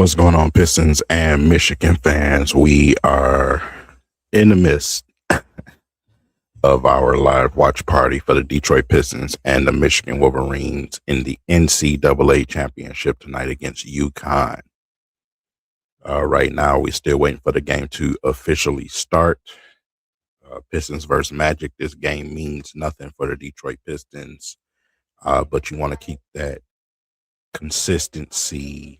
What's going on, Pistons and Michigan fans? We are in the midst of our live watch party for the Detroit Pistons and the Michigan Wolverines in the NCAA Championship tonight against UConn. Right now, we're still waiting for the game to officially start. Pistons versus Magic. This game means nothing for the Detroit Pistons, but you want to keep that consistency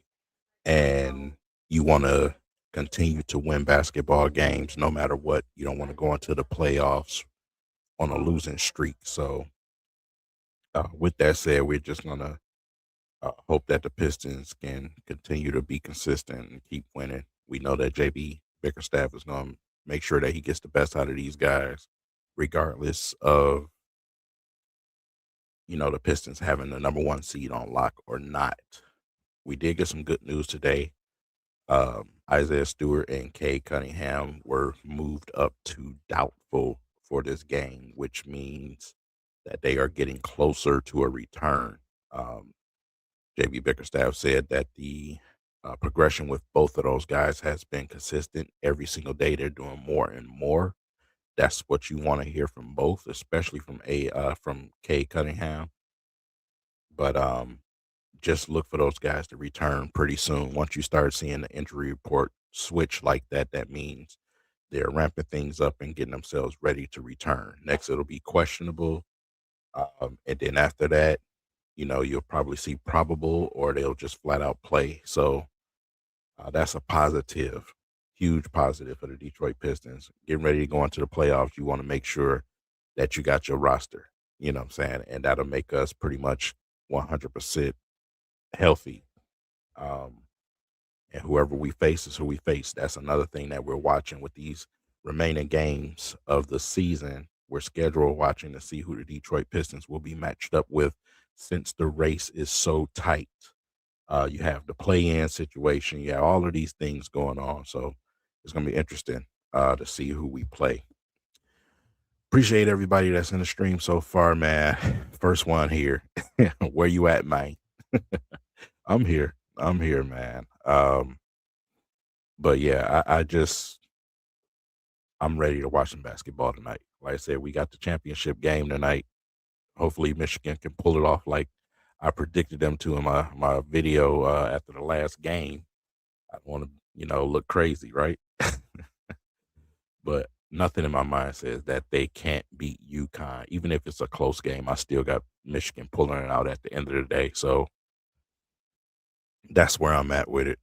and you want to continue to win basketball games no matter what. You don't want to go into the playoffs on a losing streak. So, with that said, we're just going to hope that the Pistons can continue to be consistent and keep winning. We know that JB Bickerstaff is going to make sure that he gets the best out of these guys, regardless of, the Pistons having the number one seed on lock or not. We did get some good news today. Isaiah Stewart and Kay Cunningham were moved up to doubtful for this game, which means that they are getting closer to a return. JB Bickerstaff said that the progression with both of those guys has been consistent. Every single day they're doing more and more. That's what you want to hear from both, especially from Kay Cunningham. But just look for those guys to return pretty soon. Once you start seeing the injury report switch like that, that means they're ramping things up and getting themselves ready to return. Next, it'll be questionable. And then after that, you'll probably see probable or they'll just flat out play. So that's a positive, huge positive for the Detroit Pistons. Getting ready to go into the playoffs, you want to make sure that you got your roster, you know what I'm saying? And that'll make us pretty much 100% healthy. And whoever we face is who we face. That's another thing that we're watching with these remaining games of the season. We're scheduled watching to see who the Detroit Pistons will be matched up with since the race is so tight. You have the play-in situation. You have all of these things going on. So it's going to be interesting to see who we play. Appreciate everybody that's in the stream so far, man. First one here. Where you at, man? I'm here. I'm here, man. But yeah, I'm ready to watch some basketball tonight. Like I said, we got the championship game tonight. Hopefully Michigan can pull it off like I predicted them to in my video after the last game. I want to, look crazy, right? But nothing in my mind says that they can't beat UConn. Even if it's a close game, I still got Michigan pulling it out at the end of the day. So that's where I'm at with it.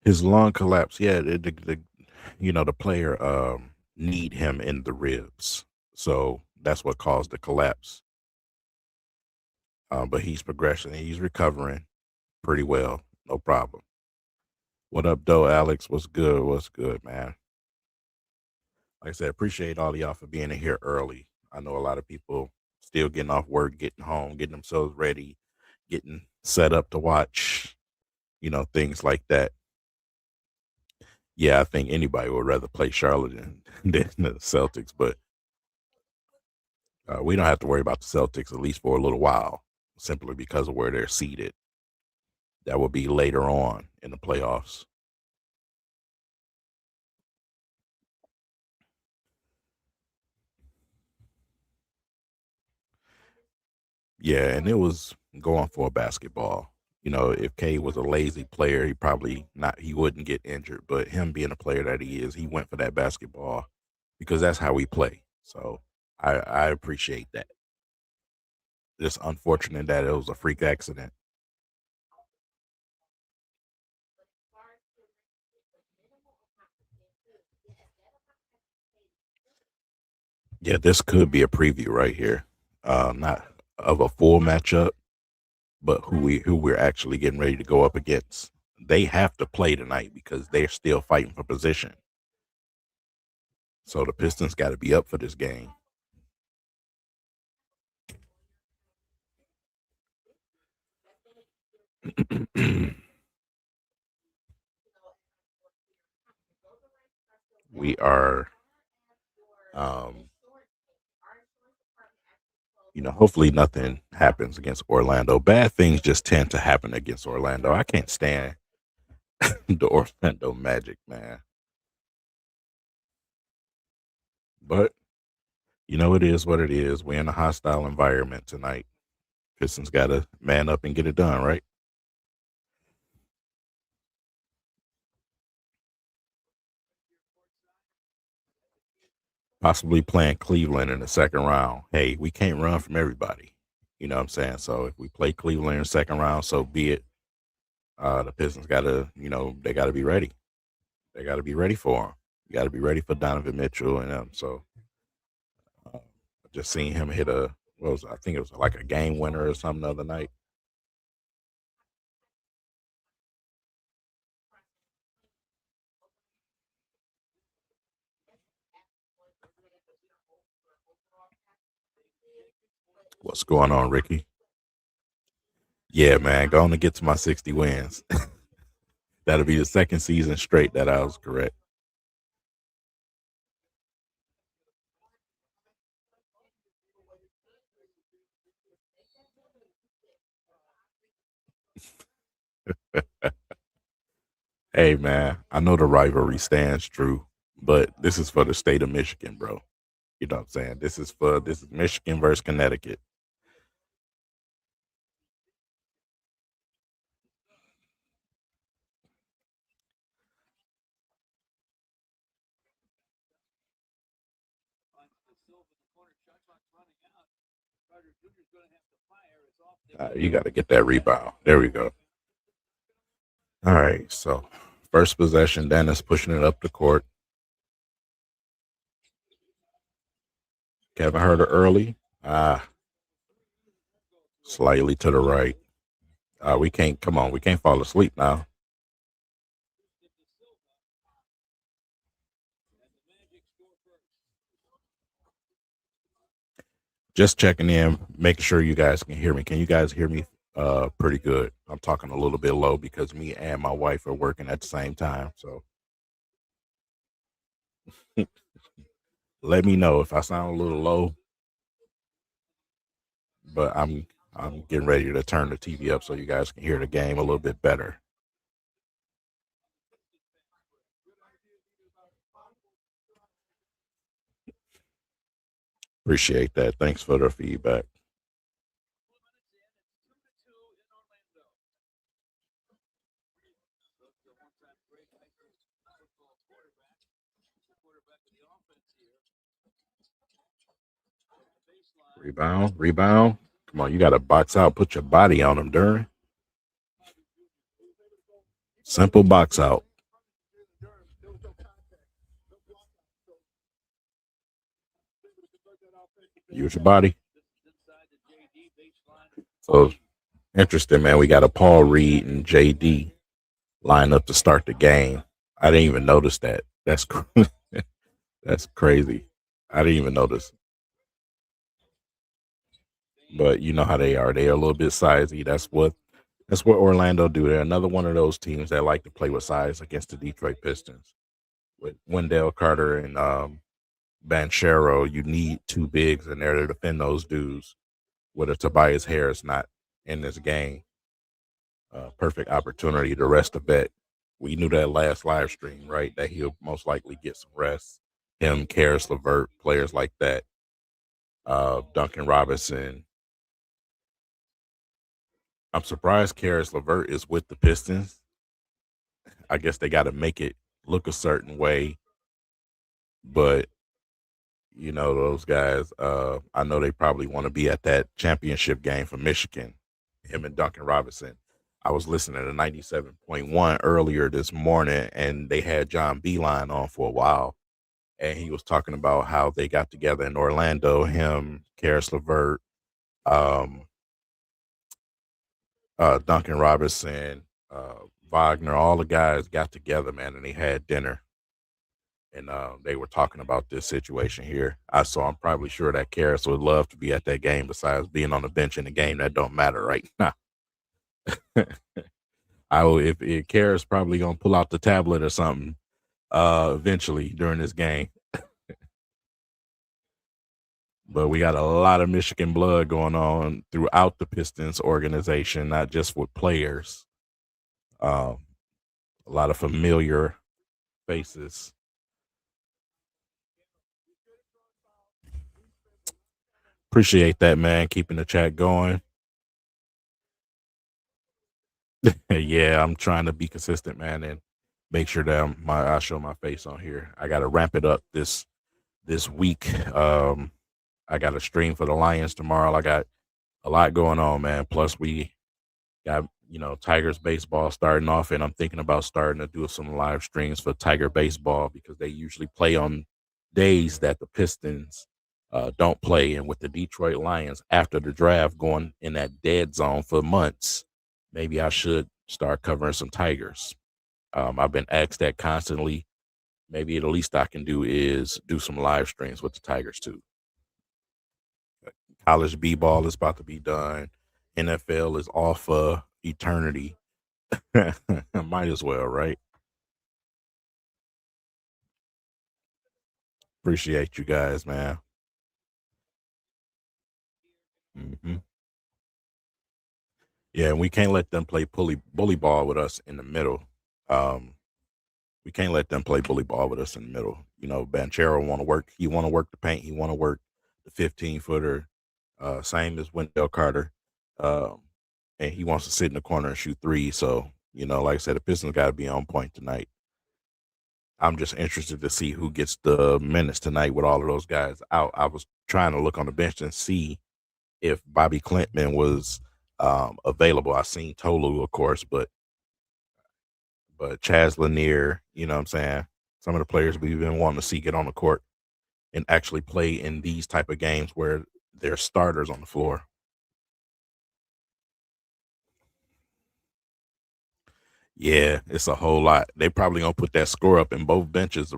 His lung collapse. Yeah, the player need him in the ribs, so that's what caused the collapse. But he's progressing. He's recovering pretty well. No problem. What up, though, Alex? What's good? What's good, man? Like I said, appreciate all of y'all for being in here early. I know a lot of people still getting off work, getting home, getting themselves ready, getting set up to watch, things like that. Yeah, I think anybody would rather play Charlotte than the Celtics, but we don't have to worry about the Celtics at least for a little while, simply because of where they're seated. That will be later on in the playoffs. Yeah, and it was going for basketball. If K was a lazy player, he wouldn't get injured. But him being a player that he is, he went for that basketball because that's how we play. So I appreciate that. Just unfortunate that it was a freak accident. Yeah, this could be a preview right here. Not of a full matchup, but who we're actually getting ready to go up against. They have to play tonight because they're still fighting for position. So the Pistons got to be up for this game. We are hopefully nothing happens against Orlando. Bad things just tend to happen against Orlando. I can't stand the Orlando Magic, man. But it is what it is. We're in a hostile environment tonight. Pistons got to man up and get it done, right? Possibly playing Cleveland in the second round. Hey, we can't run from everybody. You know what I'm saying? So if we play Cleveland in the second round, so be it. The Pistons got to, they got to be ready. They got to be ready for him. You got to be ready for Donovan Mitchell and them. So I just seen him hit I think it was like a game winner or something the other night. What's going on, Ricky? Yeah, man, going to get to my 60 wins. That'll be the second season straight that I was correct. Hey, man, I know the rivalry stands true, but this is for the state of Michigan, bro. You know what I'm saying? This is Michigan versus Connecticut. You got to get that rebound. There we go. All right, so first possession, Dennis pushing it up the court. Kevin Herter early. Slightly to the right. We can't come on. We can't fall asleep now. Just checking in, making sure you guys can hear me. Can you guys hear me? Pretty good. I'm talking a little bit low because me and my wife are working at the same time. So let me know if I sound a little low. But I'm getting ready to turn the TV up so you guys can hear the game a little bit better. Appreciate that. Thanks for the feedback. Rebound, rebound. Come on, you got to box out. Put your body on them, Duran. Simple box out. Use your body. So interesting, man. We got a Paul Reed and JD line up to start the game. I didn't even notice that. That's crazy. I didn't even notice. But you know how they are. They are a little bit sizey. That's what Orlando do. They're another one of those teams that like to play with size against the Detroit Pistons. With Wendell Carter and Banchero, you need two bigs in there to defend those dudes. With a Tobias Harris not in this game, perfect opportunity to rest a bet. We knew that last live stream, right? That he'll most likely get some rest. Him, Karis LeVert, players like that. Duncan Robinson. I'm surprised Karis LeVert is with the Pistons. I guess they got to make it look a certain way, but those guys. I know they probably want to be at that championship game for Michigan. Him and Duncan Robinson. I was listening to 97.1 earlier this morning, and they had John Beeline on for a while, and he was talking about how they got together in Orlando. Him, Karis LeVert, um, Duncan Robinson, Wagner, all the guys got together, man, and they had dinner, and they were talking about this situation here. I'm probably sure that Karis would love to be at that game. Besides being on the bench in the game that don't matter right now. If Karis probably gonna pull out the tablet or something eventually during this game. But we got a lot of Michigan blood going on throughout the Pistons organization, not just with players. Um, a lot of familiar faces. Appreciate that, man. Keeping the chat going. Yeah, I'm trying to be consistent, man, and make sure that I show my face on here. I got to ramp it up this week. I got a stream for the Lions tomorrow. I got a lot going on, man. Plus, we got Tigers baseball starting off, and I'm thinking about starting to do some live streams for Tiger baseball because they usually play on days that the Pistons don't play. And with the Detroit Lions after the draft going in that dead zone for months, maybe I should start covering some Tigers. I've been asked that constantly. Maybe the least I can do is do some live streams with the Tigers too. College b-ball is about to be done. NFL is off for eternity. Might as well, right? Appreciate you guys, man. Hmm. Yeah, and we can't let them play bully ball with us in the middle. Um, we can't let them play bully ball with us in the middle. Banchero want to work. He want to work the paint. He want to work the 15-footer. Same as Wendell Carter. Um, and he wants to sit in the corner and shoot three. So, like I said, the Pistons got to be on point tonight. I'm just interested to see who gets the minutes tonight with all of those guys out. I was trying to look on the bench and see if Bobby Clinton was available. I seen Tolu, of course, but Chaz Lanier, you know what I'm saying? Some of the players we've been wanting to see get on the court and actually play in these type of games where they're starters on the floor. Yeah, it's a whole lot. They probably gonna put that score up and both benches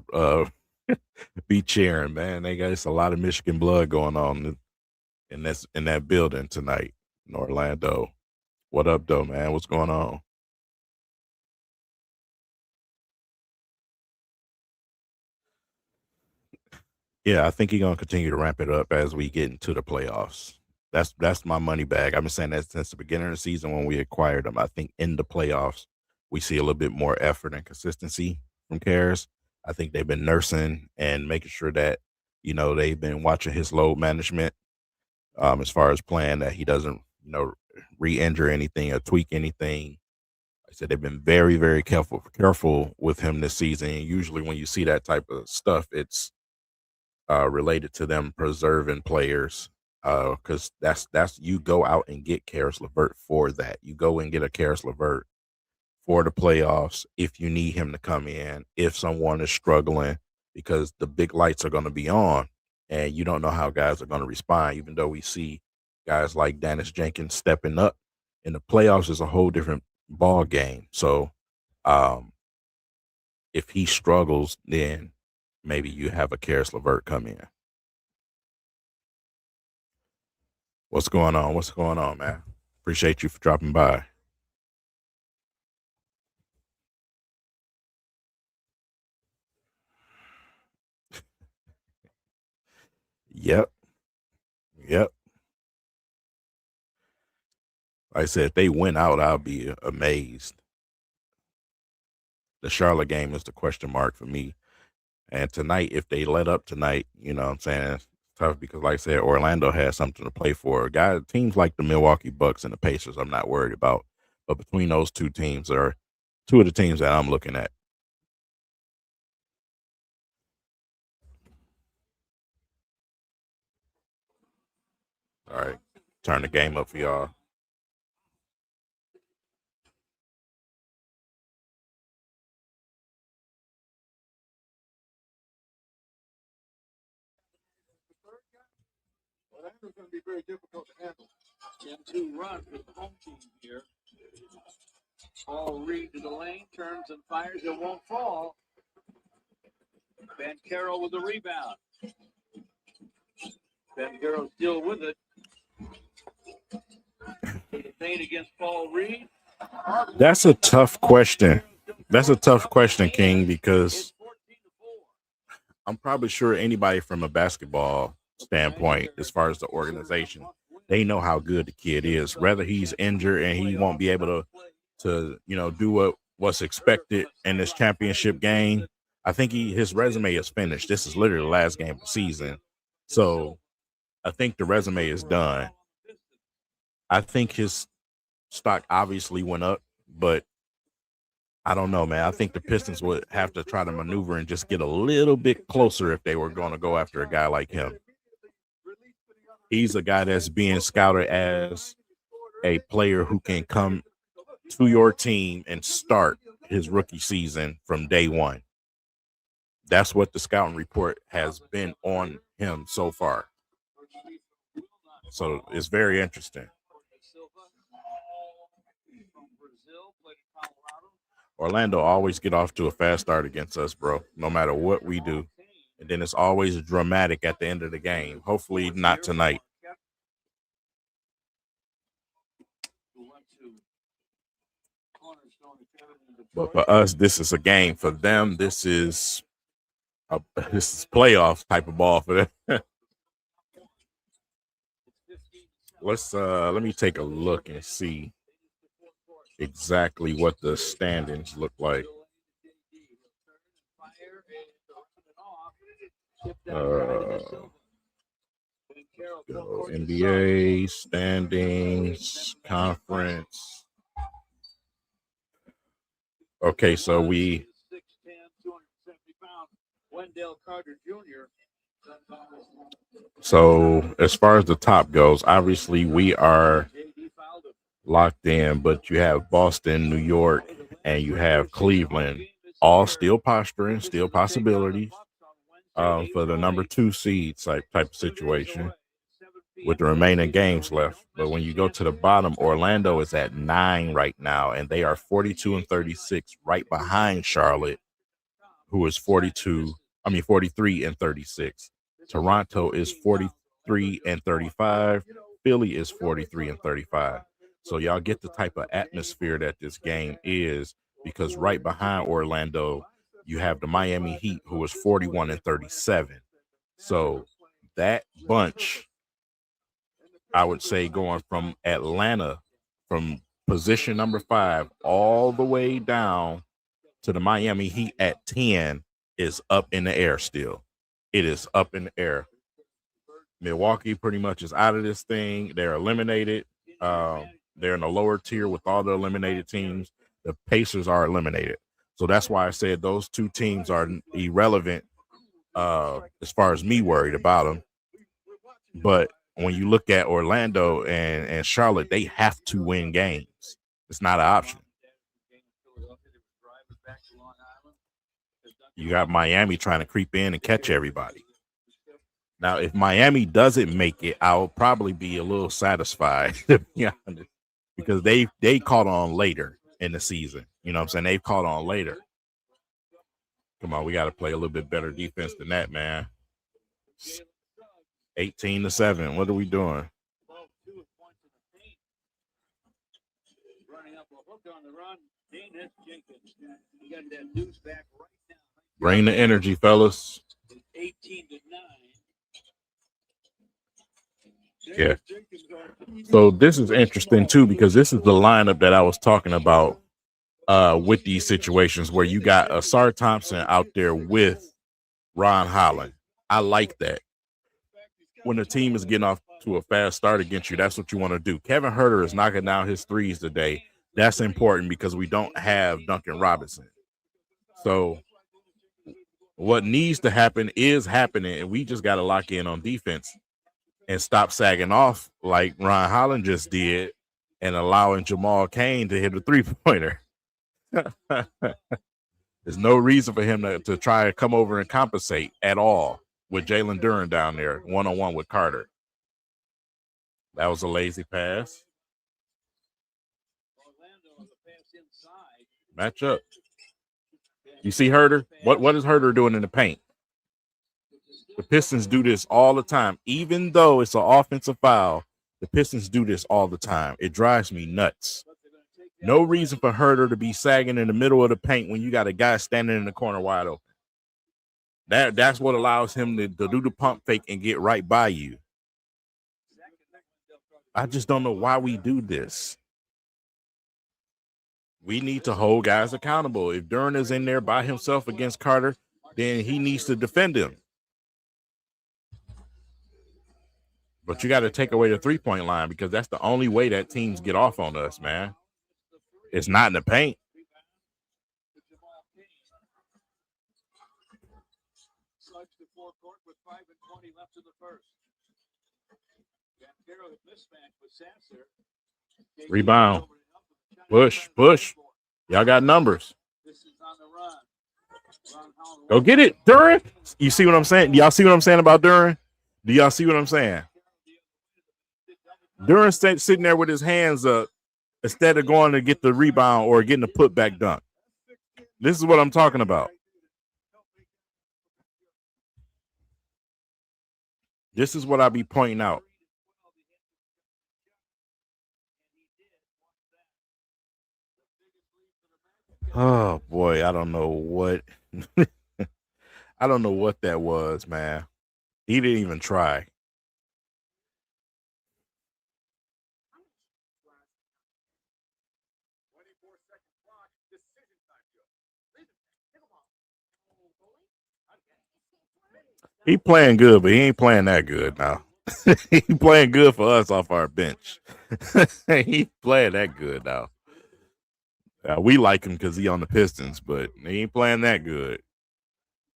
be cheering, man. It's a lot of Michigan blood going on in that building tonight in Orlando. What up, though, man? What's going on? Yeah, I think he's gonna continue to ramp it up as we get into the playoffs. That's my money bag. I've been saying that since the beginning of the season when we acquired him. I think in the playoffs we see a little bit more effort and consistency from Cares. I think they've been nursing and making sure that they've been watching his load management as far as playing that he doesn't re-injure anything or tweak anything. I said they've been very very careful with him this season. And usually when you see that type of stuff, it's related to them preserving players because that's you go out and get Karis LeVert for that. You go and get a Karis LeVert for the playoffs if you need him to come in, if someone is struggling, because the big lights are going to be on and you don't know how guys are going to respond, even though we see guys like Dennis Jenkins stepping up in the playoffs is a whole different ball game. So um, if he struggles, then maybe you have a Karis LeVert come in. What's going on? What's going on, man? Appreciate you for dropping by. Yep. Yep. Like I said, if they win out, I'll be amazed. The Charlotte game is the question mark for me. And tonight, if they let up tonight, you know what I'm saying? It's tough because, like I said, Orlando has something to play for. Guys, teams like the Milwaukee Bucks and the Pacers, I'm not worried about. But between those two teams are two of the teams that I'm looking at. All right. Turn the game up for y'all. Orlando's going to be very difficult to handle. Into run with the home team here. Paul Reed to the lane, turns and fires. It won't fall. Banchero with the rebound. Banchero still with it. The paint against Paul Reed. That's a tough question. That's a tough question, King, because I'm probably sure anybody from a basketball standpoint, as far as the organization. They know how good the kid is. Whether he's injured and he won't be able to do what's expected in this championship game, I think his resume is finished. This is literally the last game of the season. So I think the resume is done. I think his stock obviously went up, but I don't know, man. I think the Pistons would have to try to maneuver and just get a little bit closer if they were going to go after a guy like him. He's a guy that's being scouted as a player who can come to your team and start his rookie season from day one. That's what the scouting report has been on him so far. So it's very interesting. Orlando always get off to a fast start against us, bro, no matter what we do. And then it's always dramatic at the end of the game. Hopefully not tonight. But for us, this is a game. For them, this is playoff type of ball for them. Let me take a look and see exactly what the standings look like. NBA standings, conference. Okay, so as far as the top goes, obviously we are locked in, but you have Boston, New York, and you have Cleveland, all still posturing, still possibilities for the number 2 seed type of situation with the remaining games left. But when you go to the bottom, Orlando is at 9 right now, and they are 42-36, right behind Charlotte, who is 43-36. Toronto is 43-35. Philly is 43-35. So y'all get the type of atmosphere that this game is, because right behind Orlando, you have the Miami Heat, who is 41-37. So that bunch, I would say, going from Atlanta, from position number 5 all the way down to the Miami Heat at 10, is up in the air still. It is up in the air. Milwaukee pretty much is out of this thing. They're eliminated. They're in the lower tier with all the eliminated teams. The Pacers are eliminated. So that's why I said those 2 teams are irrelevant as far as me worried about them. But when you look at Orlando and Charlotte, they have to win games. It's not an option. You got Miami trying to creep in and catch everybody. Now, if Miami doesn't make it, I'll probably be a little satisfied, to be honest, because they caught on later in the season. You know what I'm saying? They've caught on later. Come on, we got to play a little bit better defense than that, man. 18-7. What are we doing? Bring the energy, fellas. 18-9. Yeah. So this is interesting too, because this is the lineup that I was talking about with these situations where you got Asar Thompson out there with Ron Holland. I like that. When the team is getting off to a fast start against you, that's what you want to do. Kevin Huerter is knocking down his threes today. That's important because we don't have Duncan Robinson. So what needs to happen is happening, and we just got to lock in on defense and stop sagging off like Ron Holland just did and allowing Jamal Cain to hit a 3-pointer. There's no reason for him to try to come over and compensate at all with Jalen Duren down there, one-on-one with Carter. That was a lazy pass. Match up. You see Huerter? What is Huerter doing in the paint? The Pistons do this all the time. Even though it's an offensive foul, the Pistons do this all the time. It drives me nuts. No reason for Huerter to be sagging in the middle of the paint when you got a guy standing in the corner wide open. That's what allows him to do the pump fake and get right by you. I just don't know why we do this. We need to hold guys accountable. If Duren is in there by himself against Carter, then he needs to defend him. But you got to take away the 3-point line because that's the only way that teams get off on us, man. It's not in the paint. Rebound. Push. Y'all got numbers. Go get it, Duren. You see what I'm saying? Y'all see what I'm saying about Duren? Do y'all see what I'm saying? Duren sitting there with his hands up instead of going to get the rebound or getting a putback dunk. This is what I'm talking about. This is what I be pointing out. Oh boy, I don't know what I don't know what that was, man. He didn't even try. He playing good, but he ain't playing that good now. He playing good for us off our bench. He playing that good now. We like him because he on the Pistons, but he ain't playing that good.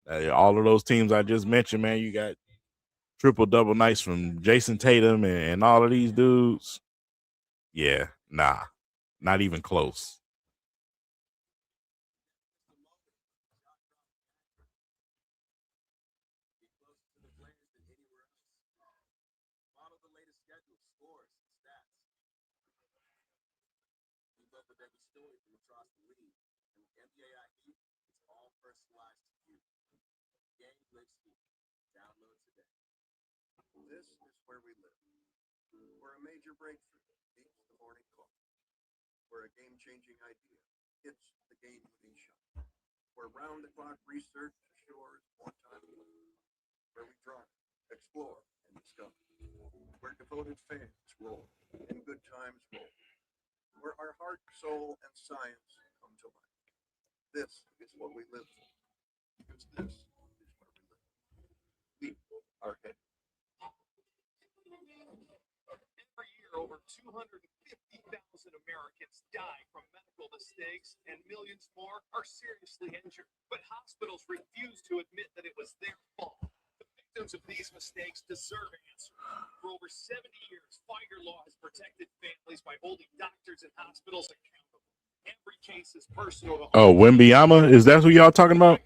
All of those teams I just mentioned, man, you got triple-double nights from Jason Tatum and all of these dudes. Yeah, nah, not even close. This is where we live. Where a major breakthrough meets the morning call. Where a game-changing idea hits the game-winning shot. Where round-the-clock research assures more time to live. Where we drive, explore, and discover. Where devoted fans roll and good times roll. Where our heart, soul, and science come to life. This is what we live for. Because this is where we live. We are headed. Every year, over 250,000 Americans die from medical mistakes, and millions more are seriously injured. But hospitals refuse to admit that it was their fault. The victims of these mistakes deserve answers. For over 70 years, fire law has protected families by holding doctors and hospitals accountable. Every case is personal. Oh, Wembanyama? Is that who y'all talking about?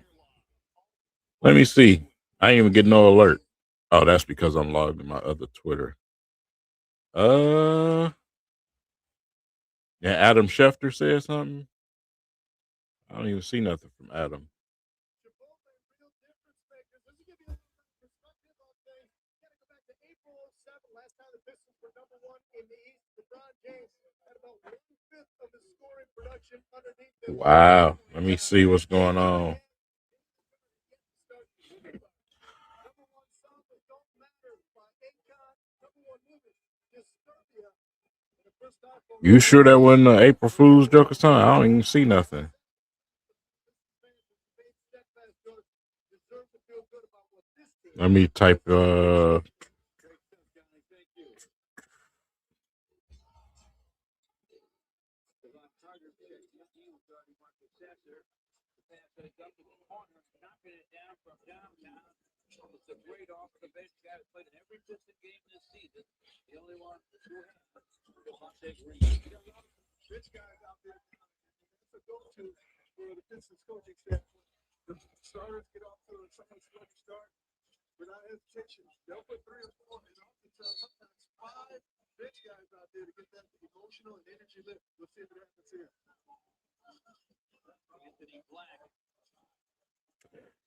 Let me see. I ain't even get no alert. Oh, that's because I'm logged in my other Twitter. Yeah, Adam Schefter said something. I don't even see nothing from Adam. Wow. Let me see what's going on. You sure that wasn't an April Fool's joke or something? I don't even see nothing. Let me type Rich guys out there, it's a go-to for the Pistons coaching staff. The starters get off to a sluggish start without hesitation. They'll put 3 or 4 and oftentimes sometimes 5 rich guys out there to get that emotional and energy lift. We'll see if it happens here.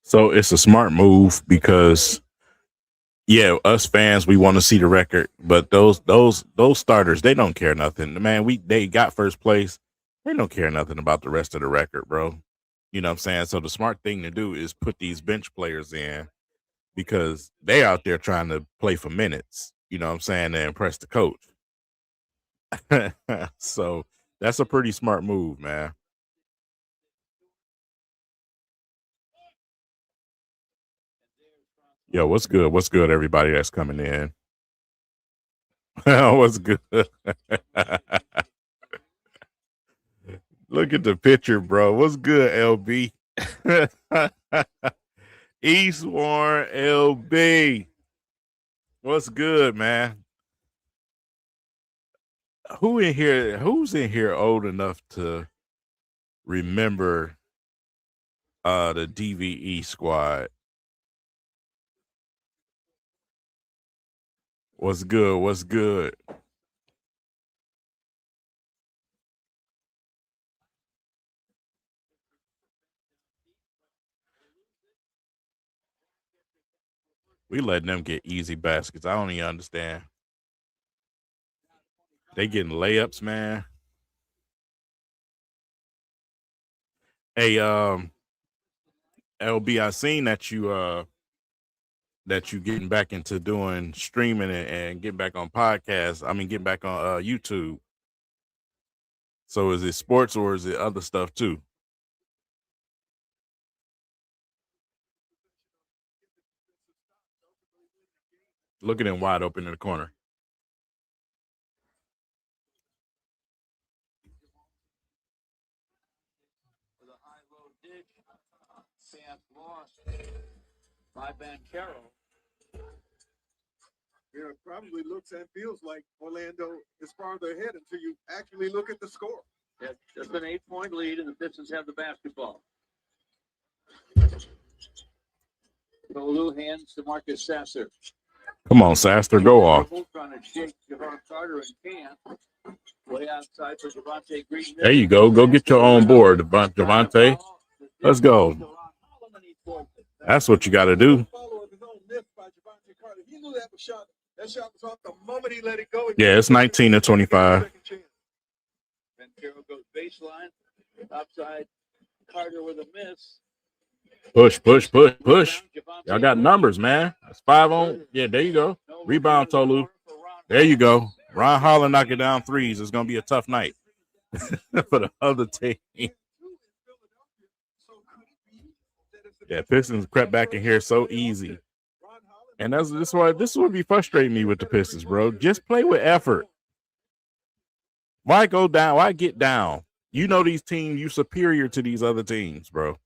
So it's a smart move because yeah, us fans, we want to see the record, but those starters, they don't care nothing. Man, they got first place. They don't care nothing about the rest of the record, bro. You know what I'm saying? So the smart thing to do is put these bench players in because they out there trying to play for minutes, you know what I'm saying, to impress the coach. So that's a pretty smart move, man. Yo, what's good? What's good, everybody that's coming in? What's good? Look at the picture, bro. What's good, LB? East Warren LB. What's good, man? Who's in here old enough to remember the DVE squad? What's good? What's good? We letting them get easy baskets. I don't even understand. They getting layups, man. Hey, LB, I seen that you getting back into doing streaming and getting back on podcasts. I mean, getting back on YouTube. So is it sports or is it other stuff too? Look at him wide open in the corner. With a high-low dish, pass lost by Banchero. You know, it probably looks and feels like Orlando is farther ahead until you actually look at the score. Yeah, just an 8-point lead, and the Pistons have the basketball. Tolu hands to Marcus Sasser. Come on, Saster, go off. Trying to shake Javon Carter and can't. Way outside for Javonte Green. There you go. Go get your own board, Javonte. Let's go. That's what you got to do. That shot was off the moment he let it go. Yeah, it's 19-25. Banchero goes baseline. Outside Carter with a miss. Push, push, push, push. Y'all got numbers, man. That's 5 on. Yeah, there you go. Rebound, Tolu. There you go. Ron Holland knocking down threes. It's going to be a tough night for the other team. Yeah, Pistons crept back in here so easy. And this would be frustrating me with the Pistons, bro. Just play with effort. Why go down? Why get down? You know these teams, you superior to these other teams, bro.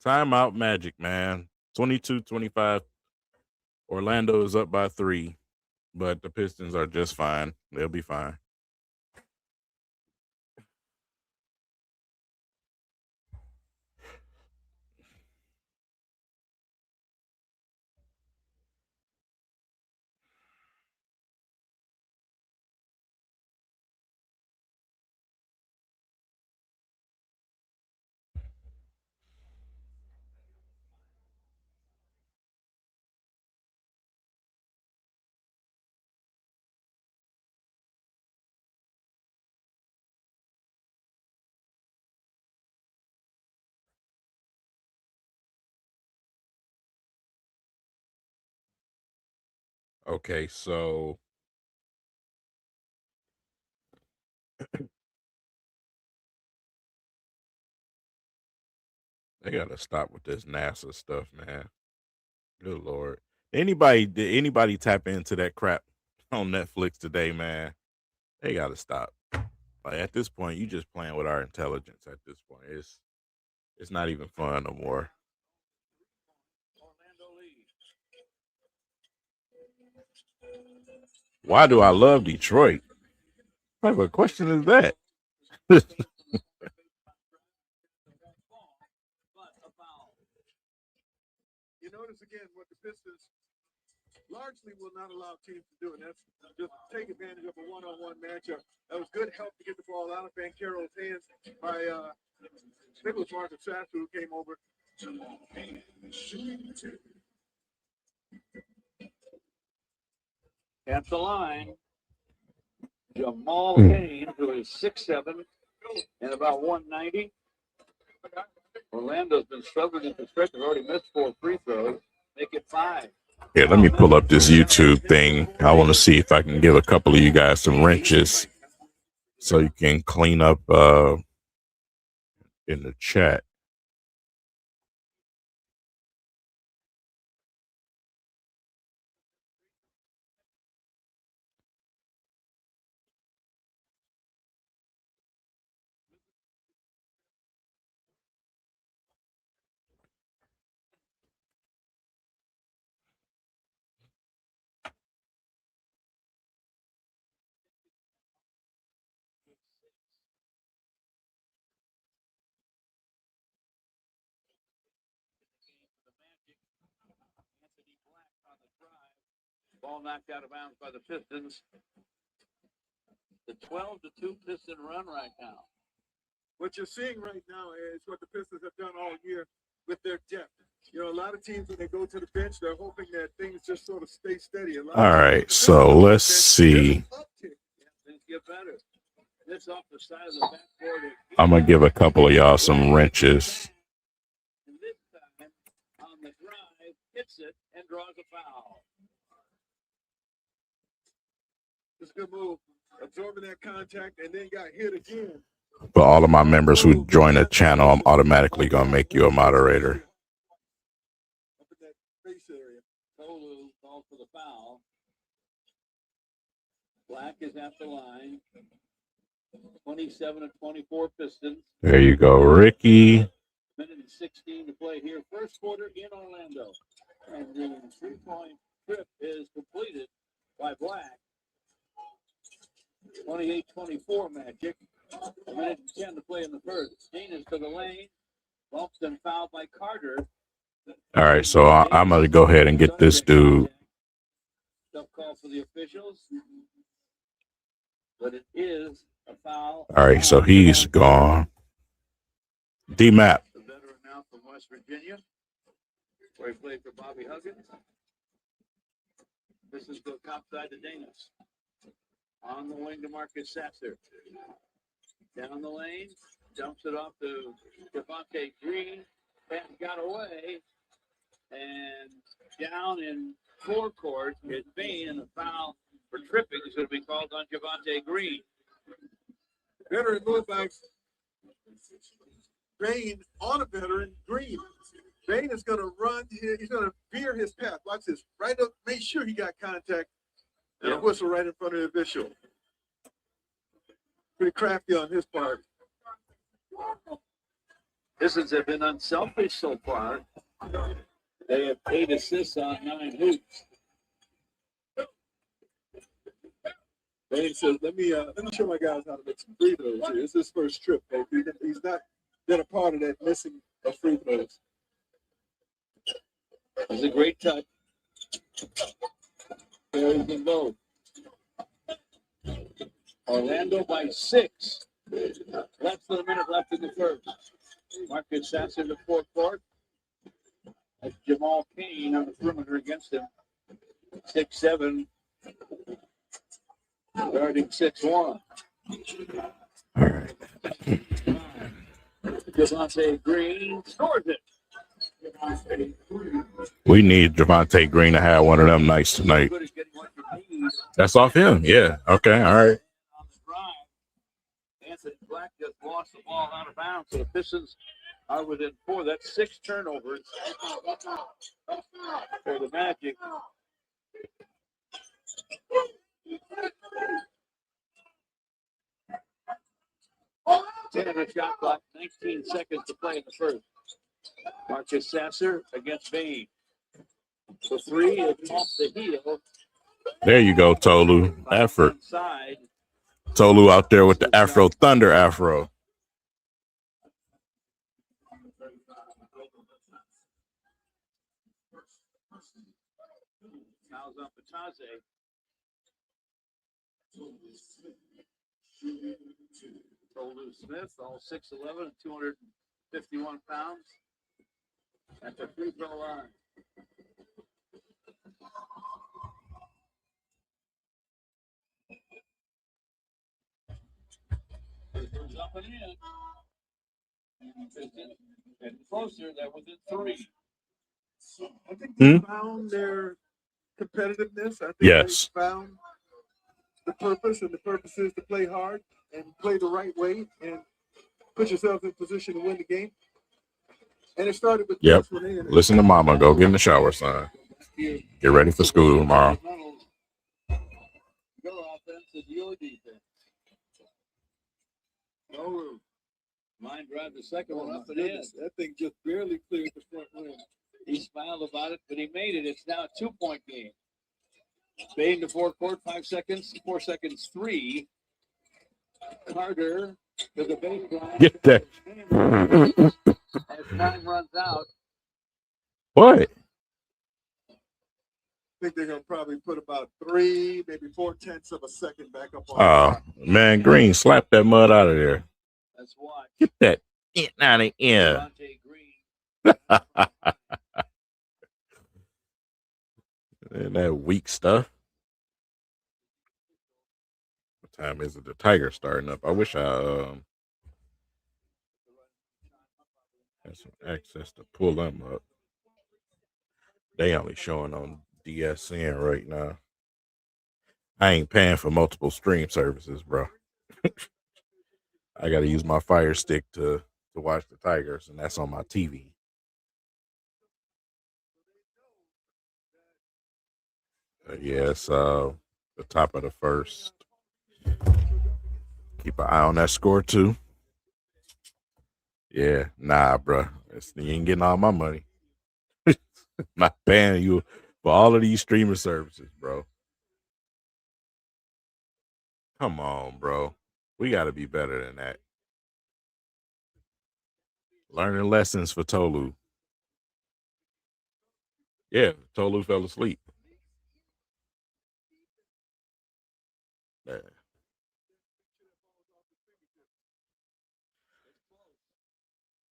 Timeout Magic, man. 22-25. Orlando is up by 3, but the Pistons are just fine. They'll be fine. Okay, so they gotta stop with this NASA stuff, man. Good Lord. Did anybody tap into that crap on Netflix today, man? They gotta stop. Like at this point, you just playing with our intelligence at this point. It's not even fun no more. Why do I love Detroit? What type of question is that? You notice again what the Pistons largely will not allow teams to do, and that's just take advantage of a one-on-one matchup. That was good help to get the ball out of Banchero's hands by Nicholas Martin Sasser, who came over. At the line, Jamal Haynes, who is 6'7", And about 190. Orlando's been struggling at the stretch. They've already missed 4 free throws. Make it 5. Yeah, let me pull up this YouTube thing. I want to see if I can give a couple of you guys some wrenches so you can clean up in the chat. Ball knocked out of bounds by the Pistons. The 12-2 Piston run right now. What you're seeing right now is what the Pistons have done all year with their depth. You know, a lot of teams, when they go to the bench, they're hoping that things just sort of stay steady. All right, so let's see. Things get better. This off the side of the backboard. I'm going to give a couple of y'all some wrenches. And this time, on the drive, hits it and draws a foul. It's a good move. Absorbing that contact and then got hit again. For all of my members who join the channel, I'm automatically going to make you a moderator. Up in that face area. Tolu calls for the foul. Black is at the line. 27-24 Pistons. There you go, Ricky. Minute and 16 to play here. First quarter in Orlando. And the 3-point trip is completed by Black. 28-24 Magic. A minute and 10 to play in the first. Dean is to the lane. Bumped and fouled by Carter. All right, so I'm going to go ahead and get this dude. Tough call for the officials. But it is a foul. All right, so he's gone. D-Map. The veteran now from West Virginia, where he played for Bobby Huggins. This is the top side to Danis. On the wing to Marcus Sasser. Down the lane, dumps it off to Javonte Green. And got away. And down in forecourt is Bain, and a foul for tripping is going to be called on Javonte Green. Veteran move by Bain on a veteran, Green. Bain is going to run here. He's going to veer his path. Watch this. Right up. Make sure he got contact. And a whistle right in front of the official. Pretty crafty on his part. Pistons have been unselfish so far. They have 8 assists on 9 hoops. Bain says, let me show my guys how to make some free throws here. It's his first trip, baby. He's not been a part of that missing of free throws. It's a great touch. Carries them both. Orlando by 6. Less than a minute left in the first. Marcus Sasser to forecourt. That's Jamal Kane on the perimeter against him. 6'7". Guarding 6'1". All right. Javonte Green scores it. We need Javonte Green to have one of them nights tonight. That's off him. Yeah. Okay. All right. On the drive, Anthony Black just lost the ball out of bounds, so the Pistons are within 4. That's 6 turnovers for the Magic. 10 on the shot clock, 19 seconds to play in the first. Marcus Sasser against Bain. The 3 is off the heel. There you go, Tolu. Effort. Inside. Tolu out there with the Afro Thunder Afro. Fouls on Patase. Tolu Smith, all 6'11" and 251 pounds. At the free throw line. Goes up and in. Pistons and closer. They're within 3. I think they found their competitiveness. I think Yes. they found the purpose, and the purpose is to play hard and play the right way and put yourself in position to win the game. And it started with Yep. this when they Listen to mama. Go get in the shower, son. Get ready for school tomorrow. Go offense and your defense. no room. Mine drive the second one up and in. That thing just barely cleared the front rim. He smiled about it, but he made it. It's now a 2-point game. Bain to forecourt, 5 seconds, 4 seconds, 3. Carter to the baseline. Get that. As time runs out. What? I think they're going to probably put about 3, maybe 4/10 of a second back up on. Oh, man, Green, slap that mud out of there. Let's watch. Get that out of here. Devontae Green. And that weak stuff. What time is it? The Tigers starting up. I wish I had some access to pull them up. They only showing on DSN right now. I ain't paying for multiple stream services, bro. I got to use my Fire Stick to watch the Tigers, and that's on my TV. Yes, the top of the first. Keep an eye on that score, too. Yeah, nah, bro. You ain't getting all my money. Not paying you for all of these streaming services, bro. Come on, bro. We got to be better than that. Learning lessons for Tolu. Yeah, Tolu fell asleep. Yeah.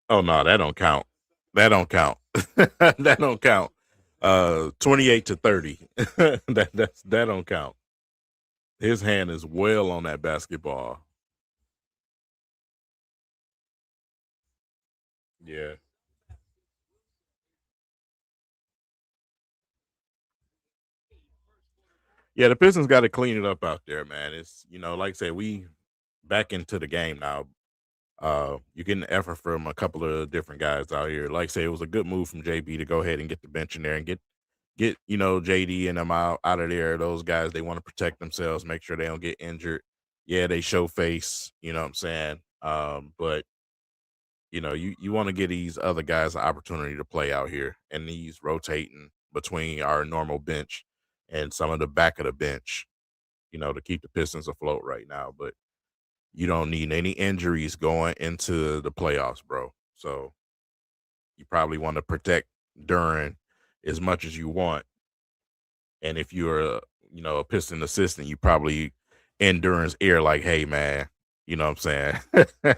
Oh no, that don't count. That don't count. That don't count. 28-30. that don't count. His hand is well on that basketball. Yeah. Yeah, the Pistons got to clean it up out there, man. It's, like I said, we back into the game now. You're getting effort from a couple of different guys out here. Like I say, it was a good move from JB to go ahead and get the bench in there and get JD and them out of there. Those guys, they want to protect themselves, make sure they don't get injured. Yeah, they show face, you know what I'm saying? But you want to give these other guys an opportunity to play out here, and these rotating between our normal bench and some of the back of the bench, to keep the Pistons afloat right now. But you don't need any injuries going into the playoffs, bro. So you probably want to protect Duran as much as you want. And if you're a Piston assistant, you probably in Duran's ear like, hey, man, you know what I'm saying?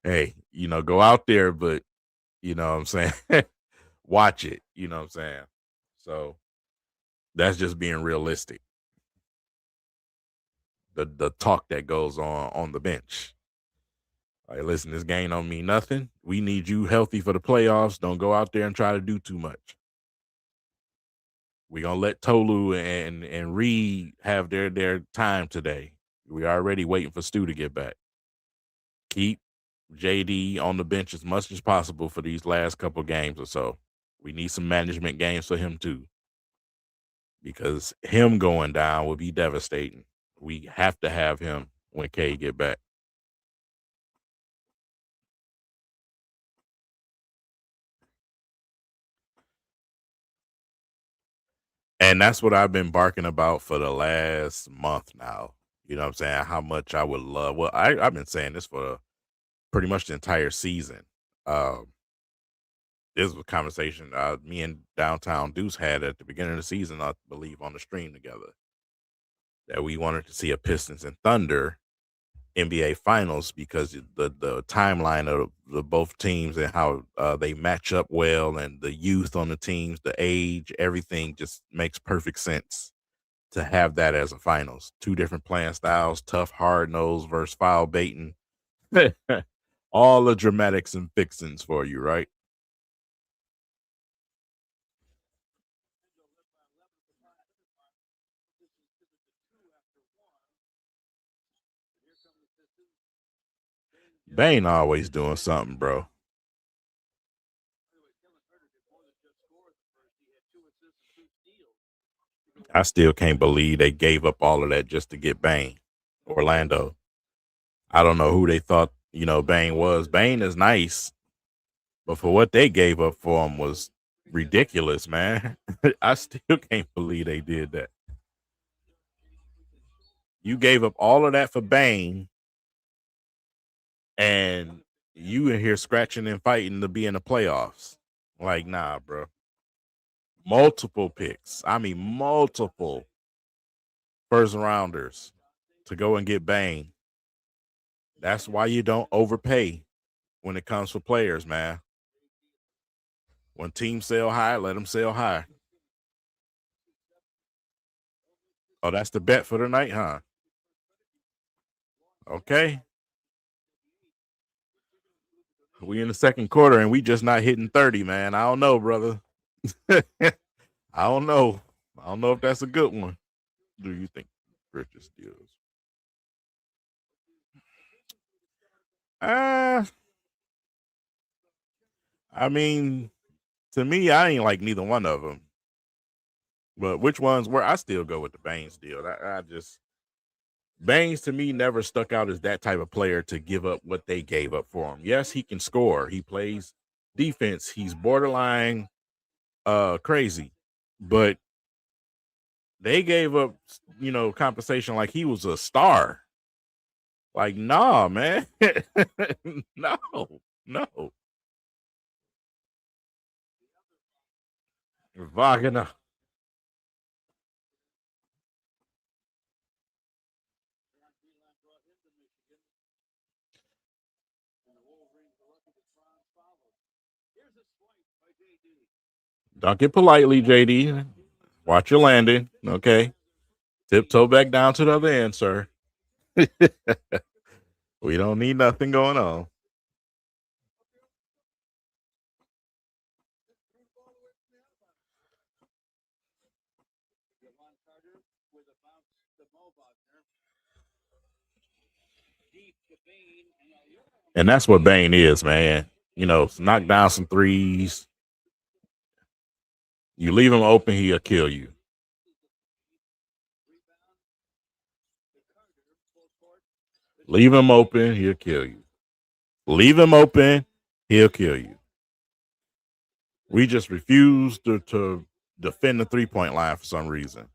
Hey, go out there, but you know what I'm saying? Watch it, you know what I'm saying? So that's just being realistic. The talk that goes on the bench. Like, listen, this game don't mean nothing. We need you healthy for the playoffs. Don't go out there and try to do too much. We're gonna let Tolu and Reed have their time today. We're already waiting for Stu to get back. Keep JD on the bench as much as possible for these last couple games or so. We need some management games for him too, because him going down would be devastating. We have to have him when K get back. And that's what I've been barking about for the last month now. You know what I'm saying? How much I would love. Well, I've been saying this for pretty much the entire season. This was a conversation me and Downtown Deuce had at the beginning of the season, I believe, on the stream together, that we wanted to see a Pistons and Thunder NBA Finals because the timeline of the both teams and how they match up well, and the youth on the teams, the age, everything just makes perfect sense to have that as a finals. Two different playing styles, tough, hard nose versus foul baiting. All the dramatics and fixins for you, right? Bane always doing something, bro. I still can't believe they gave up all of that just to get Bane. Orlando. I don't know who they thought, Bane was. Bane is nice, but for what they gave up for him was ridiculous, man. I still can't believe they did that. You gave up all of that for Bane, and you in here scratching and fighting to be in the playoffs. Like, nah, bro. Multiple picks. I mean, multiple first rounders to go and get Bane. That's why you don't overpay when it comes for players, man. When teams sell high, let them sell high. Oh, that's the bet for the night, huh? Okay. We in the second quarter and we just not hitting 30, man. I don't know, brother. I don't know. I don't know if that's a good one. Do you think Bridges deals? I mean, to me, I ain't like neither one of them. But which ones were? I still go with the Baines deal. I just Baines to me never stuck out as that type of player to give up what they gave up for him. Yes, he can score. He plays defense. He's borderline crazy. But they gave up, compensation like he was a star. Like, nah, man. No. Wagner. Dunk it politely, JD. Watch your landing. Okay. Tiptoe back down to the other end, sir. We don't need nothing going on. And that's what Bane is, man. Knock down some threes. You leave him open, he'll kill you. Leave him open, he'll kill you. Leave him open, he'll kill you. We just refuse to defend the 3-point line for some reason.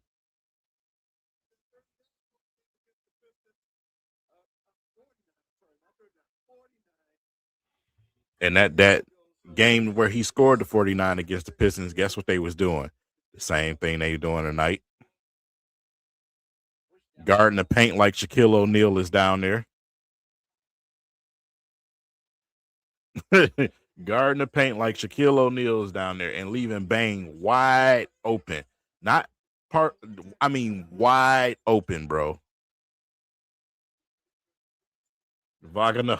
And that game where he scored the 49 against the Pistons, guess what they was doing? The same thing they doing tonight. Guarding the paint like Shaquille O'Neal is down there. Guarding the paint like Shaquille O'Neal is down there and leaving Bane wide open. Wide open, bro. Wagner.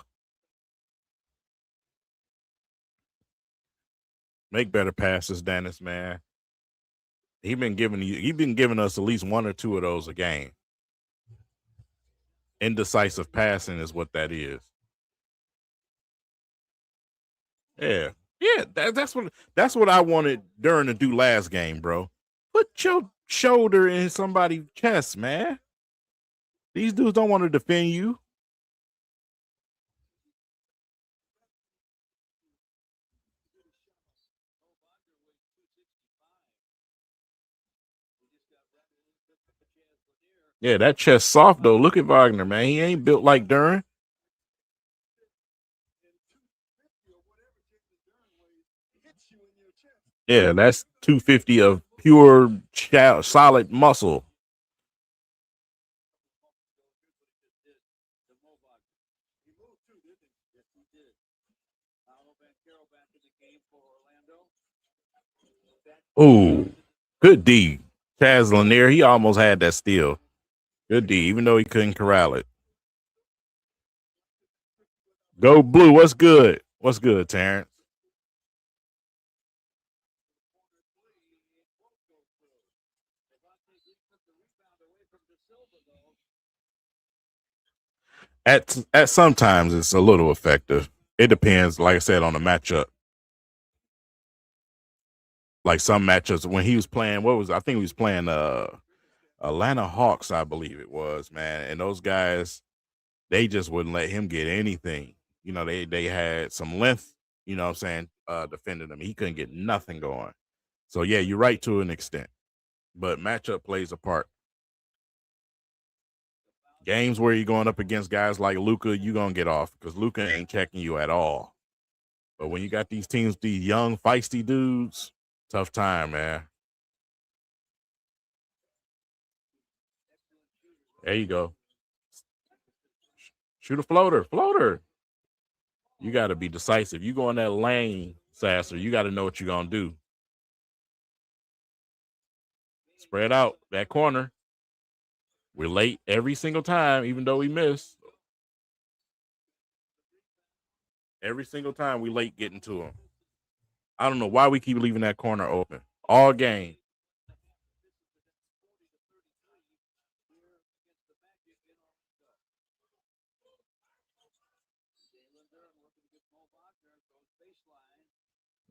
Make better passes, Dennis, man. He been giving us at least one or two of those a game. Indecisive passing is what that is. Yeah. That's what I wanted Duran to do last game, bro. Put your shoulder in somebody's chest, man. These dudes don't want to defend you. Yeah, that chest soft though. Look at Wagner, man. He ain't built like Duran. Yeah, that's 250 of pure solid muscle. Ooh, good D. Chaz Lanier, he almost had that steal. Good D, even though he couldn't corral it. Go Blue. What's good? What's good, Terrence? At sometimes it's a little effective. It depends, like I said, on the matchup. Like some matchups when he was playing, I think he was playing Atlanta Hawks, I believe it was, man. And those guys, they just wouldn't let him get anything. You know, they had some length, you know what I'm saying, defending him. He couldn't get nothing going. So yeah, you're right to an extent. But matchup plays a part. Games where you're going up against guys like Luka, you're gonna get off because Luka ain't checking you at all. But when you got these teams, these young, feisty dudes, tough time, man. There you go. Shoot a floater. Floater. You got to be decisive. You go in that lane, Sasser, you got to know what you're going to do. Spread out that corner. We're late every single time, even though we miss. Every single time we late getting to them. I don't know why we keep leaving that corner open all game.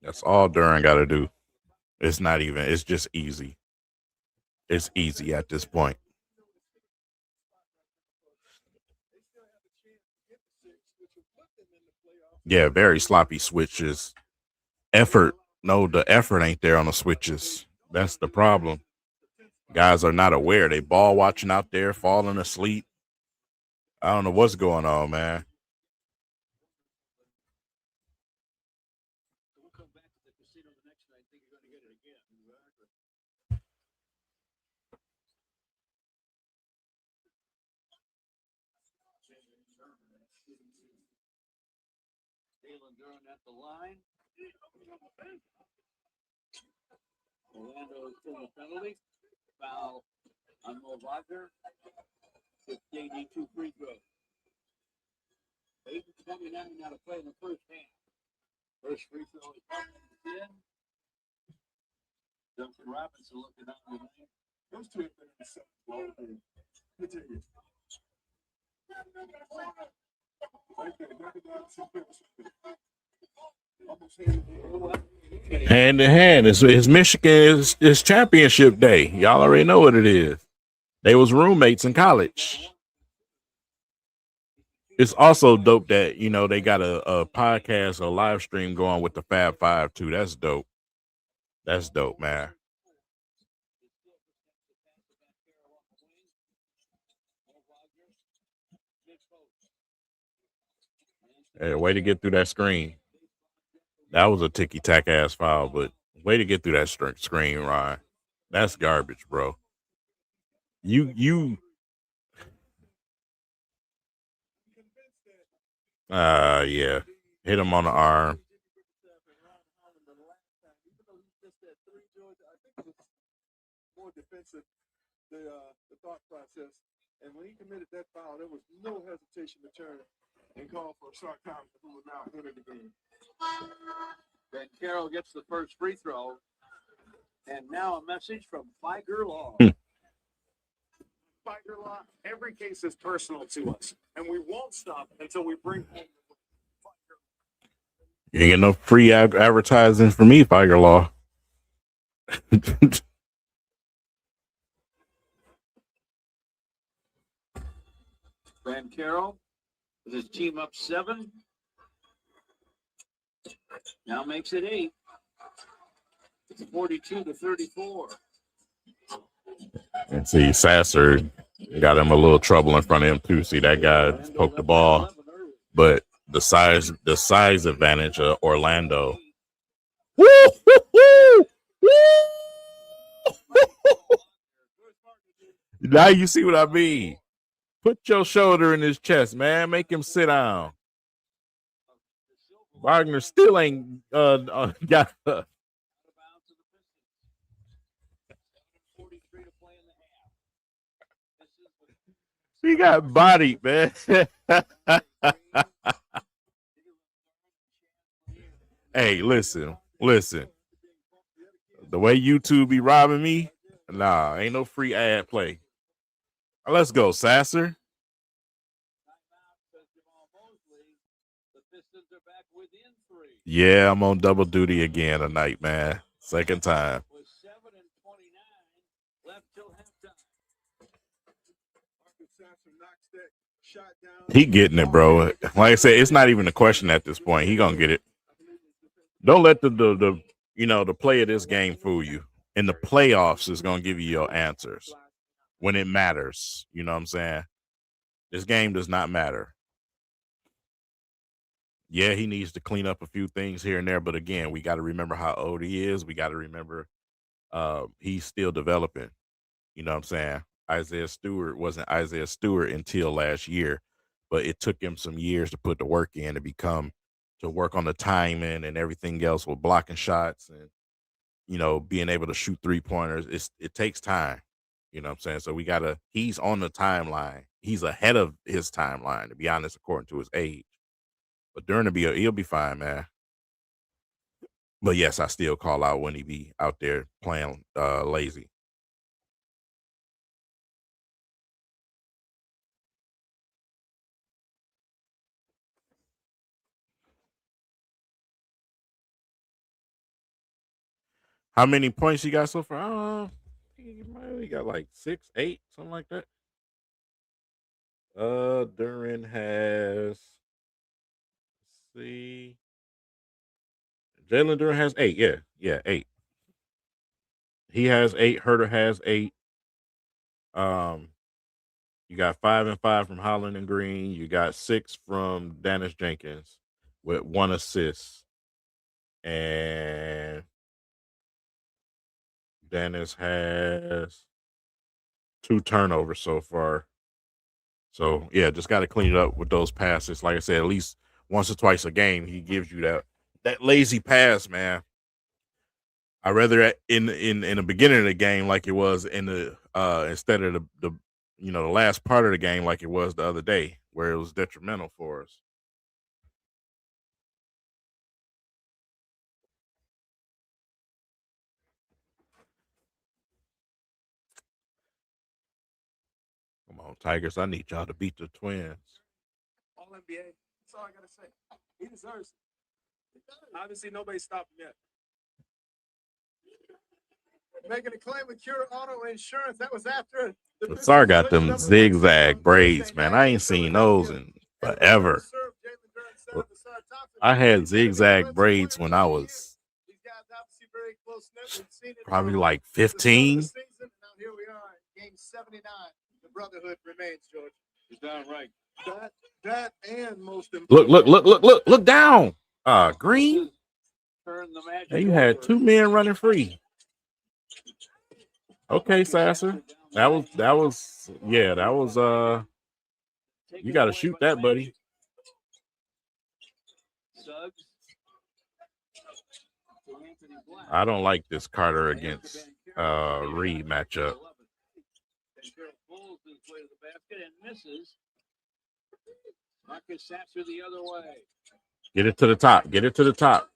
That's all Duran got to do. It's not even, it's just easy. It's easy at this point. Yeah, very sloppy switches. Effort. No, the effort ain't there on the switches. That's the problem. Guys are not aware. They ball watching out there, falling asleep. I don't know what's going on, man. At the line. Orlando is in the penalty. Foul on Mo Wagner. 52 free throws. 8:29 now to play in the first half. First free throw is in. Duncan Robinson looking out the lane. Those two have been in the set. Well, continue. Hand in hand. It's Michigan. It's championship day. Y'all already know what it is. They was roommates in college. It's also dope that, you know, they got a podcast, a live stream going with the Fab Five too. That's dope. That's dope, man. Hey, way to get through that screen. That was a ticky tack ass foul, but way to get through that screen, Ryan. That's garbage, bro. You yeah. Hit him on the arm. More defensive, the thought process. And when he committed that foul, there was no hesitation to turn and call for a short time, who will now enter the game. Ben Carroll gets the first free throw. And now a message from Figer Law. Figer Law, every case is personal to us, and we won't stop until we bring home. You ain't get no free advertising for me, Figer Law. Ben Carroll with his team up 7. Now makes it 8. It's 42-34. And see, Sasser got him a little trouble in front of him too. See, that guy poked the ball, but the size advantage of Orlando. Woo, woo, woo, woo. Now you see what I mean. Put your shoulder in his chest, man. Make him sit down. Wagner still ain't got. He got bodied, man. Hey, listen. The way YouTube be robbing me, nah, ain't no free ad play. Let's go, Sasser. Yeah, I'm on double duty again tonight, man. Second time. He getting it, bro. Like I said, it's not even a question at this point. He gonna get it. Don't let the the play of this game fool you. In the playoffs is gonna give you your answers when it matters. You know what I'm saying? This game does not matter. Yeah, he needs to clean up a few things here and there, but again, we got to remember how old he is. We got to remember he's still developing. You know what I'm saying? Isaiah Stewart wasn't Isaiah Stewart until last year, but it took him some years to put the work in to work on the timing and everything else with blocking shots and being able to shoot 3-pointers. It takes time. You know what I'm saying? So he's on the timeline. He's ahead of his timeline, to be honest, according to his age. But during he'll be fine, man. But yes, I still call out when he be out there playing lazy. How many points he got so far? He got like 6, 8, something like that. Duran has, let's see, Jalen Duran has 8. Yeah, 8. He has 8. Herter has 8. You got 5 and 5 from Holland and Green. You got 6 from Dennis Jenkins with 1 assist, and Dennis has 2 turnovers so far. So yeah, just got to clean it up with those passes. Like I said, at least once or twice a game, he gives you that lazy pass, man. I rather in the beginning of the game like it was in the instead of the the last part of the game like it was the other day where it was detrimental for us. Come on, Tigers! I need y'all to beat the Twins. All NBA. That's all I gotta say. He deserves it. Obviously, nobody stopped him yet. Making a claim with Cure Auto Insurance. That was after the Sorry, got them zigzag braids, man. I ain't seen those in forever. I had zigzag braids when I was probably like 15. Now here we are, game 79. The brotherhood remains, George. You're darn right. That and most important. Look down. Green. Hey, you had 2 men running free. Okay, Sasser. That was you got to shoot that, buddy. I don't like this Carter against Reed matchup. Get it to the top. Get it to the top.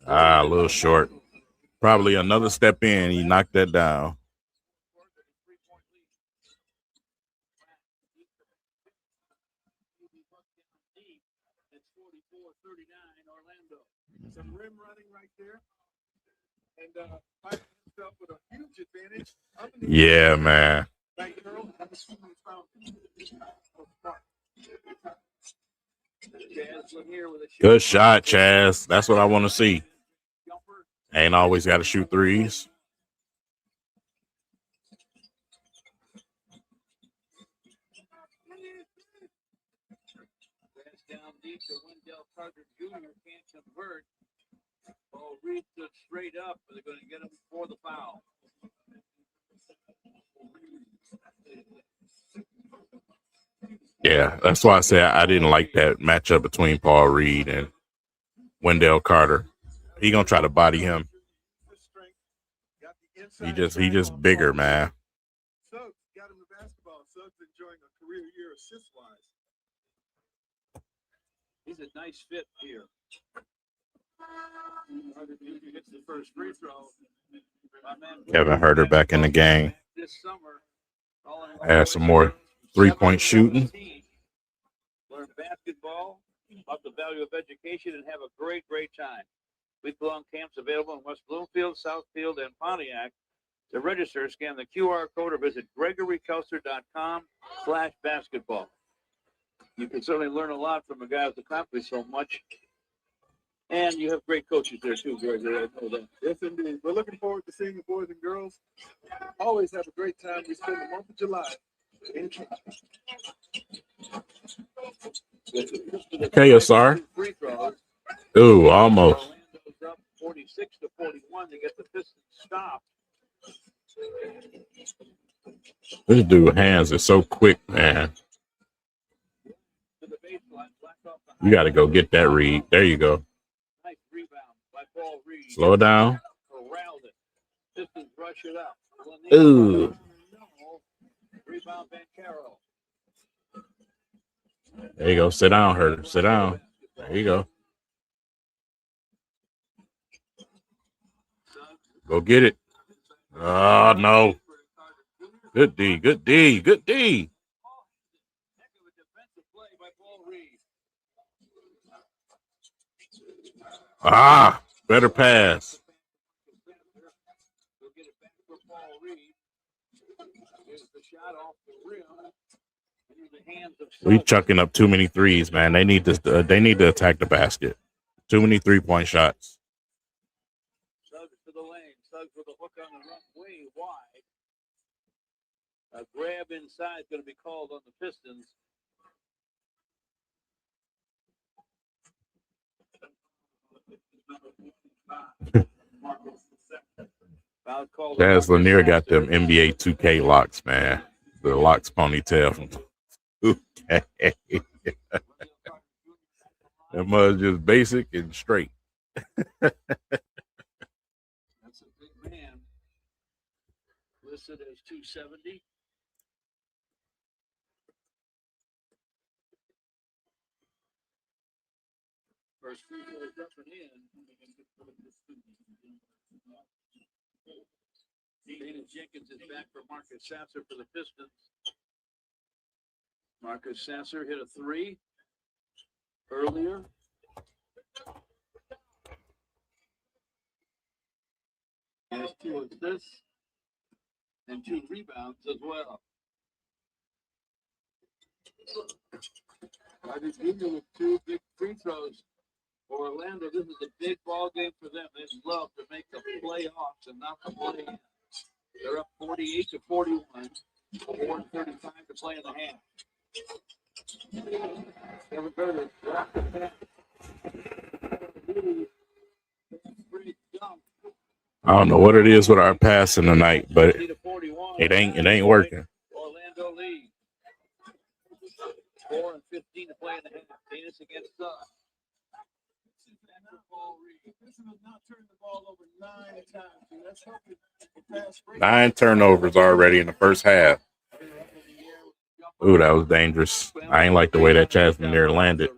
A little short. Probably another step in. He knocked that down. Some rim running right there. And himself with a huge advantage. Yeah, man. Good shot, Chaz. That's what I want to see. Ain't always got to shoot threes. Down deep to Wendell Carter Jr. can't convert. Oh, Reed stood straight up, but they're going to get him for the foul. Yeah, that's why I said I didn't like that matchup between Paul Reed and Wendell Carter. He gonna try to body him. He just bigger, man. Suggs got him the basketball. Suggs enjoying having a career year assist-wise. He's a nice fit here. He hits the first free throw. My man Kevin Herter back in the game. this summer. Add some more three-point shooting. Learn basketball, about the value of education, and have a great, great time. Week-long camps available in West Bloomfield, Southfield, and Pontiac. To register, scan the QR code or visit GregoryKelser.com/basketball. You can certainly learn a lot from a guy who's accomplished so much. And you have great coaches there, too, Gregory. I know that. Yes, indeed. We're looking forward to seeing the boys and girls. Always have a great time. We spend the month of July in camp. KSR. Free throws. Ooh, almost. Orlando's up 46-41 to get the Pistons stopped. This dude's hands are so quick, man. To the baseline, black off the You got to go get that read. There you go. nice rebound by Paul Reed. Slow down. Corralled it. Pistons rush it up. Ooh. Rebound Bancaro. There you go. Sit down, Herter. Sit down. There you go. Go get it. Oh, no. Good D. Good D. Good D. Heck of a defensive play by Paul Reed. Ah, better pass. We'll get it back for Paul Reed. Here's the shot off the rim. Into the hands of We Suggs. chucking up too many threes, man. They need to attack the basket. Too many 3-point shots. Suggs to the lane. Suggs with a hook on the run way wide. A grab inside is going to be called on the Pistons. Foul called on Jazz Lanier got Sasser. them NBA 2K locks, man. The locks ponytail from 2K. That mug just basic and straight. That's a big man. Listed as 270. First free throw is up and in. Dana Jenkins is back for Marcus Sasser for the Pistons. Marcus Sasser hit a three earlier. Has 2 assists and 2 rebounds as well. I just give you with 2 big free throws for Orlando. This is a big ball game for them. They love to make the playoffs and not the play-in. They're up 48-41. 4:35 to play in the half. Kevin Herter dropped the pass. Pretty dumb. I don't know what it is with our passing tonight, but 50-41. it ain't working. Orlando lead. 4 and 15 to play in the half. Danis against Suggs. This has not turned the ball over 9 times. And that's helping the pass break. 9 turnovers already in the first half. Ooh, that was dangerous. I ain't like the way that Jazz Lanier landed.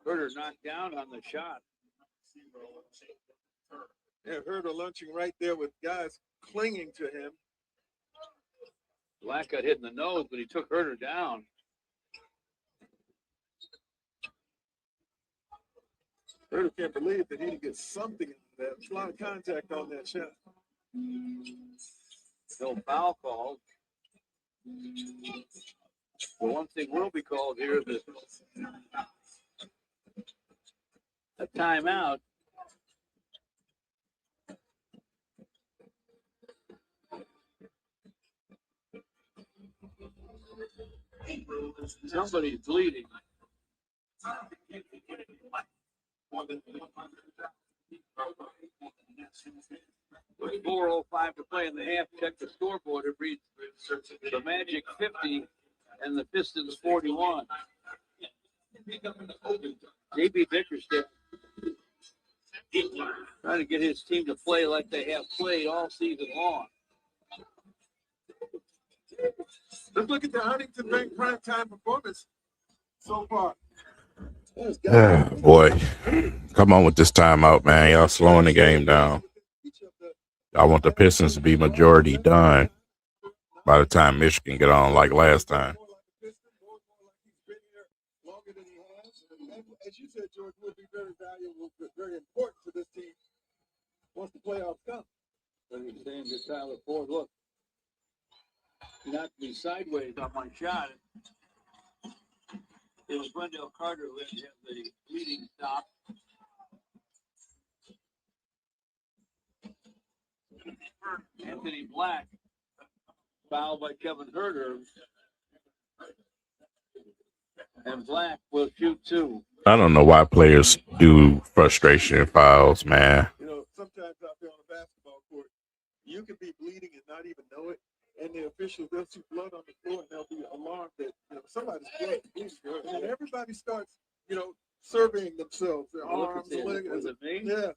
Herter knocked down on the shot. Yeah, Herter lunching right there with guys clinging to him. Black got hit in the nose, but he took Herter down. Herter can't believe that he didn't get something out of that. There's a lot of contact on that shot. No foul called. The one thing will be called here is a timeout. Somebody's bleeding. With 4:05 to play in the half, check the scoreboard. It reads the Magic 50 and the Pistons 41. J.B. Bickerstaff trying to get his team to play like they have played all season long. Let's look at the Huntington Bank primetime performance so far. Boy, come on with this timeout, man. Y'all slowing the game down. I want the Pistons to be majority done by the time Michigan get on like last time. As you said, George, will be very valuable, very important to this team once the playoffs come. But he's saying to Tyler Ford, look, knocked me sideways on my shot. It was Wendell Carter who had the leading stop. Anthony Black fouled by Kevin Herter. And Black will shoot 2. I don't know why players do frustration fouls, man. You know, sometimes out there on the basketball court, you could be bleeding and not even know it. And the officials, they'll see blood on the floor and they'll be alarmed that, you know, somebody's blood is bleeding. And then everybody starts, you know, surveying themselves, their arms, legs. Was it me? Yeah.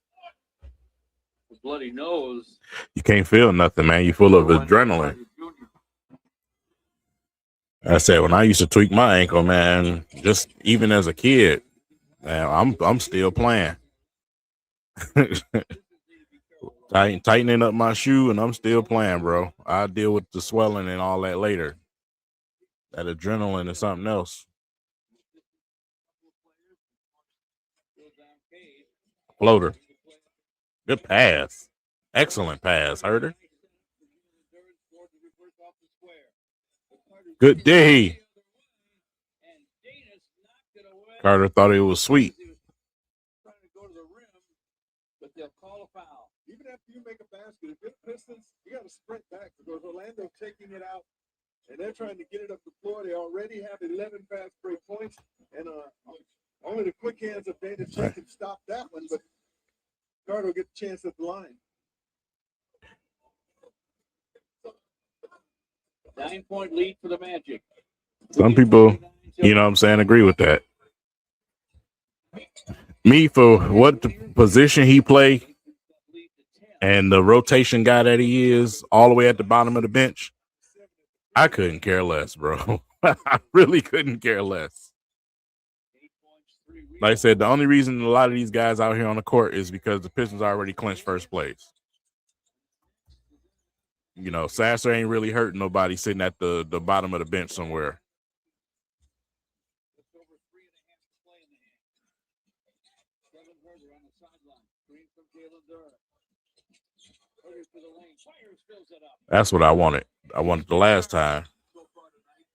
The bloody nose. You can't feel nothing, man. You're full of adrenaline. I said when I used to tweak my ankle, man, just even as a kid, man, I'm still playing. Tightening up my shoe, and I'm still playing, bro. I'll deal with the swelling and all that later. That adrenaline is something else. Floater. Good pass. Excellent pass, Herter. Good day. Carter thought it was sweet. Trying to go to the rim, but they'll call a foul. Even after you make a basket, if you're the Pistons, you got to sprint back because Orlando's taking it out, and they're trying to get it up the floor. They already have 11 fast break points, and only the quick hands of Dana J can stop that one, but Carter will get the chance at the line. 9-point lead for the Magic. Some people, you know what I'm saying, agree with that. Me, for what the position he play and the rotation guy that he is all the way at the bottom of the bench, I couldn't care less, bro. I really couldn't care less. Like I said, the only reason a lot of these guys out here on the court is because the Pistons already clinched first place. You know, Sasser ain't really hurting nobody sitting at the bottom of the bench somewhere. That's what I wanted. I wanted the last time.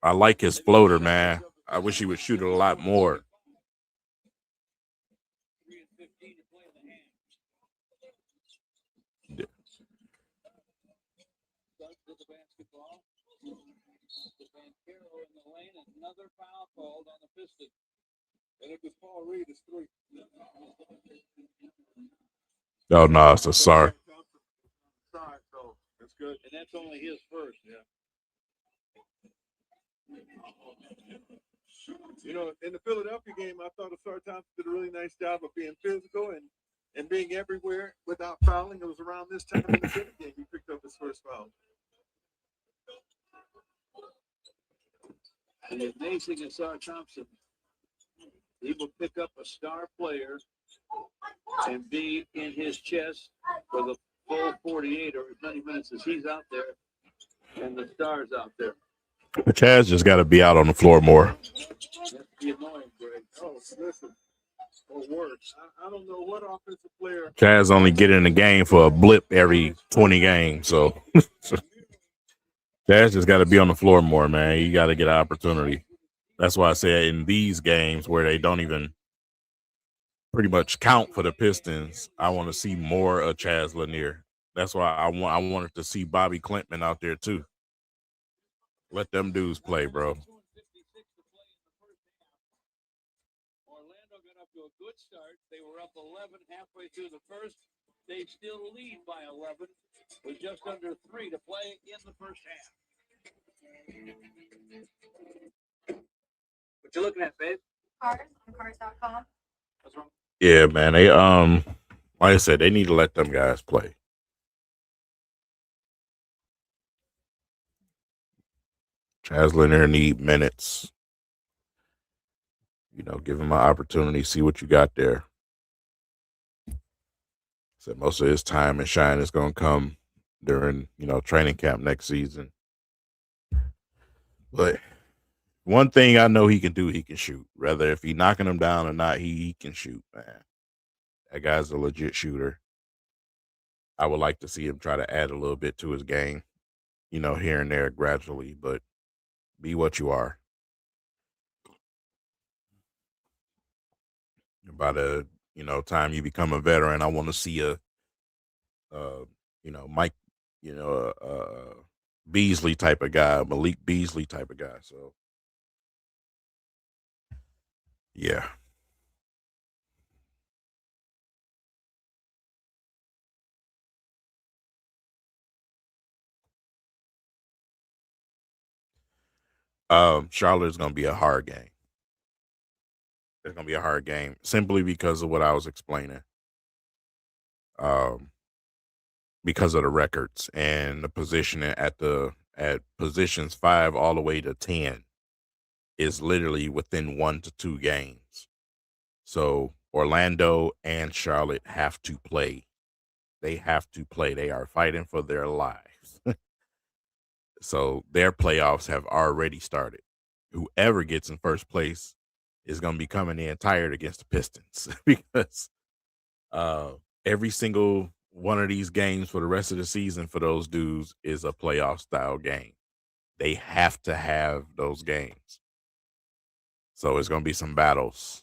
I like his floater, man. I wish he would shoot it a lot more. Another foul called on the Pistons. And if it's Paul Reed, it's 3. Oh, no, it's a sorry. So that's good. And that's only his first. Yeah. You know, in the Philadelphia game, I thought Asar Thompson did a really nice job of being physical and being everywhere without fouling. It was around this time in the Philly game he picked up his first foul. And the amazing Asar Thompson, he will pick up a star player and be in his chest for the full 48 or as many minutes as he's out there and the star's out there. But Chaz just got to be out on the floor more. That's be annoying, Greg. Oh, listen. Or worse. I don't know what offensive player. Chaz only get in the game for a blip every 20 games, so Chaz just got to be on the floor more, man. You got to get an opportunity. That's why I say in these games where they don't even pretty much count for the Pistons, I want to see more of Chaz Lanier. That's why I wanted to see Bobby Clintman out there too. Let them dudes play, bro. Orlando got up to a good start. They were up 11 halfway through the first. They still lead by 11 with just under 3 to play in the first half. What you looking at, babe? Cars on cars.com. What's wrong? Yeah, man. They like I said, they need to let them guys play. Chaz Leonard need minutes. Give him an opportunity, see what you got there. So most of his time and shine is going to come during, training camp next season. But one thing I know he can do, he can shoot. Whether if he knocking him down or not, he can shoot, man. That guy's a legit shooter. I would like to see him try to add a little bit to his game, here and there gradually, but be what you are. By the, time you become a veteran, I want to see a Mike, Beasley type of guy, Malik Beasley type of guy. So, yeah. Charlotte's going to be a hard game. It's going to be a hard game simply because of what I was explaining. Because of the records and the positioning at positions 5 all the way to 10 is literally within 1 to 2 games. So Orlando and Charlotte have to play. They have to play. They are fighting for their lives. So their playoffs have already started. Whoever gets in first place is going to be coming in tired against the Pistons because every single one of these games for the rest of the season for those dudes is a playoff style game. They have to have those games. So it's going to be some battles.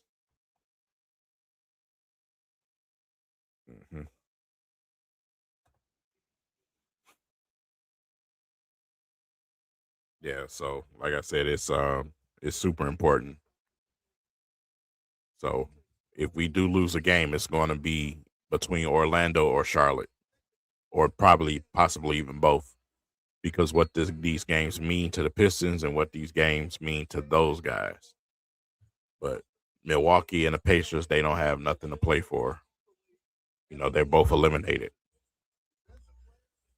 Mm-hmm. Yeah, so like I said, it's super important. So if we do lose a game, it's going to be between Orlando or Charlotte, or possibly even both, because what these games mean to the Pistons and what these games mean to those guys. But Milwaukee and the Pacers, they don't have nothing to play for. They're both eliminated.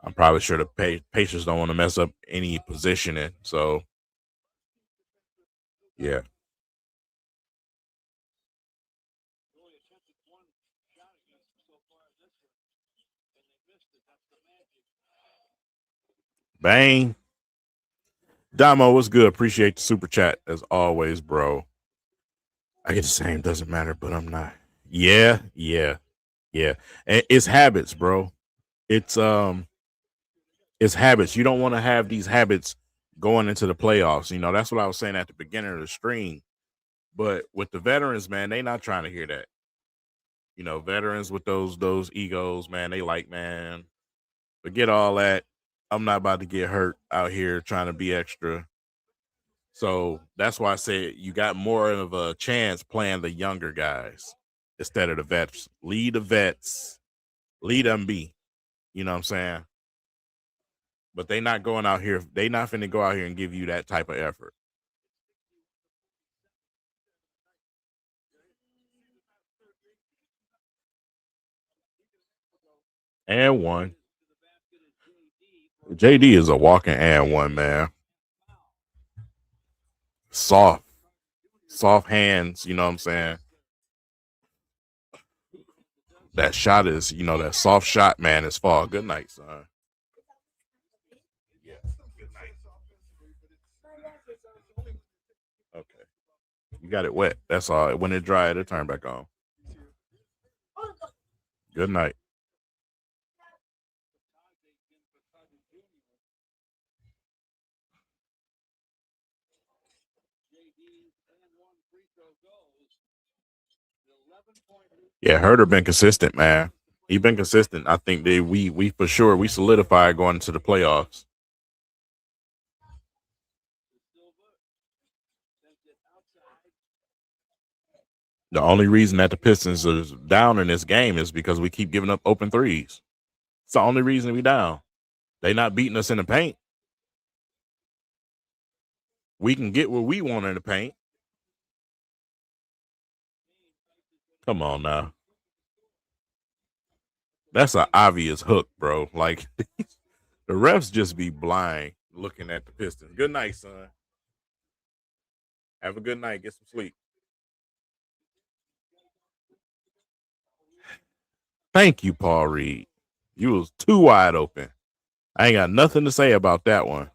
I'm probably sure the Pacers don't want to mess up any positioning. So, yeah. Bang. Damo, what's good? Appreciate the super chat as always, bro. I get the same, doesn't matter, but I'm not. Yeah. And it's habits, bro. It's habits. You don't want to have these habits going into the playoffs. That's what I was saying at the beginning of the stream. But with the veterans, man, they not trying to hear that. Veterans with those egos, man, they like, man, forget all that. I'm not about to get hurt out here trying to be extra. So that's why I say you got more of a chance playing the younger guys instead of the vets. Lead the vets, lead them be. You know what I'm saying? But they not going out here. They not finna go out here and give you that type of effort. And one. JD is a walking and one, man. Soft hands, you know what I'm saying? That shot is, that soft shot, man, is fall. Good night, son. Yeah, good night. Okay. You got it wet. That's all. When it dry, it'll turn back on. Good night. Yeah, Herter been consistent, man. He been consistent. I think we for sure we solidified going into the playoffs. The only reason that the Pistons are down in this game is because we keep giving up open threes. It's the only reason we down. They not beating us in the paint. We can get what we want in the paint. Come on now. That's an obvious hook, bro. Like the refs just be blind. looking at the Pistons. Good night, son. Have a good night. Get some sleep. Thank you, Paul Reed. You was too wide open. I ain't got nothing to say about that one.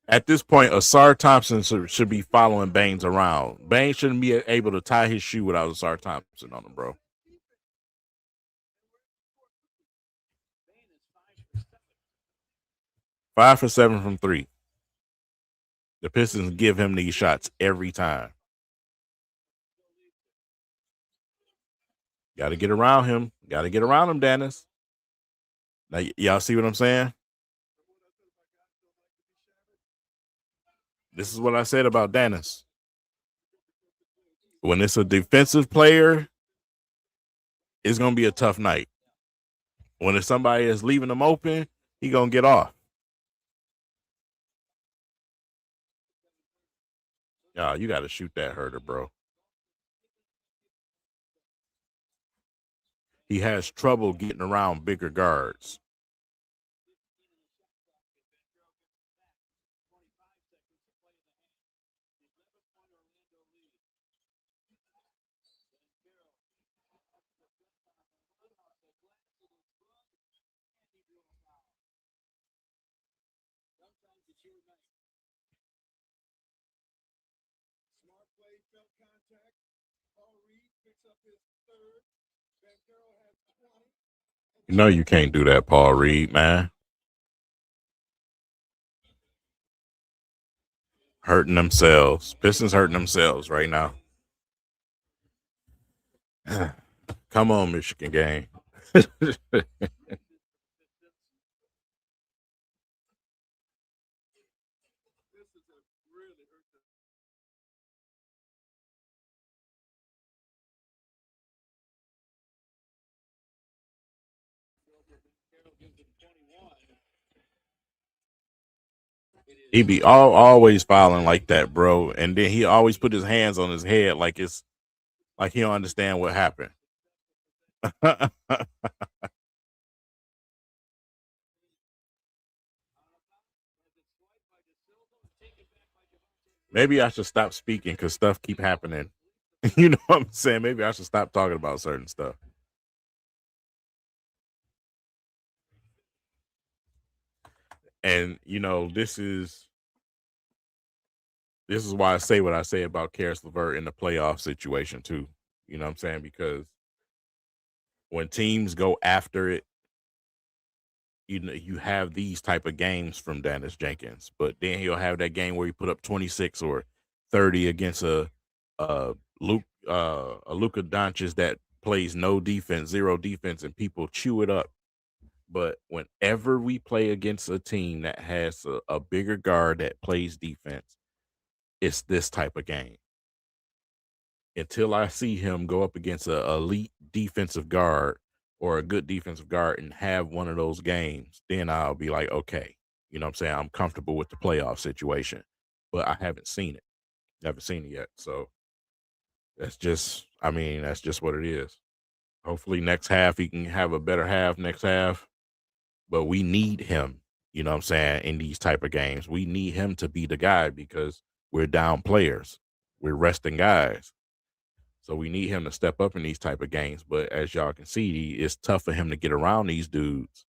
At this point, Asar Thompson should be following Baines around. Baines shouldn't be able to tie his shoe without Asar Thompson on him, bro. 5 for 7 from 3. The Pistons give him these shots every time. Got to get around him. Got to get around him, Dennis. Now, y'all see what I'm saying? This is what I said about Dennis. When it's a defensive player, it's going to be a tough night. When it's somebody that's leaving him open, he going to get off. Y'all, you got to shoot that Herder, bro. He has trouble getting around bigger guards. Smart play, felt contact. Paul Reed picks up his third. Banchero has 20. You know you can't do that, Paul Reed, man. Hurting themselves. Pistons hurting themselves right now. Come on, Michigan gang. He be always fouling like that, bro. And then he always put his hands on his head like it's like he don't understand what happened. Maybe I should stop speaking because stuff keep happening. You know what I'm saying? Maybe I should stop talking about certain stuff. And you know, this is why I say what I say about Karis LeVert in the playoff situation too. You know what I'm saying? Because when teams go after it, you know, you have these type of games from Dennis Jenkins, but then he'll have that game where he put up 26 or 30 against a Luka Doncic that plays no defense, zero defense, and people chew it up. But whenever we play against a team that has a bigger guard that plays defense, it's this type of game. Until I see him go up against an elite defensive guard or a good defensive guard and have one of those games, then I'll be like, okay, you know what I'm saying? I'm comfortable with the playoff situation. But I haven't seen it. Never seen it yet. So that's just what it is. Hopefully next half he can have a better half next half. But we need him, you know what I'm saying, in these type of games. We need him to be the guy because we're down players. We're resting guys. So we need him to step up in these type of games. But as y'all can see, it's tough for him to get around these dudes.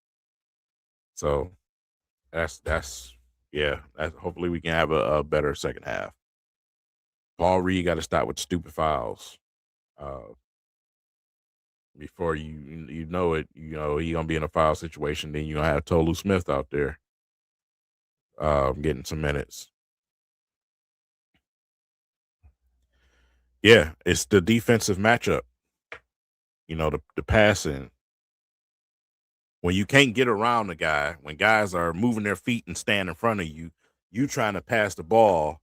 So that's hopefully we can have a better second half. Paul Reed got to stop with stupid fouls. Before you know it, you know, he gonna be in a foul situation, then you gonna have Tolu Smith out there getting some minutes. Yeah, it's the defensive matchup. You know, the passing. When you can't get around the guy, when guys are moving their feet and stand in front of you, you trying to pass the ball,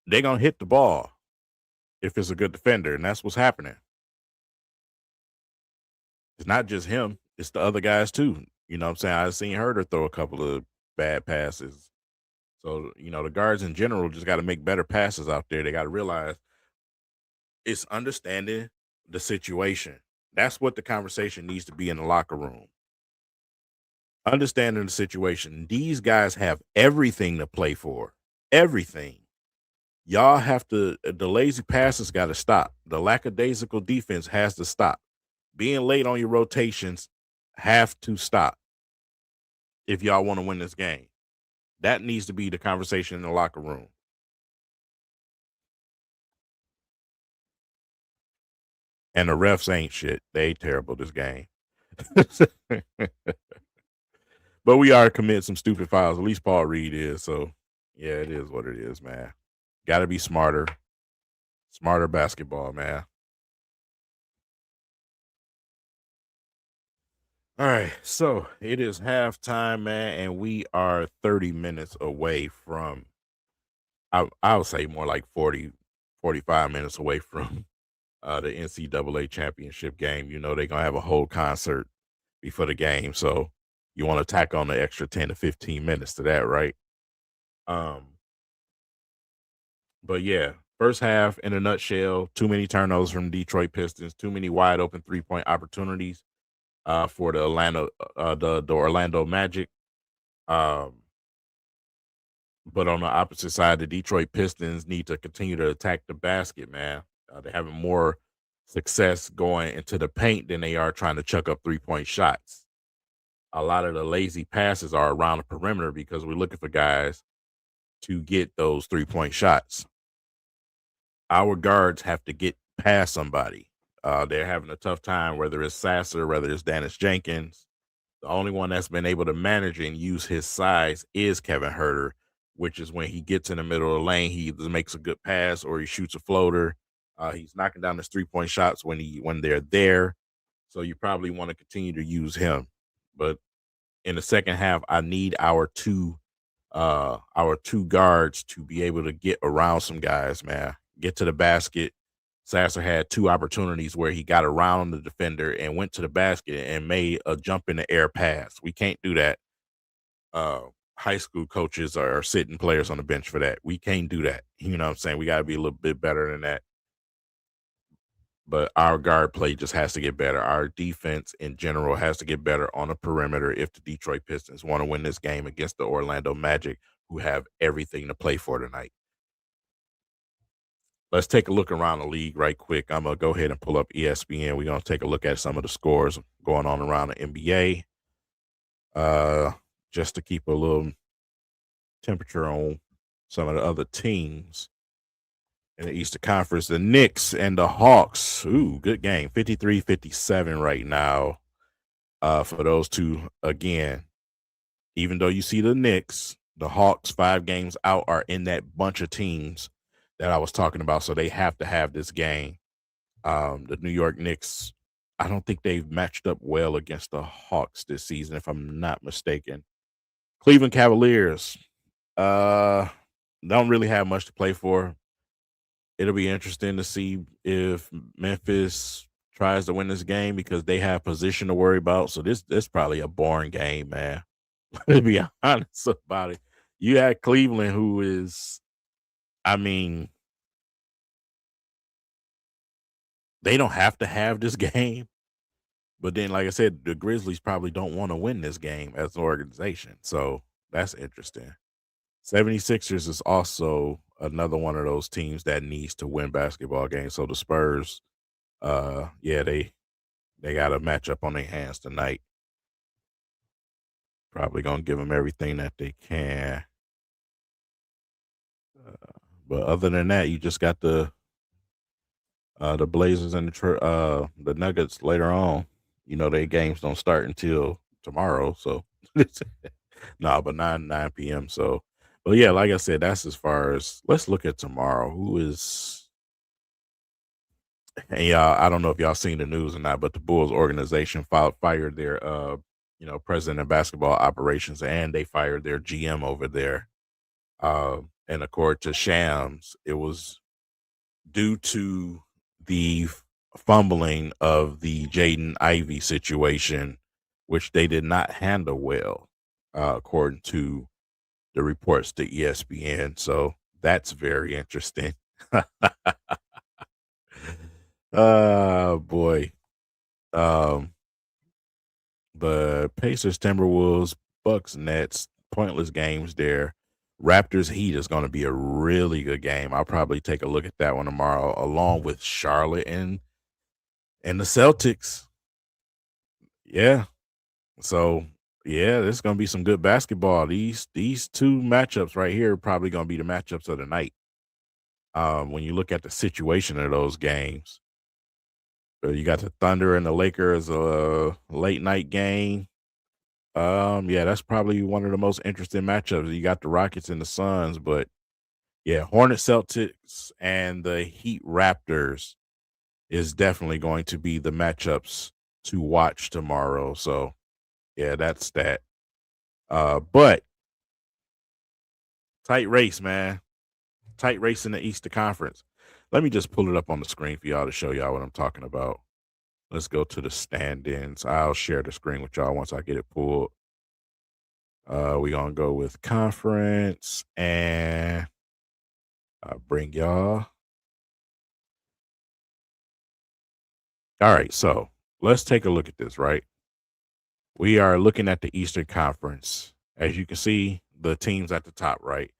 they're gonna hit the ball if it's a good defender, and that's what's happening. It's not just him, it's the other guys too. You know what I'm saying? I've seen Herder throw a couple of bad passes. So, you know, the guards in general just got to make better passes out there. They got to realize it's understanding the situation. That's what the conversation needs to be in the locker room. Understanding the situation. These guys have everything to play for. Everything. Y'all have to, the lazy passes got to stop. The lackadaisical defense has to stop. Being late on your rotations have to stop if y'all want to win this game. That needs to be the conversation in the locker room. And the refs ain't shit. They terrible this game. But we are committing some stupid fouls. At least Paul Reed is. So, yeah, it is what it is, man. Got to be smarter. Smarter basketball, man. All right. So, it is halftime, man, and we are 30 minutes away from, I would say more like 40, 45 minutes away from the NCAA Championship game. You know, they're going to have a whole concert before the game. So, you want to tack on the extra 10 to 15 minutes to that, right? But yeah, first half in a nutshell, too many turnovers from Detroit Pistons, too many wide open 3-point opportunities for the Orlando Magic. But on the opposite side, the Detroit Pistons need to continue to attack the basket, man. They're having more success going into the paint than they are trying to chuck up 3-point shots. A lot of the lazy passes are around the perimeter because we're looking for guys to get those 3-point shots. Our guards have to get past somebody. They're having a tough time, whether it's Sasser, whether it's Dennis Jenkins. The only one that's been able to manage and use his size is Kevin Huerter, which is when he gets in the middle of the lane, he either makes a good pass or he shoots a floater. He's knocking down his 3-point shots when they're there. So you probably want to continue to use him. But in the second half, I need our two guards to be able to get around some guys, man. Get to the basket. Sasser had 2 opportunities where he got around the defender and went to the basket and made a jump in the air pass. We can't do that. High school coaches are sitting players on the bench for that. We can't do that. You know what I'm saying? We got to be a little bit better than that. But our guard play just has to get better. Our defense in general has to get better on the perimeter if the Detroit Pistons want to win this game against the Orlando Magic, who have everything to play for tonight. Let's take a look around the league right quick. I'm going to go ahead and pull up ESPN. We're going to take a look at some of the scores going on around the NBA. Just to keep a little temperature on some of the other teams in the Eastern Conference. The Knicks and the Hawks. Ooh, good game. 53-57 right now for those two. Again, even though you see the Knicks, the Hawks 5 games out are in that bunch of teams that I was talking about, so they have to have this game. The New York Knicks, I don't think they've matched up well against the Hawks this season, if I'm not mistaken. Cleveland Cavaliers don't really have much to play for. It'll be interesting to see if Memphis tries to win this game because they have position to worry about. So this probably a boring game, man. To be honest about it. You had Cleveland, who is, I mean, they don't have to have this game. But then, like I said, the Grizzlies probably don't want to win this game as an organization. So that's interesting. 76ers is also another one of those teams that needs to win basketball games. So the Spurs, yeah, they got a matchup on their hands tonight. Probably going to give them everything that they can. But other than that, you just got the Blazers and the Nuggets later on. You know, their games don't start until tomorrow. So, no, but 9 p.m. So, but yeah, like I said, that's as far as, let's look at tomorrow. Who is, and y'all, I don't know if y'all seen the news or not, but the Bulls organization fired their, president of basketball operations, and they fired their GM over there. And according to Shams, it was due to the fumbling of the Jaden Ivey situation, which they did not handle well, according to the reports to ESPN. So that's very interesting. Boy. Um, but Pacers, Timberwolves, Bucks, Nets, pointless games there. Raptors, Heat is going to be a really good game. I'll probably take a look at that one tomorrow, along with Charlotte and the Celtics. Yeah. So yeah, there's going to be some good basketball. These two matchups right here are probably going to be the matchups of the night. When you look at the situation of those games, you got the Thunder and the Lakers, a late night game. Yeah, that's probably one of the most interesting matchups. You got the Rockets and the Suns, but yeah, Hornet Celtics and the Heat Raptors is definitely going to be the matchups to watch tomorrow. So yeah, that's that. But tight race, man. Tight race in the Eastern Conference. Let me just pull it up on the screen for y'all to show y'all what I'm talking about. Let's go to the stand-ins. I'll share the screen with y'all once I get it pulled. We're gonna go with conference and bring y'all. All right, so let's take a look at this, right? We are looking at the Eastern Conference. As you can see, the teams at the top, right?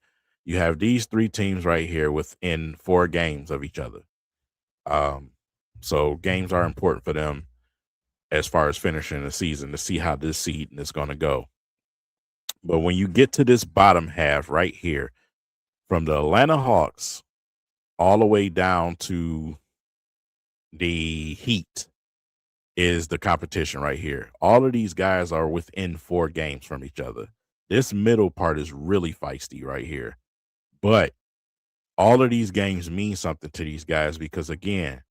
You have these three teams right here within 4 games of each other. So games are important for them as far as finishing the season to see how this season is going to go. But when you get to this bottom half right here, from the Atlanta Hawks all the way down to the Heat is the competition right here. All of these guys are within 4 games from each other. This middle part is really feisty right here. But all of these games mean something to these guys because, again,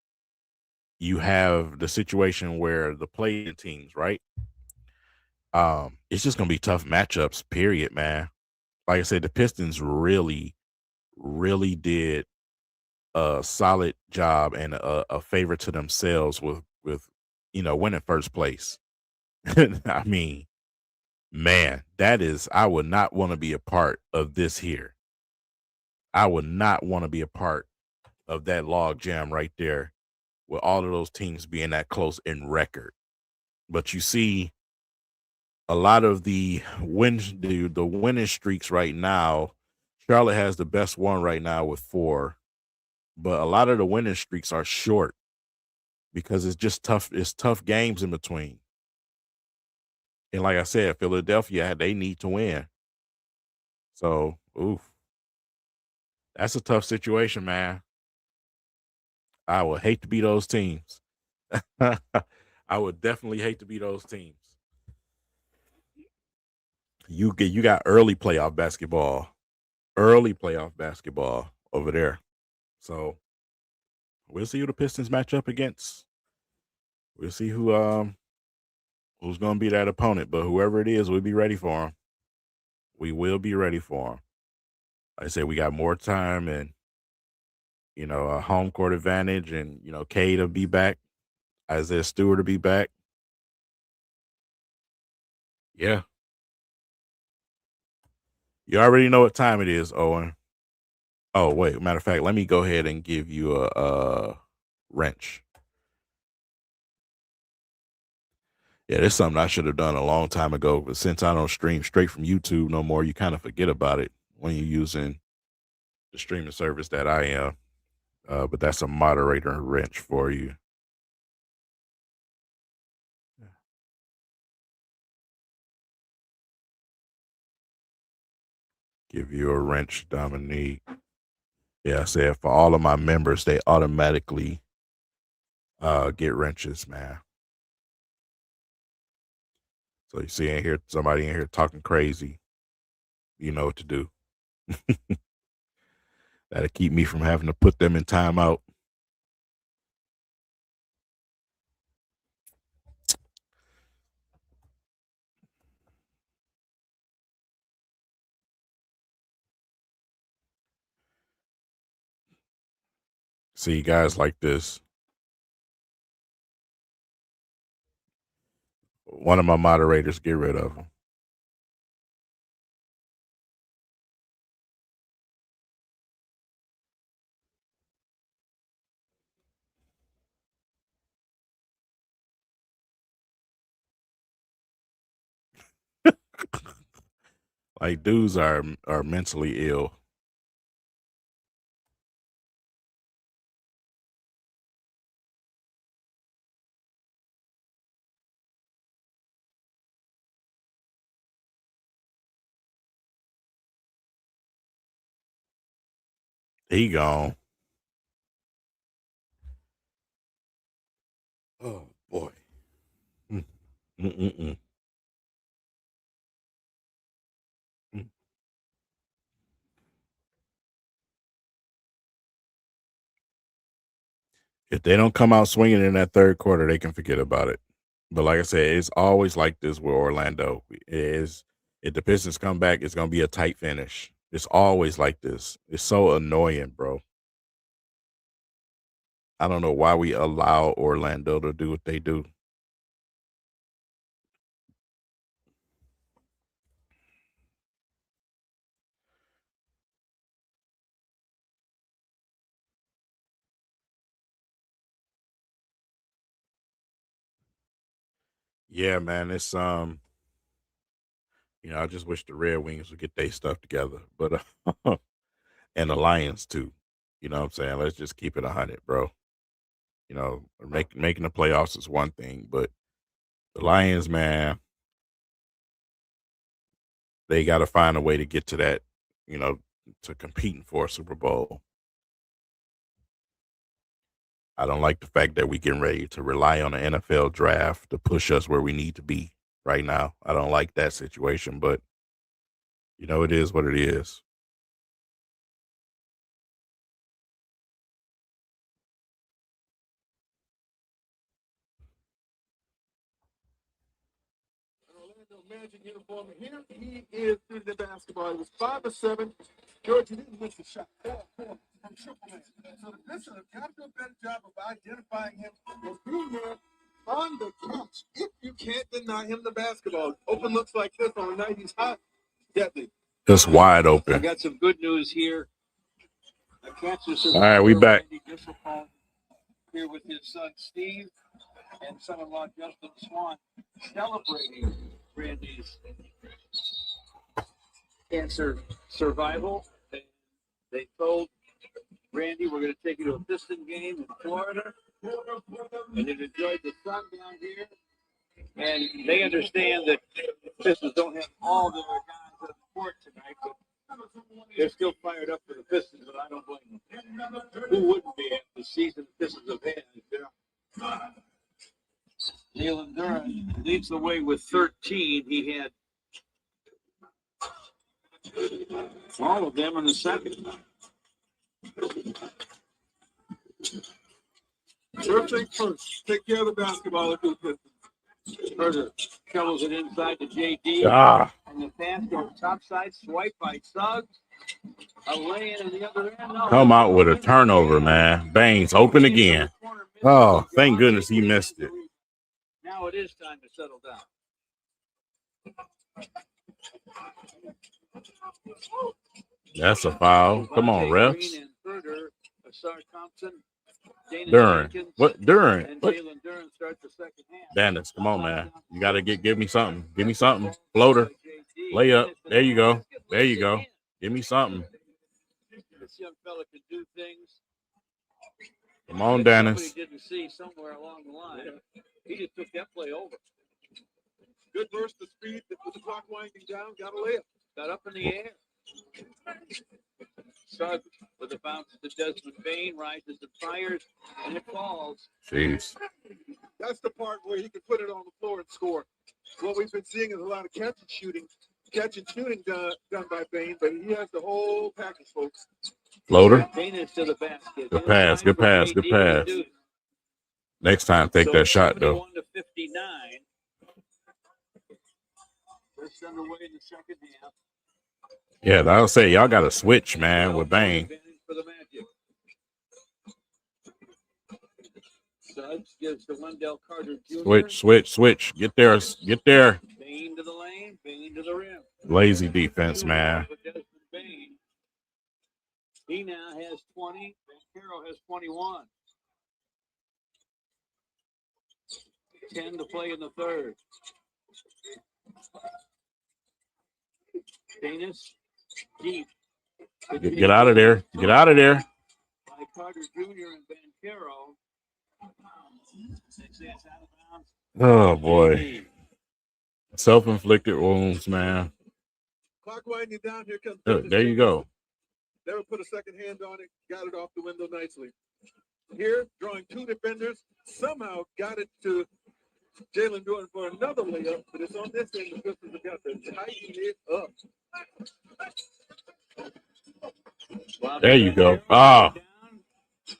you have the situation where the playing teams, right? It's just going to be tough matchups, period, man. Like I said, the Pistons really, really did a solid job and a favor to themselves with winning first place. I mean, man, that is I would not want to be a part of this here. I would not want to be a part of that log jam right there with all of those teams being that close in record. But you see a lot of the winning streaks right now. Charlotte has the best one right now with 4, but a lot of the winning streaks are short because it's just tough. It's tough games in between. And like I said, Philadelphia, they need to win. So, oof, that's a tough situation, man. I would hate to be those teams. I would definitely hate to be those teams. You got early playoff basketball over there. So we'll see who the Pistons match up against. We'll see who's going to be that opponent. But whoever it is, we'll be ready for them. We will be ready for them. Like I said, we got more time and a home court advantage, and Cade will be back. Isaiah Stewart will be back. Yeah, you already know what time it is, Owen. Oh wait, matter of fact, let me go ahead and give you a wrench. Yeah, this is something I should have done a long time ago, but since I don't stream straight from YouTube no more, you kind of forget about it when you're using the streaming service that I am. But that's a moderator wrench for you. Give you a wrench, Dominique. Yeah, I said for all of my members, they automatically get wrenches, man. So you see somebody in here talking crazy, you know what to do. That'll keep me from having to put them in timeout. See guys like this. One of my moderators, get rid of them. Like dudes are mentally ill. He gone. Oh boy. Mm, mm, mm, mm, mm. If they don't come out swinging in that third quarter, they can forget about it. But like I said, it's always like this with Orlando. It is if the Pistons come back, it's gonna be a tight finish. It's always like this. It's so annoying, bro. I don't know why we allow Orlando to do what they do. Yeah, man. It's I just wish the Red Wings would get their stuff together. But and the Lions too. You know what I'm saying? Let's just keep it 100, bro. Making the playoffs is one thing, but the Lions, man, they got to find a way to get to that, you know, to competing for a Super Bowl. I don't like the fact that we getting ready to rely on the NFL draft to push us where we need to be right now. I don't like that situation, but it is what it is. Orlando Magic uniform. Here he is shooting the basketball. He was 5 of 7. George, he didn't miss a shot. 4 from triple man. So the Pistons have got to do a better job of identifying him as being there on the catch. If you can't deny him the basketball, open looks like this on a night he's hot, deadly. Just wide I open. got some good news here. A cancer survivor. All right, we back. Randy Disselbaum here with his son Steve and son-in-law Justin Swan celebrating Randy's cancer survival. They told Randy, we're going to take you to a Piston game in Florida, and you've enjoyed the sun down here. And they understand that Pistons don't have all their guys on the court tonight, but they're still fired up for the Pistons, but I don't blame them. Who wouldn't be after the season the Pistons have had? Jalen Duren leads the way with 13. He had all of them in the second. First thing first, take care of the basketball if you're the Pistons. Herder shovels it inside to JD. And the pass goes topside, swipe by Suggs. A lay-in on the other end. No, Come out with a turnover, man. Baines open again. Oh, thank goodness he missed it. Now it is time to settle down. That's a foul. Come on, refs. Duren. What? Duren. What? Dennis, come on, man. You got to give me something. Give me something. Floater. Layup. There you go. There you go. Give me something. This young fella can do things. Come on, Dennis. Didn't see somewhere along the line. He just took that play over. Good burst of speed with the clock winding down. Got a layup. Got up in the air. Suggs with a bounce to Desmond Bain, rises and fires, and it falls. Jeez. That's the part where he can put it on the floor and score. What we've been seeing is a lot of catch and shooting done by Bain, but he has the whole package, folks. Floater. Bain is to the basket. Good pass. Good pass. Good pass. Next time, take that shot, though. 71-59. Just underway in the second half. Yeah, I'll say y'all got to switch, man, with Bain. For the Magic. Suggs gives to Wendell Carter Jr. Switch. Get there. Bain to the lane, Bain to the rim. Lazy defense, man. He now has 20. Vancaro has 21. 10 to play in the third. Danis deep. Get out of there. Get out of there. By Carter Jr. and Banchero. Success out of bounds. Oh, boy. Self-inflicted wounds, man. Clock winding down. Here comes. There you go. Never put a second hand on it. Got it off the window nicely. Here, drawing two defenders. Somehow got it to Jalen Jordan for another layup, but it's on this end. The Pistons have got to tighten it up. There you go. Ah.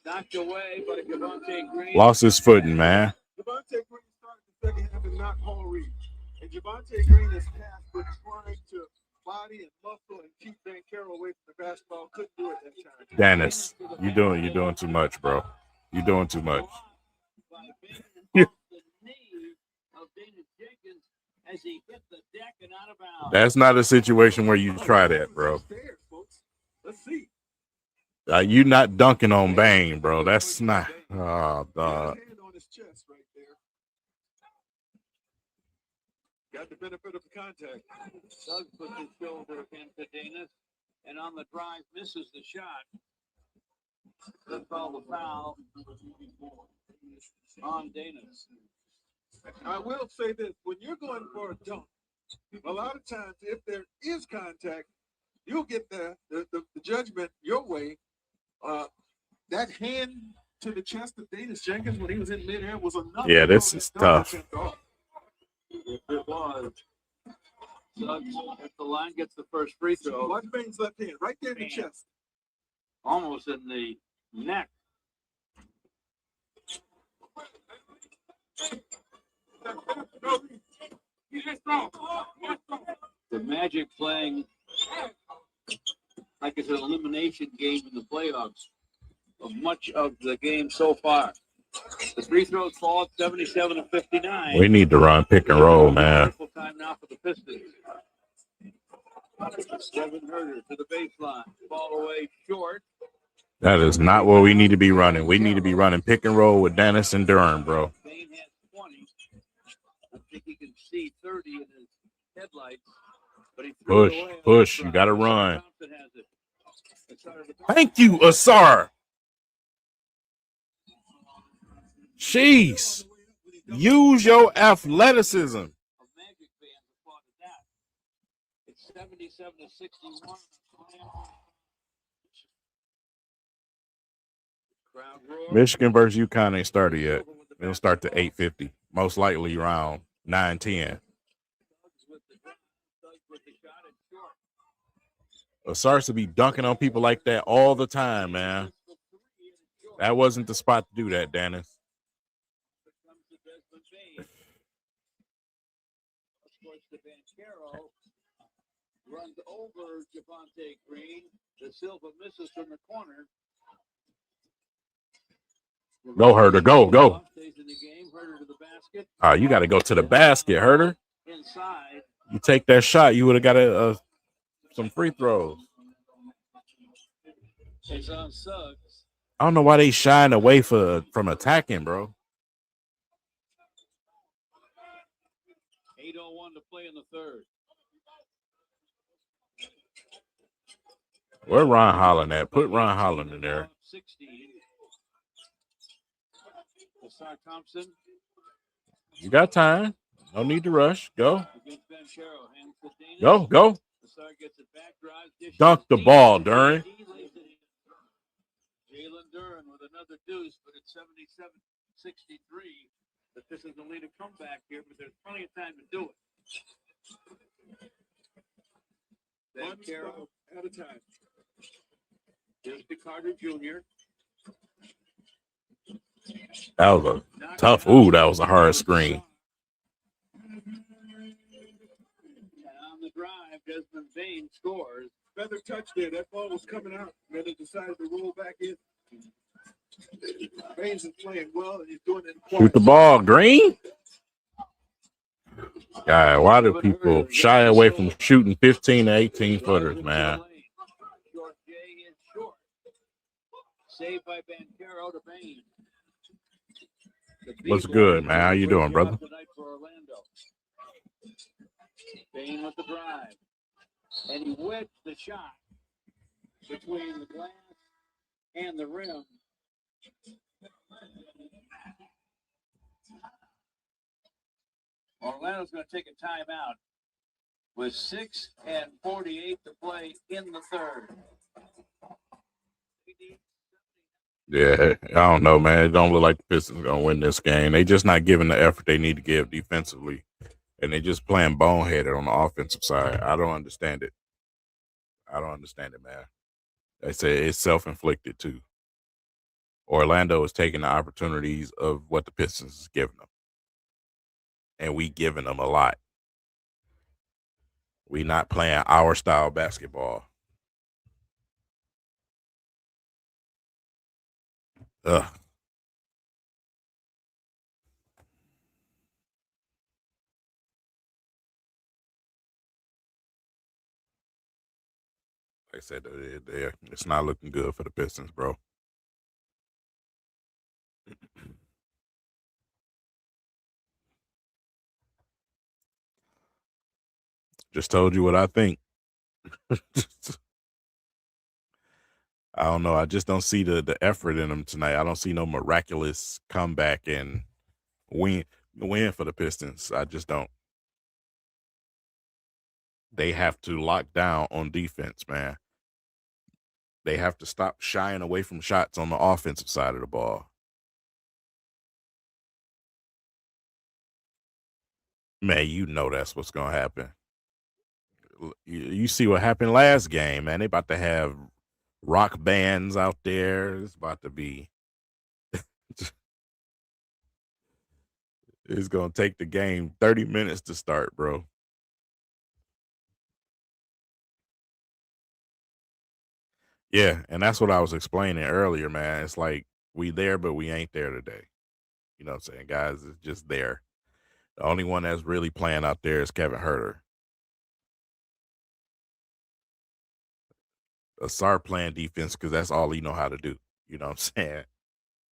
Knocked away by Javonte Green. Lost his footing, man. Javonte Green started the second half and not Paul Reed. And Javonte Green is tasked with trying to body and muscle and keep Banchero away from the basketball. Couldn't do it that time. Dennis, you're doing too much, bro. You're doing too much. That's not a situation where you try that, bro. Let's see. You not dunking on Bane, bro. That's not. Oh, dog. Hand on his chest right there. Got the benefit of the contact. Doug puts his shoulder into Danis, and on the drive misses the shot. That's called the foul on Danis. I will say this: when you're going for a dunk, a lot of times, if there is contact, you'll get the judgment your way. That hand to the chest of Danis Jenkins when he was in midair was enough. Yeah, this is tough. If it was, Suggs at the line gets the first free throw. Watch Bane's left hand, right there in the chest. Almost in the neck. The Magic playing like it's an elimination game in the playoffs of much of the game so far. The free throws fall 77-59. We need to run pick and roll, man. Time now for the Pistons. Kevin Herter to the baseline. Ball away short. That is not what we need to be running. We need to be running pick and roll with Dennis and Durham, bro. Bain has 20. I think he can see 30 in his headlights. But he threw it away. Push. You got to run. Thompson has it. Thank you, Asar. Jeez. Use your athleticism. Magic fans applauded that. It's 77-61. Crowd roar. Michigan versus UConn ain't started yet. It'll start to 8:50. Most likely around 9:10. Asar to be dunking on people like that all the time, man. That wasn't the spot to do that, Dennis. Runs over Javonte Green. The Silva misses from the corner. Go, Herter. Go. Stays in the game. Herter to the basket. You got to go to the basket, Herter. Inside. You take that shot, you would have got some free throws. It's on Suggs. I don't know why they shying away from attacking, bro. 8:01 to play in the third. Where Ron Holland at? Put Ron Holland in there. 16. Asar Thompson. You got time. No need to rush. Go. Against Banchero. Hands to Danis. Go. Asar gets it back, drives, dishes. Dunk the ball, Duran. Jalen Duran with another deuce, but it's 77-63. The Pistons will need a comeback here, but there's plenty of time to do it. Banchero at a time. Here's to Carter Jr. That was a tough. Ooh, that was a hard screen. And on the drive, Desmond Bain scores. Feather touch there. That ball was coming out. Then they decided to roll back in. Baines is playing well, and he's doing it in quiet. Shoot the ball, Green. God, why do people shy away from shooting 15 to 18 footers, man? Short J is short. Saved by Banchero to Bain. What's good, man? How you doing, brother? Bain with the drive. and he wedged the shot between the glass and the rim. Orlando's going to take a timeout with 6:48 to play in the third. Yeah, I don't know, man. It don't look like the Pistons gonna win this game. They just not giving the effort they need to give defensively, and they just playing boneheaded on the offensive side. I don't understand it. I don't understand it, man. They say it's self-inflicted too. Orlando is taking the opportunities of what the Pistons is giving them, and we giving them a lot. We not playing our style basketball. Ugh. Like I said, it's not looking good for the Pistons, bro. Just told you what I think. I don't know. I just don't see the effort in them tonight. I don't see no miraculous comeback and win for the Pistons. I just don't. They have to lock down on defense, man. They have to stop shying away from shots on the offensive side of the ball. Man, you know that's what's going to happen. You see what happened last game, man. They about to have rock bands out there. It's about to be it's going to take the game 30 minutes to start, bro. Yeah, and that's what I was explaining earlier, man. It's like we there, but we ain't there today. You know what I'm saying, guys? It's just there. The only one that's really playing out there is Kevin Herter. Start playing defense because that's all he know how to do. You know what I'm saying?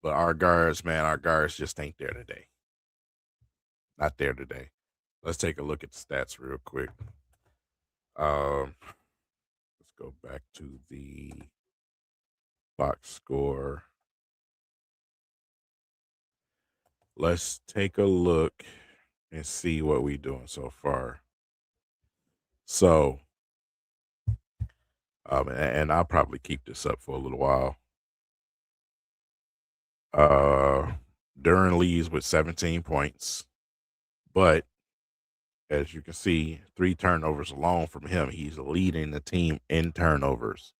But our guards, man, our guards just ain't there today. Not there today. Let's take a look at the stats real quick. Let's go back to the box score. Let's take a look and see what we doing so far. So, and I'll probably keep this up for a little while. Duran leads with 17 points, but as you can see, 3 turnovers alone from him. He's leading the team in turnovers.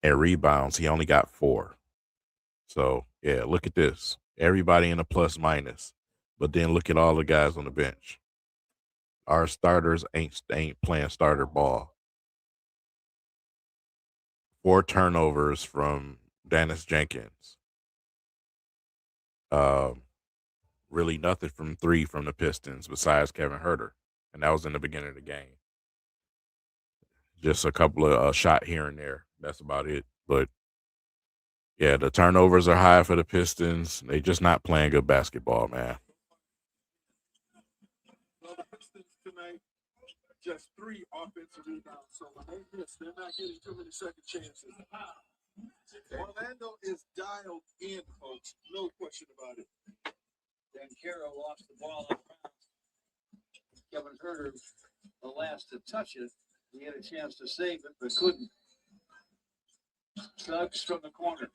And rebounds, he only got 4. So, yeah, look at this. Everybody in a plus minus. But then look at all the guys on the bench. Our starters ain't playing starter ball. 4 turnovers from Dennis Jenkins. Really nothing from 3 from the Pistons besides Kevin Herter. And that was in the beginning of the game. Just a couple of shot here and there. That's about it. But, yeah, the turnovers are high for the Pistons. They just not playing good basketball, man. Well, the Pistons tonight, just 3 offensive rebounds. So when they miss, they're not getting too many second chances. Orlando is dialed in, folks. No question about it. Dan Carroll lost the ball up front. Kevin Herter, the last to touch it. He had a chance to save it, but couldn't. Suggs from the corner.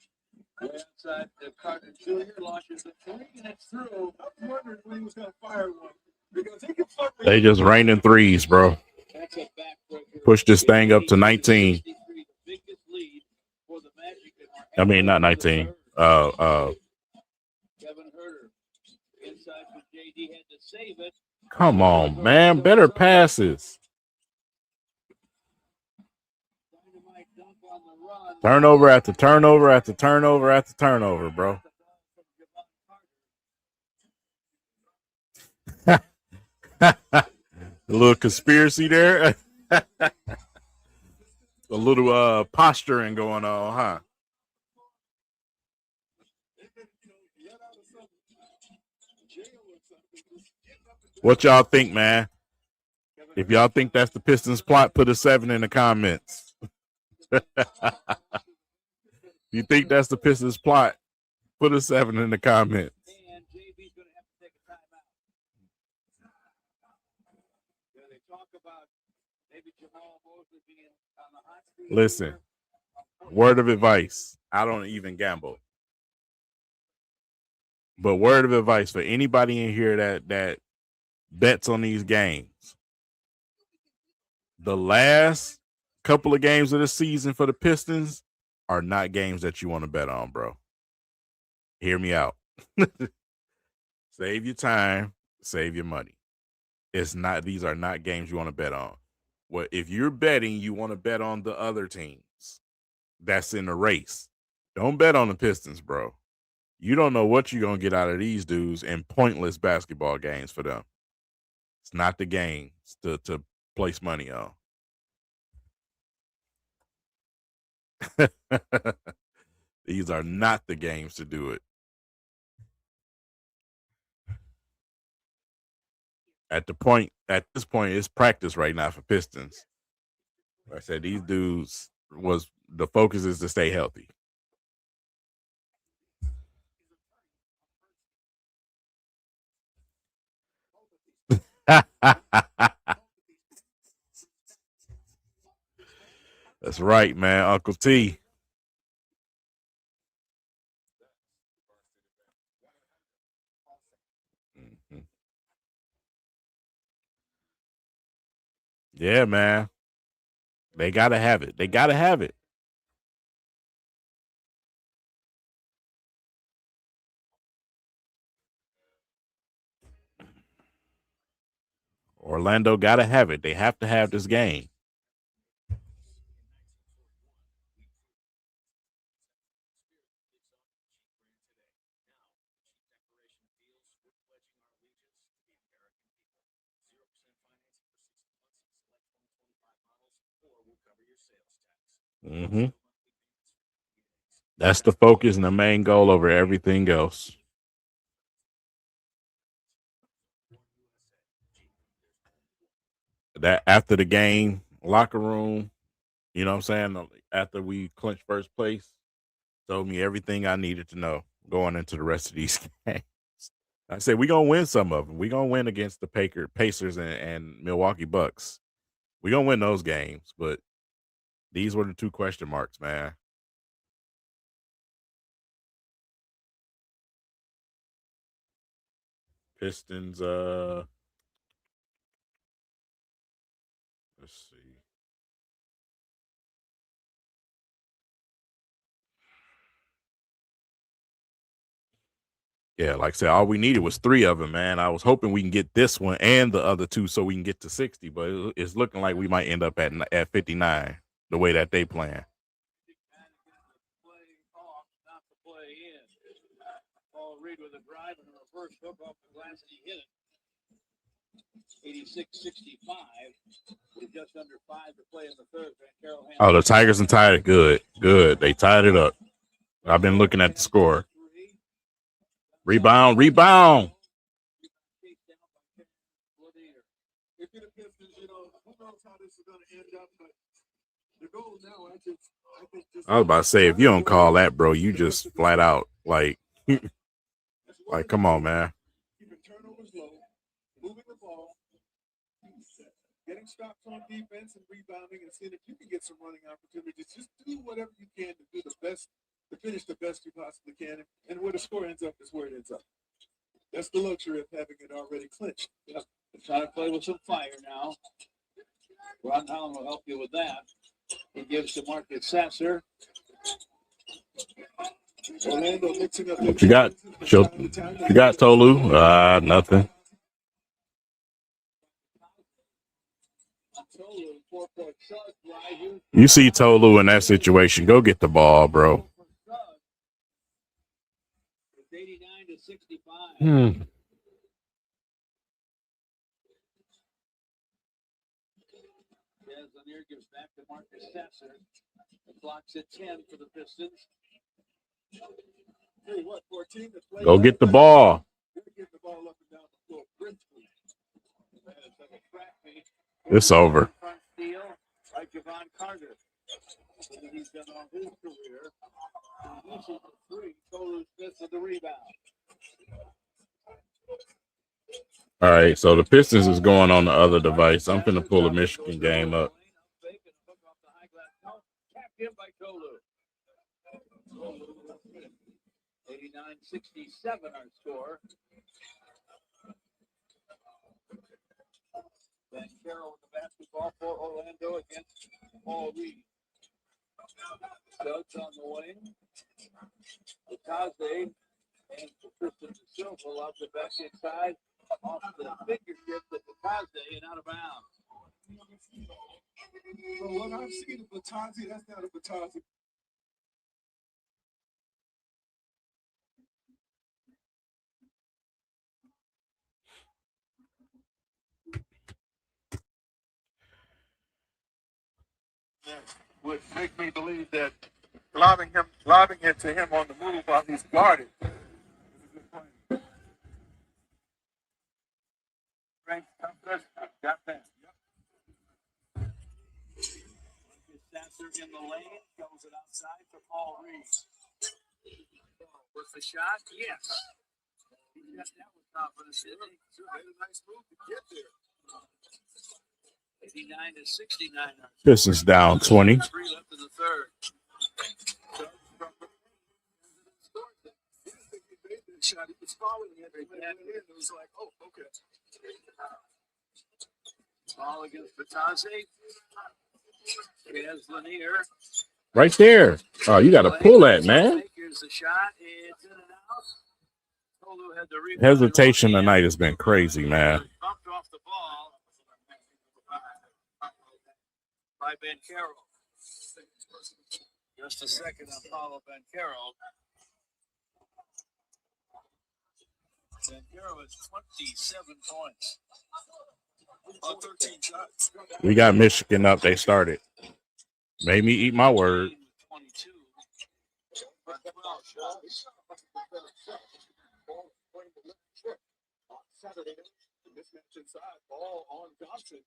Way outside the Carter Jr. launches the 3, and it's through. I was wondering when he was going to fire one. Because he can certainly. They just raining threes, bro. That's a backbreaker. Push this thing up to 19. The biggest lead for the Magic. I mean, not 19. Kevin Herter inside for JD, had to save it. Come on, man. Better passes. Dynamite dunk on the run. Turnover after turnover after turnover after turnover, bro. A little conspiracy there. A little posturing going on, huh? What y'all think, man? If y'all think that's the Pistons plot, put a 7 in the comments. You think that's the Pistons plot, put a 7 in the comments. And JB's going to have to take a timeout. They talk about maybe Jamal Mosley being on the hot streak. Listen, word of advice. I don't even gamble. But word of advice for anybody in here that bets on these games. The last couple of games of the season for the Pistons are not games that you want to bet on, bro. Hear me out. Save your time, save your money. These are not games you want to bet on. Well, if you're betting, you want to bet on the other teams that's in the race. Don't bet on the Pistons, bro. You don't know what you're going to get out of these dudes in pointless basketball games for them. It's not the games to place money on. These are not the games to do it. At this point, it's practice right now for Pistons. Like I said, these dudes the focus is to stay healthy. That's right, man. Uncle T. Mm-hmm. Yeah, man. They got to have it. They got to have it. Orlando got to have it. They have to have this game. Mm-hmm. That's the focus and the main goal over everything else. That after the game, locker room, you know what I'm saying? After we clinched first place, told me everything I needed to know going into the rest of these games. I said, we're going to win some of them. We're going to win against the Pacers and Milwaukee Bucks. We're going to win those games, but these were the two question marks, man. Pistons, let's see. Yeah, like I said, all we needed was 3 of them, man. I was hoping we can get this one and the other 2 so we can get to 60, but it's looking like we might end up at 59 the way that they plan. Paul Reed with a drive and a reverse hook off the glass, and he hit it. 86-65 with just under 5 to play in the third. Oh, the Tigers and tied it. Good. They tied it up. I've been looking at the score. Rebound. If you're the Pistons, who knows how this is going to end up, but the goal now, I think I was about to say, if you don't call that, bro, you just flat out like come on, man. Keeping turnovers low, moving the ball, getting stops on defense and rebounding, and seeing if you can get some running opportunities. Just do whatever you can to do the best, to finish the best you possibly can, and where the score ends up is where it ends up. That's the luxury of having it already clinched. Yep. Trying to play with some fire now. Ron Holland will help you with that. He gives to Marcus Sasser. Orlando mixing up. What you got? You got Tolu? Nothing. You see Tolu in that situation. Go get the ball, bro. 89-65. Lanier gives back to Marcus Sasser. The clock's at 10 for the Pistons. Hey, what, 14 to play? Go get the ball. Get the ball up and down the floor. It's over. Front steal by Javon Carter. He's done all his career. He misses the three. Tolu Smith with the rebound. All right, so the Pistons is going on the other device. I'm going to pull a Michigan game up. Tapped in by Tolu. 89-67 our score. Ben Carroll with the basketball for Orlando against Paul Reed. Suggs on the wing. Bataze and Tristan Silva loves it back inside off the fingertip of Bataze and out of bounds. So what I've seen of Batazi, that's not a Batazi. Would make me believe that lobbing it to him on the move while he's guarded. Frank Tucker got that. Sasser in the lane, goes it outside for Paul Reed. With the shot, yes. He got that with confidence, didn't he? Sure, made a nice move to get there. 89-69. Pistons down 20. 3 left in the third. Shot. He was following it. It was like, oh, okay. Ball against Bataze. Here's Lanier. Right there. Oh, you got to pull that, man. Here's the shot. It's in and out. Tolu had the rebound. Hesitation tonight has been crazy, man. Bumped off the ball by Ben Carroll. Just a second on Paulo Ben Carroll. Ben Carroll has 27 points. 13 shots. We got Michigan up. They started. Made me eat my word. 22. 12 shots. Saturday, mismatch inside, ball on Johnson.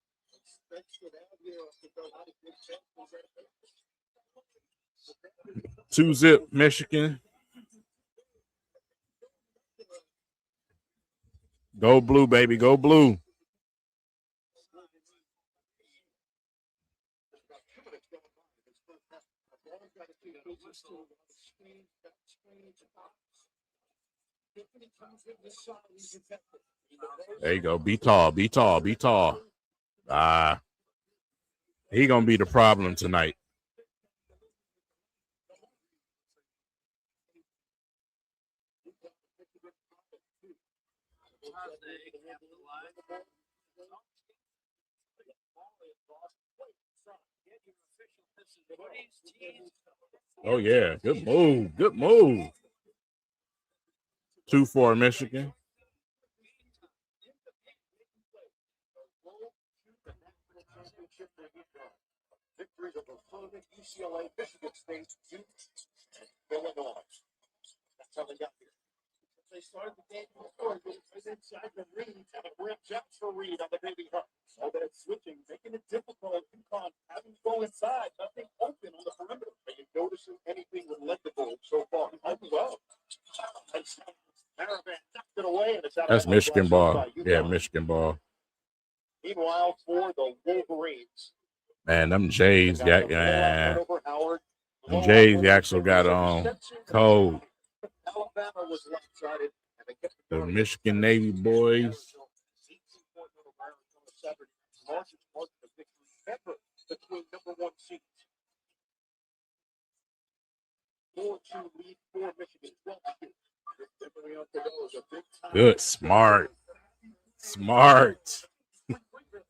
Two zip Michigan. Go blue, baby. Go blue. There you go. Be tall. Be tall. Be tall. He gonna be the problem tonight. Oh yeah, good move. Good move. 2-4 Michigan. Victories over Furman, UCLA, Michigan State, Duke, and Illinois. That's how they got here. They started the game before, it was inside the Reed, and it ripped out for Reed on the baby hook. So they're switching, making it difficult. UConn having to go inside, nothing open on the perimeter. Are you noticing anything with Lendable so far? I well. Caravan knocked it away, and it's out. That's Michigan ball. Yeah, Michigan ball. Meanwhile, for the Wolverines. Man, them Jays, yeah. Them Jays actually got on cold. Alabama was lopsided. The Michigan Navy boys. Between number 1 seeds. 4-2 lead for Michigan. 12-2. Good, smart.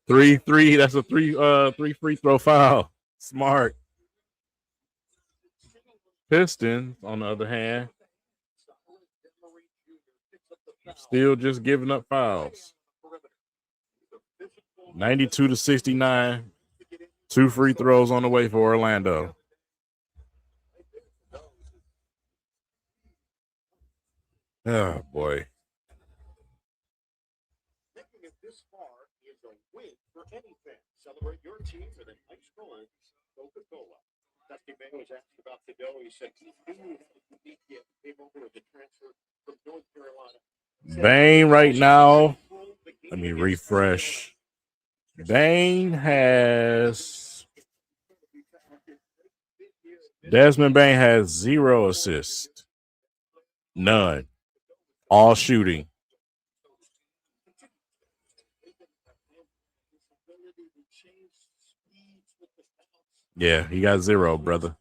3-3. That's a three free throw foul. Smart. Pistons, on the other hand, still just giving up fouls. 92-69. 2 free throws on the way for Orlando. Oh boy. making it this far is a win for any fan. Celebrate your team with an ice-cold Coca-Cola. Dusty May was asked about Cadeau. He said he knew he had a unique gift. Came over as a transfer from North Carolina. Bane right now. Let me refresh. Bane has Desmond Bane has 0 assists. None. All shooting. Yeah, he got 0, brother.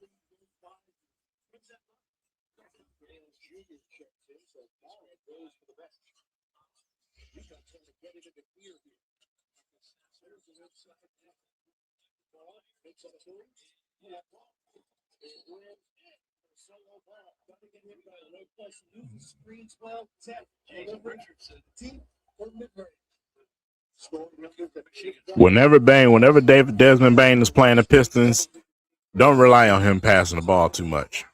Whenever Desmond Bane is playing the Pistons, don't rely on him passing the ball too much.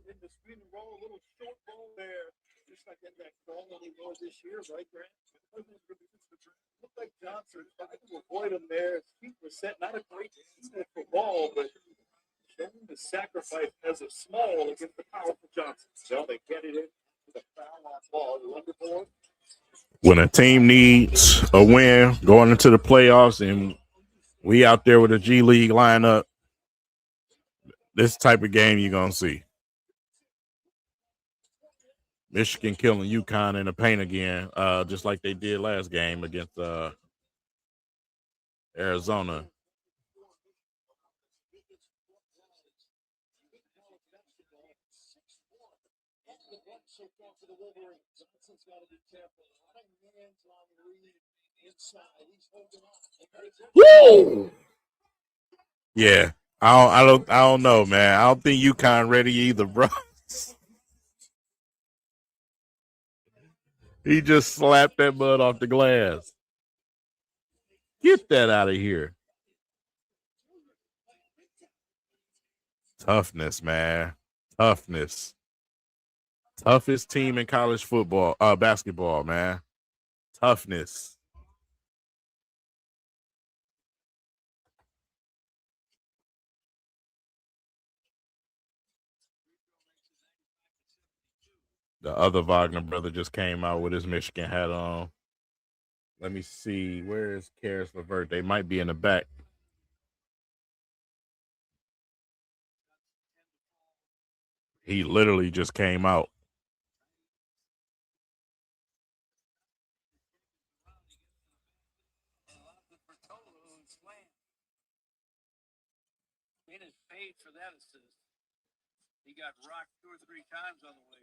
In the screen and roll, a little short ball there, just like that ball that he was this year, right, Grant? Looked like Johnson tried to avoid him there. His feet were set, not a great for ball, but showing the sacrifice as a small against the powerful Johnson. So they get it in with a foul on ball. Wonderful. When a team needs a win going into the playoffs and we out there with a G League lineup, this type of game you're going to see. Michigan killing UConn in the paint again, just like they did last game against Arizona. Woo! Yeah, I don't know, man. I don't think UConn ready either, bro. He just slapped that mud off the glass. Get that out of here. Toughness, man. Toughness. Toughest team in college football, basketball, man. Toughness. The other Wagner brother just came out with his Michigan hat on. Let me see. Where is Karis LeVert? They might be in the back. He literally just came out. He is paid for that assist. He got rocked 2 or 3 times on the way.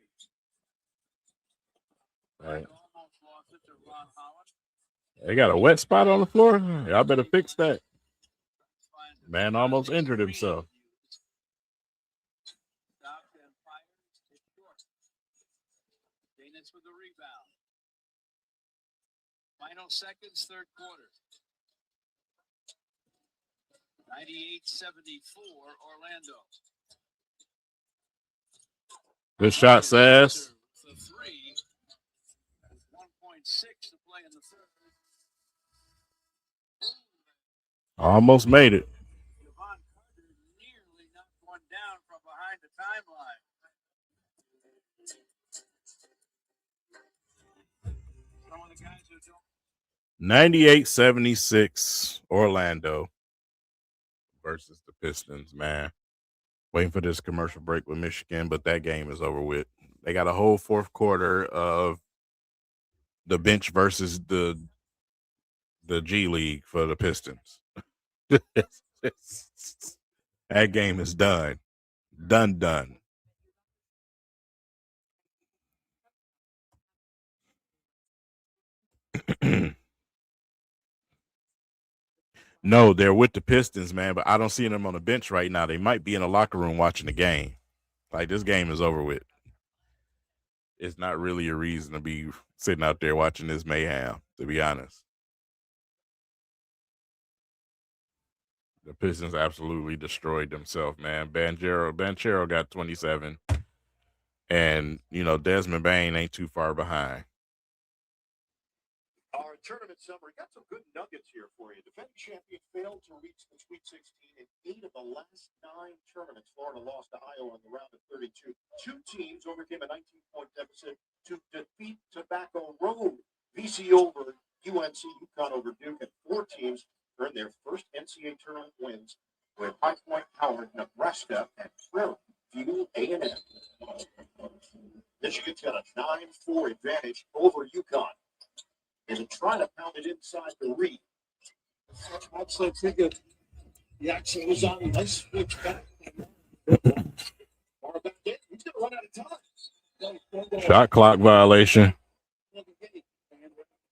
Right. Almost lost it to Ron Holland. They got a wet spot on the floor. Y'all better fix that. Man almost injured himself. Danis with the rebound. Final seconds, third quarter. 98-74, Orlando. Good shot, Sass. The 3. 1.6 to play in the third. Almost made it. Javon Carter nearly knocked one down from behind the timeline. Some of the guys who don't. 98-76 Orlando versus the Pistons, man. Waiting for this commercial break with Michigan, but that game is over with. They got a whole fourth quarter of the bench versus the G League for the Pistons. That game is done. Done. No, they're with the Pistons, man, but I don't see them on the bench right now. They might be in the locker room watching the game. Like, this game is over with. It's not really a reason to be sitting out there watching this mayhem, to be honest. The Pistons absolutely destroyed themselves, man. Banchero got 27. And, Desmond Bain ain't too far behind. Our tournament summary got some good nuggets here for you. Defending champion failed to reach the Sweet 16 in 8 of the last 9 tournaments. Florida lost to Iowa in the round of 32. 2 teams overcame a 19-point deficit to defeat Tobacco Road. VC over UNC, UConn over Duke, and 4 teams earned their first NCAA tournament wins with High Point, Howard, Nebraska, and Prairie View A&M. Michigan's got a 9-4 advantage over UConn. As it trying to pound it inside the read. Outside ticket. The action was on. Nice switch back. Far back in. He's going to run out of time. Shot clock violation.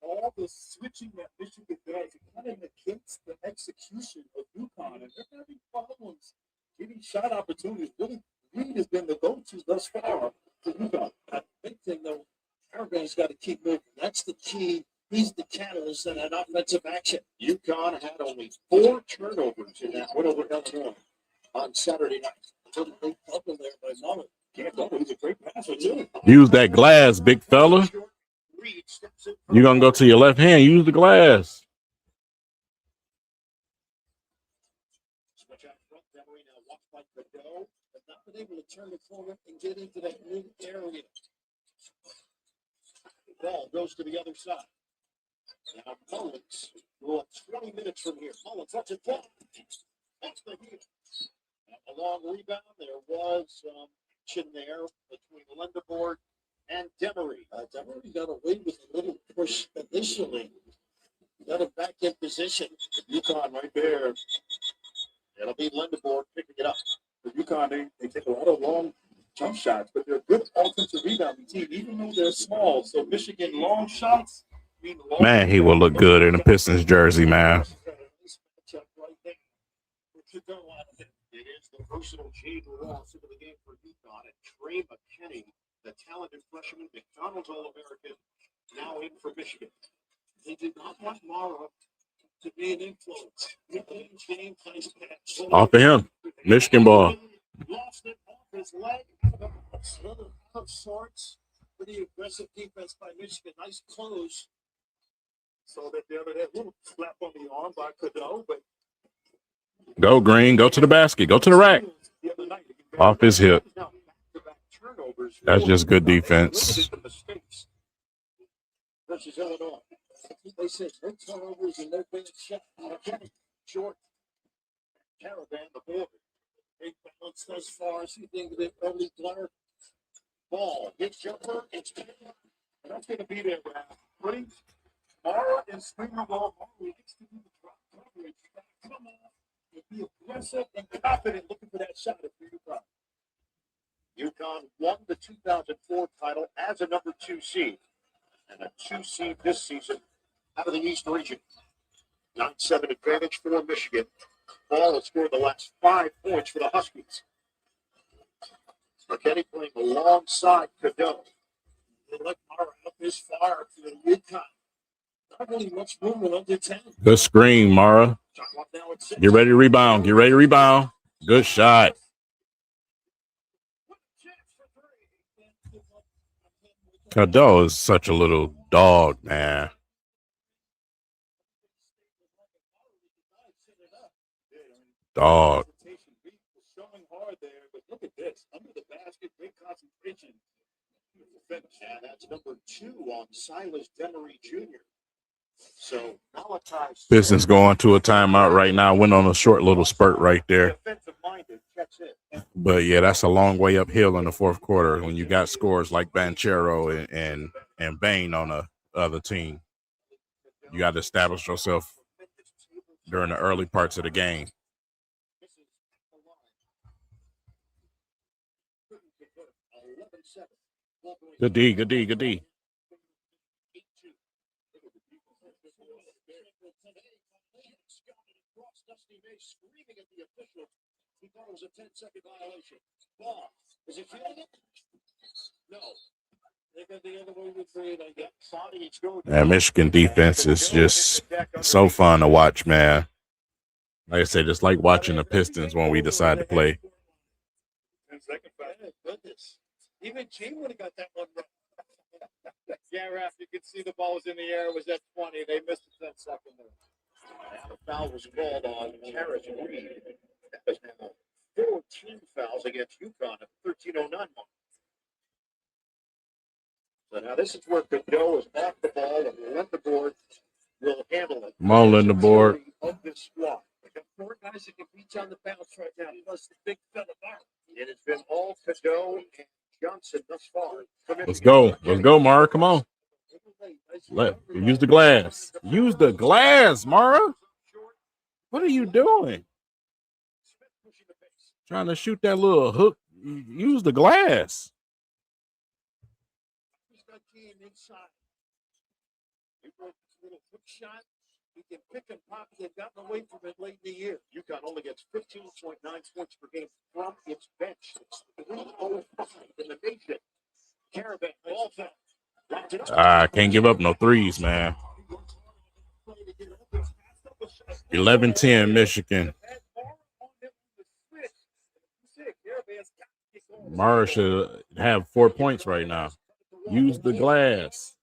All the switching that Michigan does, it kind of negates the execution of UConn. And they're having problems getting shot opportunities. Really, Reed has been the go-to thus far for UConn. The big thing, though, Aragon's got to keep moving. That's the key. He's the catalyst in that offensive action. UConn had only 4 turnovers in that win over Illinois on Saturday night. A little big bubble there by Mullen. Can't double. He's a great passer, too. Use that glass, big fella. You're going to go to your left hand. Use the glass. Switch out front. Demery now walks by Cadeau. But not been able to turn the corner and get into that mid area. The ball goes to the other side. Now Mullins, well, 20 minutes from here. Mullins, that's it. That's the heel. A long rebound. There was chin there between Lendeboard and Demery. Demery got away with a little push initially. Got him back in position. UConn right there. It'll be Lendeboard picking it up. For UConn, they take a lot of long jump shots, but they're a good offensive rebounding team, even though they're small. So Michigan long shots. Man, he will look good in a Pistons jersey, man. It is the versatile Jade Ross into the game for UConn, and Trey McKinney, the talented freshman, McDonald's All-American, now in for Michigan. They did not want Mara to be an influence. Off of him. Michigan ball. Lost it off his leg. Out of sorts. Pretty aggressive defense by Michigan. Nice close. So that the other day, a little slap on the arm by Cadeau, but Go Green. Go to the basket. Go to the rack. Off his hip. That's just good defense. Versus Illinois. They said no turnovers and no big shot. Short. Caravan, the border. Big balance thus far. See things that early blur. Ball. Hit jumper. It's that's going to be there, Brad. Ready? Mara and Springer ball. Mara gets to do the drop coverage. Come on. Be aggressive and confident looking for that shot at UConn. UConn won the 2004 title as a number 2 seed, and a 2 seed this season out of the East region. 9-7 advantage for Michigan. Ball has scored the last 5 points for the Huskies. McKinney playing alongside Cadeau. They let Mara up this far for the UConn. Not really much movement under 10. Good screen, Mara. Get ready to rebound. Get ready to rebound. Good shot. Cadeau is such a little dog, man. Dog. Showing hard there, but look at this. Under the basket, great concentration. And that's number 2 on Silas Demery Jr. So Malachi Pistons going to a timeout right now. Went on a short little spurt right there. But yeah, that's a long way uphill in the fourth quarter when you got scores like Banchero and Bain on the other team. You got to establish yourself during the early parts of the game. Good D, good D, good D. Screaming at the official. He thought it was a 10-second violation. Ball. Is it feeling it? No. They got the other way with 3, and I got body. It's going. Man, Michigan defense is just so fun to watch, man. Like I said, it's like watching the Pistons when we decide to play. 10-second foul. Goodness. Even King would have got that one right. Yeah, Raph, you could see the ball was in the air. It was at 20. They missed the 10-second there. The foul was called on Terrace Reed. That is now 14 fouls against UConn at 13:09 mark. So now this is where Cadeau is off the ball and Lindenborg will handle it. Come on, Lindenborg. Of this squad. They got 4 guys that can beat you on the bounce right now, plus the big fella bar. It has been all Cadeau and Johnson thus far. Let's go. Let's go, Mara. Come on. Use the glass. Use the glass, Mara. What are you doing? Trying to shoot that little hook. Use the glass. He's got Key inside. He broke this little hook shot. He can pick and pop. They've gotten away from it late in the year. UConn only gets 15.9 points per game from its bench. It's 305 in the nation. Caravan ball foul. I can't give up no threes, man. 11-10 Michigan. Mara should have 4 points right now. Use the glass.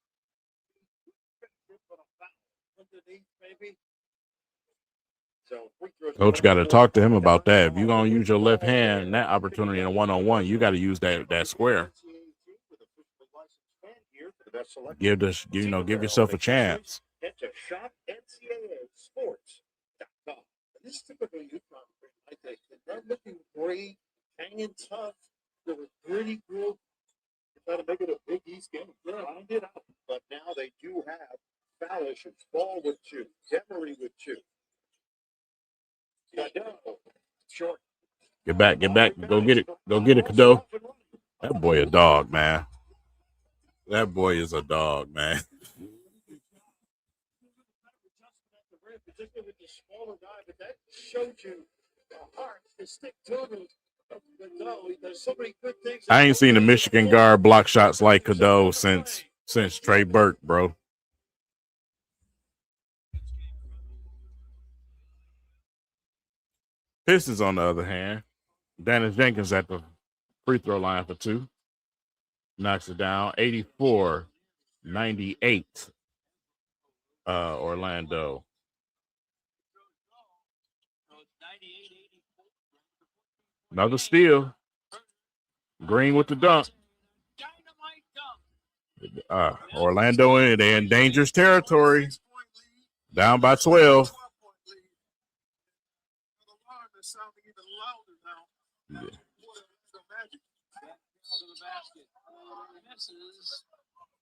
Coach got to talk to him about that. If you're going to use your left hand in that opportunity in a one-on-one, you got to use that square. Give yourself a chance. It's a shot NCAA Sports.com. This is typically UConn. I think they're looking great, hanging tough. They're a gritty group. They try to make it a Big East game. Grind it out. But now they do have Fallish and Ball with 2, Demery with 2. Short. Get back. Go get it. Go get it, Cadeau. That boy a dog, man. That boy is a dog, man. Particularly with the smaller guy, but that showed you the heart to stick to him. There's so many good things. I ain't seen a Michigan guard block shots like Cadeau since Trey Burke, bro. Pistons, on the other hand, Dennis Jenkins at the free throw line for 2. Knocks it down. 84-98. Orlando. Another steal. Green with the dunk. Orlando, they're in dangerous territory. Down by 12. Yeah.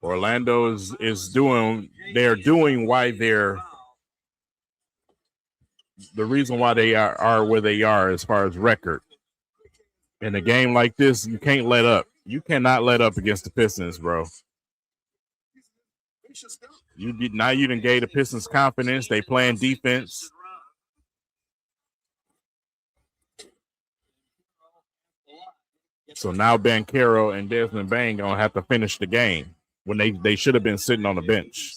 Orlando is doing. They're doing why they're the reason why they are where they are as far as record. In a game like this, you can't let up. You cannot let up against the Pistons, bro. You didn't gave the Pistons confidence. They playing defense. So now Banchero and Desmond Bain gonna have to finish the game when they should have been sitting on the bench.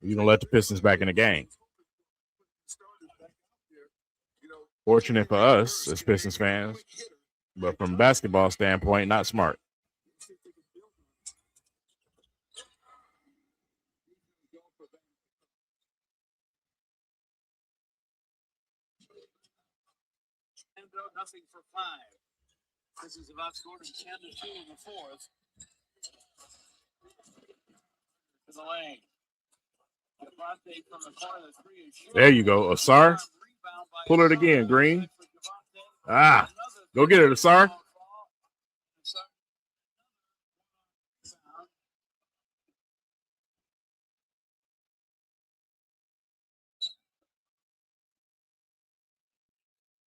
You gonna let the Pistons back in the game. Fortunate for us as Pistons fans, but from a basketball standpoint, not smart. Nothing for 5. This is about scoring 10-2 in the 4th. To the lane. From the corner, 3 is short. There you go, Asar. Pull it again, Green. Go get it, Asar.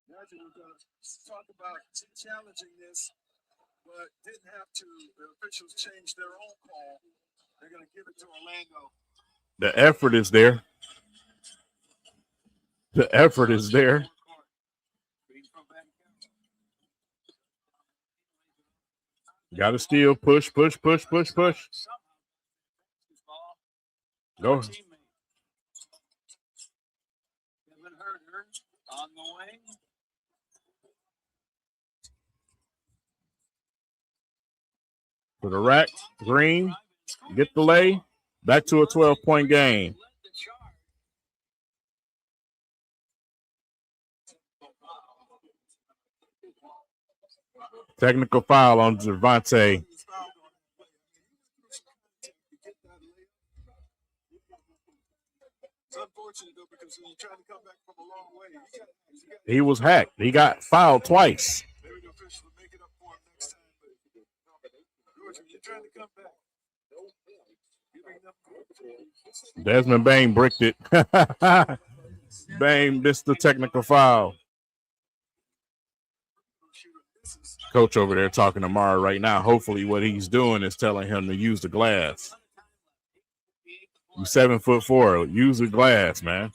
We're going to talk about challenging this, but didn't have to. The officials changed their own call. They're going to give it to Orlando. The effort is there. The effort is there. Got to steal. Push. Go. To the rack. Green. Get the lay. Back to a 12-point game. Technical foul on Javante. It's unfortunate though because he's trying to come back from a long way. He was hacked. He got fouled twice. Maybe the officials will make it up for him next time. But George, you're trying to come back. Desmond Bain bricked it. Bain missed the technical foul. Coach over there talking to Mara right now. Hopefully what he's doing is telling him to use the glass. You 7'4". Use the glass, man.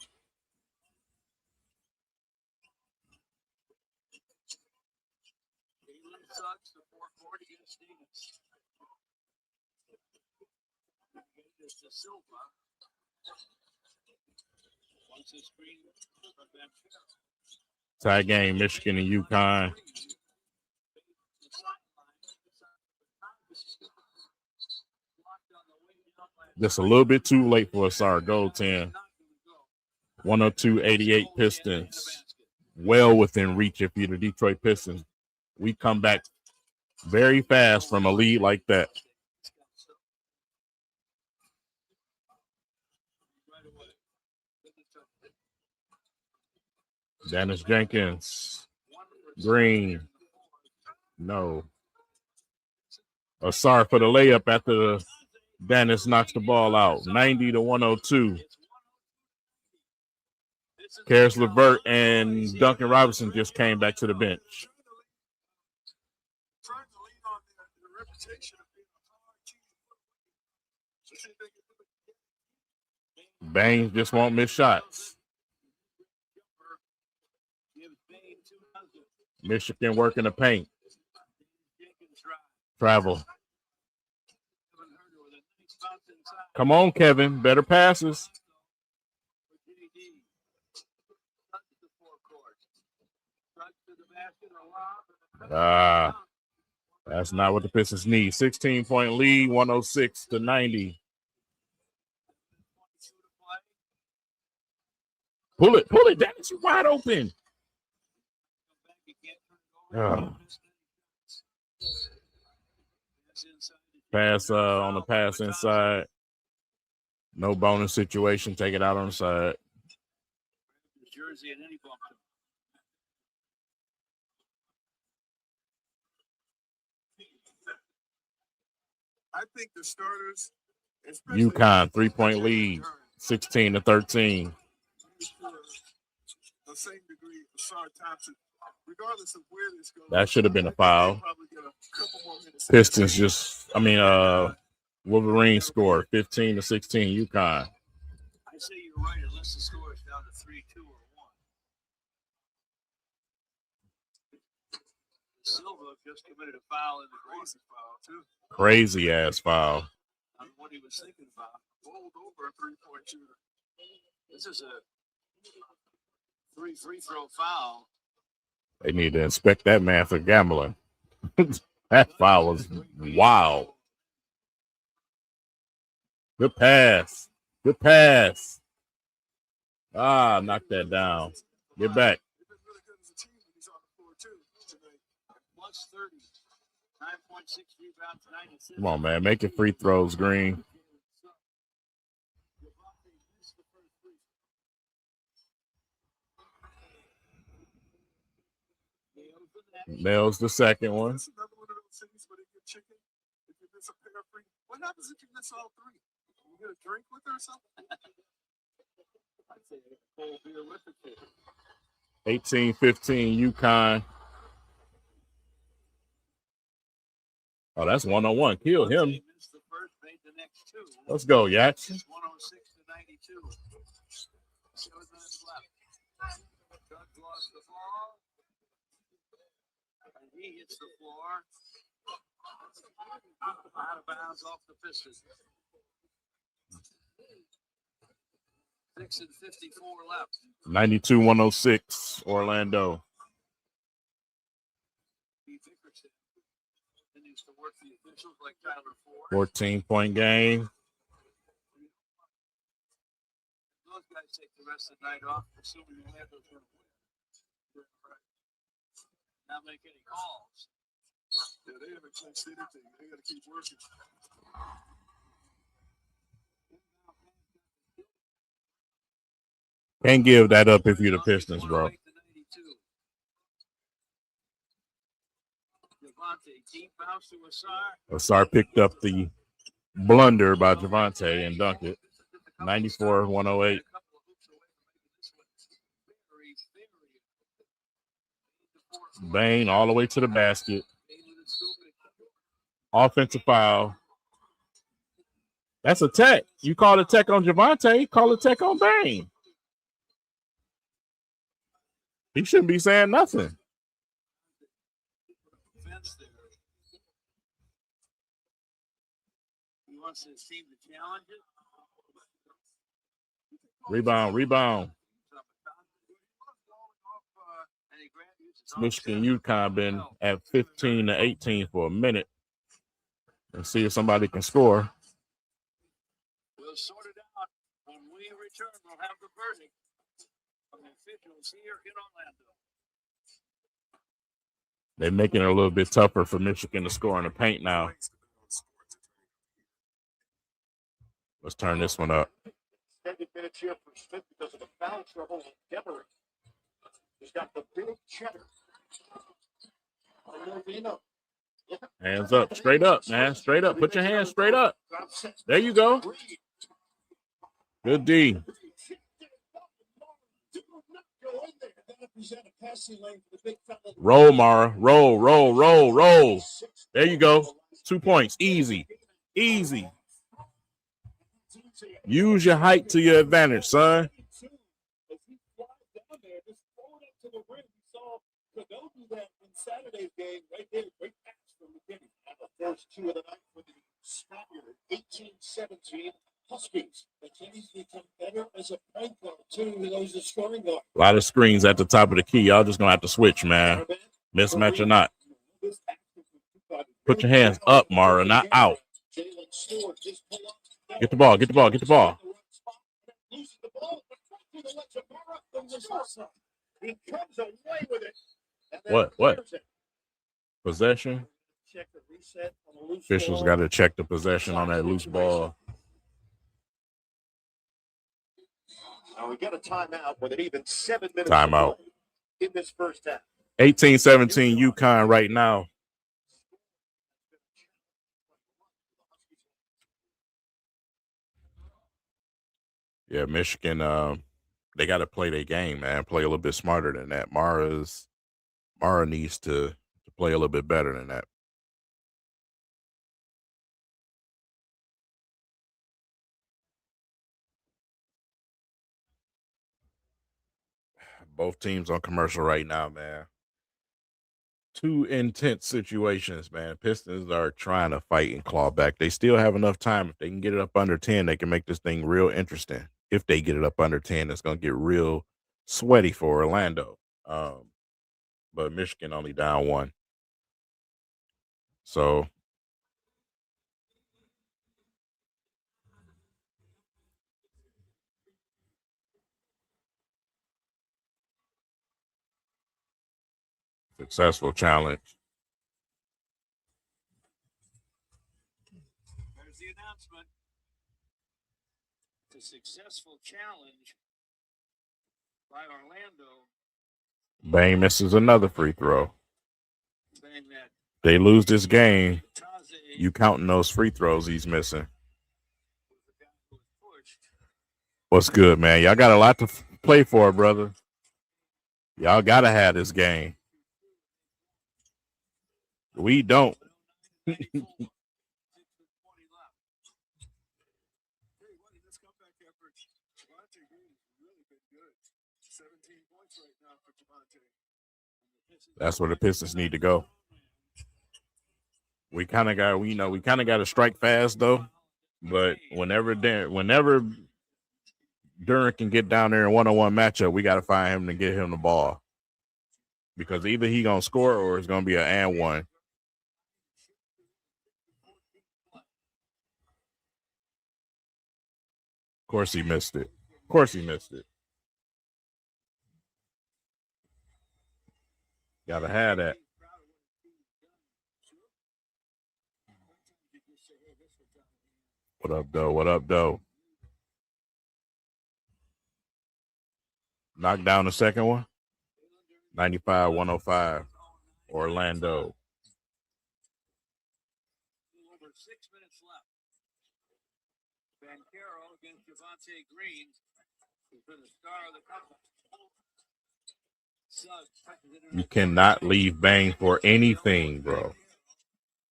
Tie game, Michigan and UConn. Just a little bit too late for us, our goal 10. 102-88 Pistons. Well within reach if you're the Detroit Pistons. We come back very fast from a lead like that. Dennis Jenkins. Green. No. Sorry for the layup after Dennis knocks the ball out. 90-102. Karis LeVert and Duncan Robinson just came back to the bench. Baines just won't miss shots. Michigan working the paint. Travel. Come on, Kevin. Better passes. That's not what the Pistons need. 16-point lead, 106-90. Pull it, Dennis. You're wide open. Pass on the pass inside. No bonus situation. Take it out on the side. I think the starters, UConn 3-point lead, 16-13. The same degree of Sar Thompson, regardless of where this goes. That should have been a foul. Pistons Wolverines scored 15-16 UConn. I say you're right unless the score is down to 3-2 or 1. Silva just committed a foul in the crazy foul too. Crazy ass foul. I don't know what he was thinking about. Rolled over a 3-point shooter. This is a 3 free throw foul. They need to inspect that man for gambling. That foul was wild. Good pass. Good pass. Knock that down. Get back. Plus 30. 9.6 rebounds, 96. Come on, man. Make it free throws, Green. Nails the second one. That's another one of those things where they get chicken. If you miss a pair of free, what happens if you miss all three? You get a drink with her or something? I'd say a full beer with the kid. 18-15 UConn. Oh, that's 1-on-1. Kill him. Let's go, Yaks. 106-92. 7 minutes left. Doug lost the ball. And he hits the floor. Out of bounds off the Pistons. 6:54 left. 92-106 Orlando. In continues to work the officials like Tyler Ford. 14-point game. Those guys take the rest of the night off, assuming Orlando's going to win. Not make any calls. Yeah, they haven't clinched anything. They got to keep working. Can't give that up if you're the Pistons, bro. Asar picked up the blunder by Javante and dunked it. 94-108. Bain all the way to the basket. Offensive foul. That's a tech. You call a tech on Javante, call a tech on Bain. He shouldn't be saying nothing. He wants his team to challenge it. Rebound. Michigan UConn been at 15-18 for a minute. Let's see if somebody can score. We'll sort it out when we return. We'll have the verdict from the officials here in Orlando. They're making it a little bit tougher for Michigan to score in the paint now. Let's turn this one up. Extended minutes here for Smith because of the foul trouble with Demery. He's got the big cheddar. Hands up, straight up, man. Straight up. Put your hands straight up. There you go. Good D. Roll, Mara. Roll. There you go. 2 points. Easy. Use your height to your advantage, son. Saturday's game right there, great pass from McKinney. And the first two of the night for the Spaniard 18-17 Huskies. McKinney's become better as a point guard, too, than those as scoring guard. A lot of screens at the top of the key. Y'all just going to have to switch, man. Mismatch or not. Put your hands up, Mara, not out. Get the ball. He comes away with it. What? Possession? Officials got to check the possession on that loose ball. Now we get a timeout with an even 7 minutes Timeout. in this first half. 18-17 UConn right now. Yeah, Michigan, they got to play their game, man. Play a little bit smarter than that. Mara needs to play a little bit better than that. Both teams on commercial right now, man. Two intense situations, man. Pistons are trying to fight and claw back. They still have enough time. If they can get it up under 10, they can make this thing real interesting. If they get it up under 10, it's going to get real sweaty for Orlando. But Michigan only down 1. So successful challenge. There's the announcement. It's a successful challenge by Orlando. Bain misses another free throw. They lose this game. You counting those free throws he's missing. What's good, man? Y'all got a lot to play for, brother. Y'all got to have this game. We don't. That's where the Pistons need to go. We kind of got to strike fast though. But whenever Duran can get down there in one-on-one matchup, we got to find him to get him the ball. Because either he gonna score or it's gonna be an and one. course he missed it. Of course he missed it. Gotta have that. What up, though? What up, though? Knock down the second one. 95-105. Orlando. Over 6 minutes left. Bancaro against Javonte Green. Who's been the star of the contest. You cannot leave Bang for anything, bro.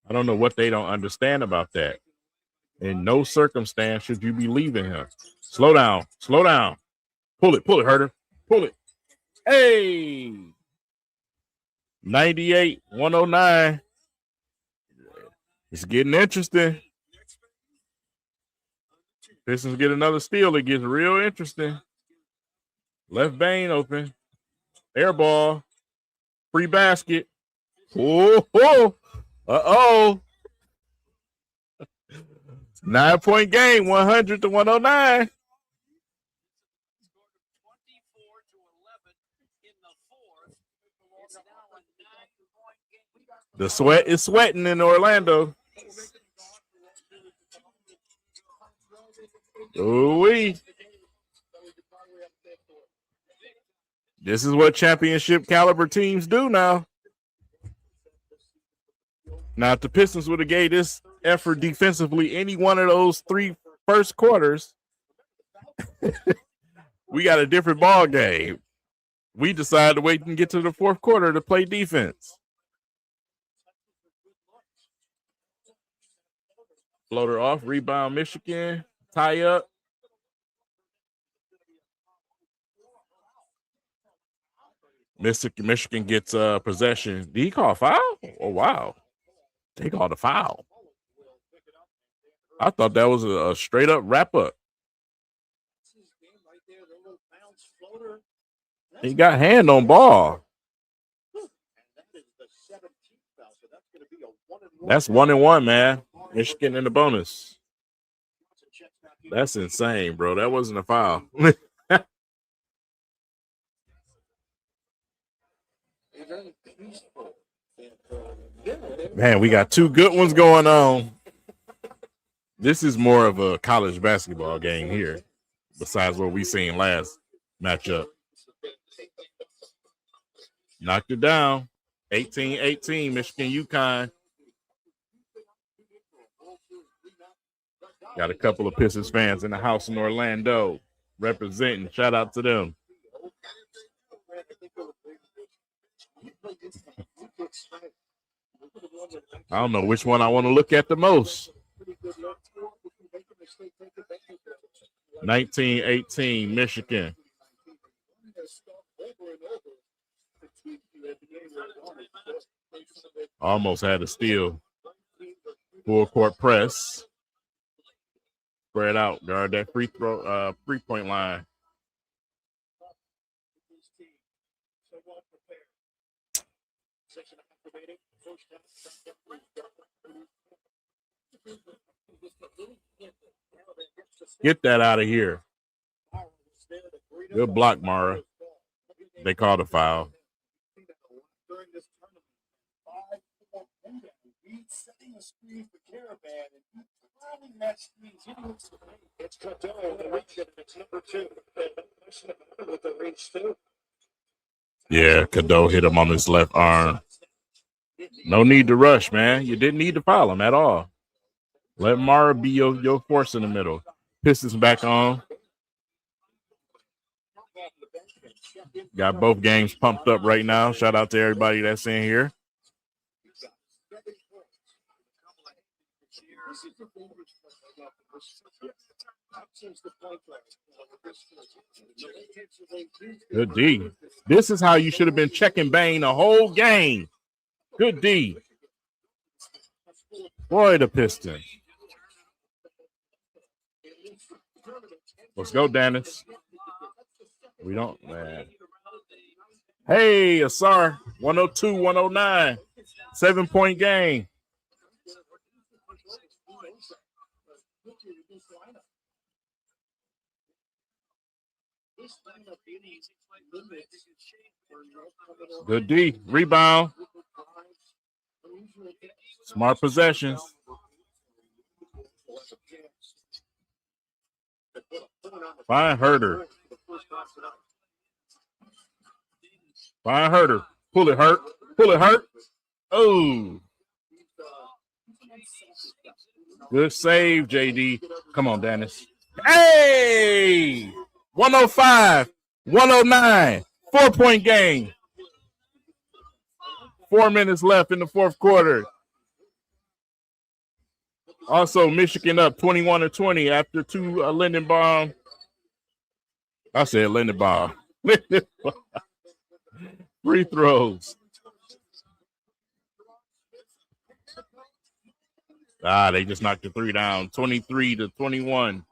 I don't know what they don't understand about that. In no circumstance should you be leaving him. Slow down. Slow down. Pull it, Herder. Pull it. Hey! 98-109. It's getting interesting. Pistons get another steal. It gets real interesting. Left Bane open. Air ball. Free basket. Oh, uh-oh. 9-point game, 100-109. The sweat is sweating in Orlando. Ooh-wee. This is what championship caliber teams do now. Now, if the Pistons would have gave this effort defensively any one of those 3 first quarters, we got a different ball game. We decided to wait and get to the fourth quarter to play defense. Floater off, rebound Michigan, tie up. Michigan gets possession. Did he call a foul? Oh, wow. They called a foul. I thought that was a straight up wrap up. He got hand on ball. That's 1-1, man. Michigan in the bonus. That's insane, bro. That wasn't a foul. Man, we got 2 good ones going on. This is more of a college basketball game here, besides what we seen last matchup. Knocked it down. 18-18, Michigan, UConn. Got a couple of Pistons fans in the house in Orlando representing. Shout out to them. I don't know which one I want to look at the most. 19-18, Michigan. Almost had a steal. Full court press. Spread out. Guard that free point line. Get that out of here. Good block, Mara. They called a foul. It's Cadeau, the reach, it's number 2. With the reach, too. Yeah, Cadeau hit him on his left arm. No need to rush, man. You didn't need to foul him at all. Let Mara be your force in the middle. Pistons back on. Got both games pumped up right now. Shout out to everybody that's in here. Good D. This is how you should have been checking Bane the whole game. Good D. Boy, the Pistons. Let's go, Dennis. We don't, man. Hey, Asar, 102-109. 7-point game. Good D. Rebound. Smart possessions. Fine Herder. Fine Herder. Pull it, Hurt. Pull it, Hurt. Oh. Good save, JD. Come on, Dennis. Hey! 105, 109, 4-point game. 4 minutes left in the fourth quarter. Also, Michigan up 21-20 after two Lindenbaum. I said Lindenbaum. Free throws. They just knocked the three down. 23-21.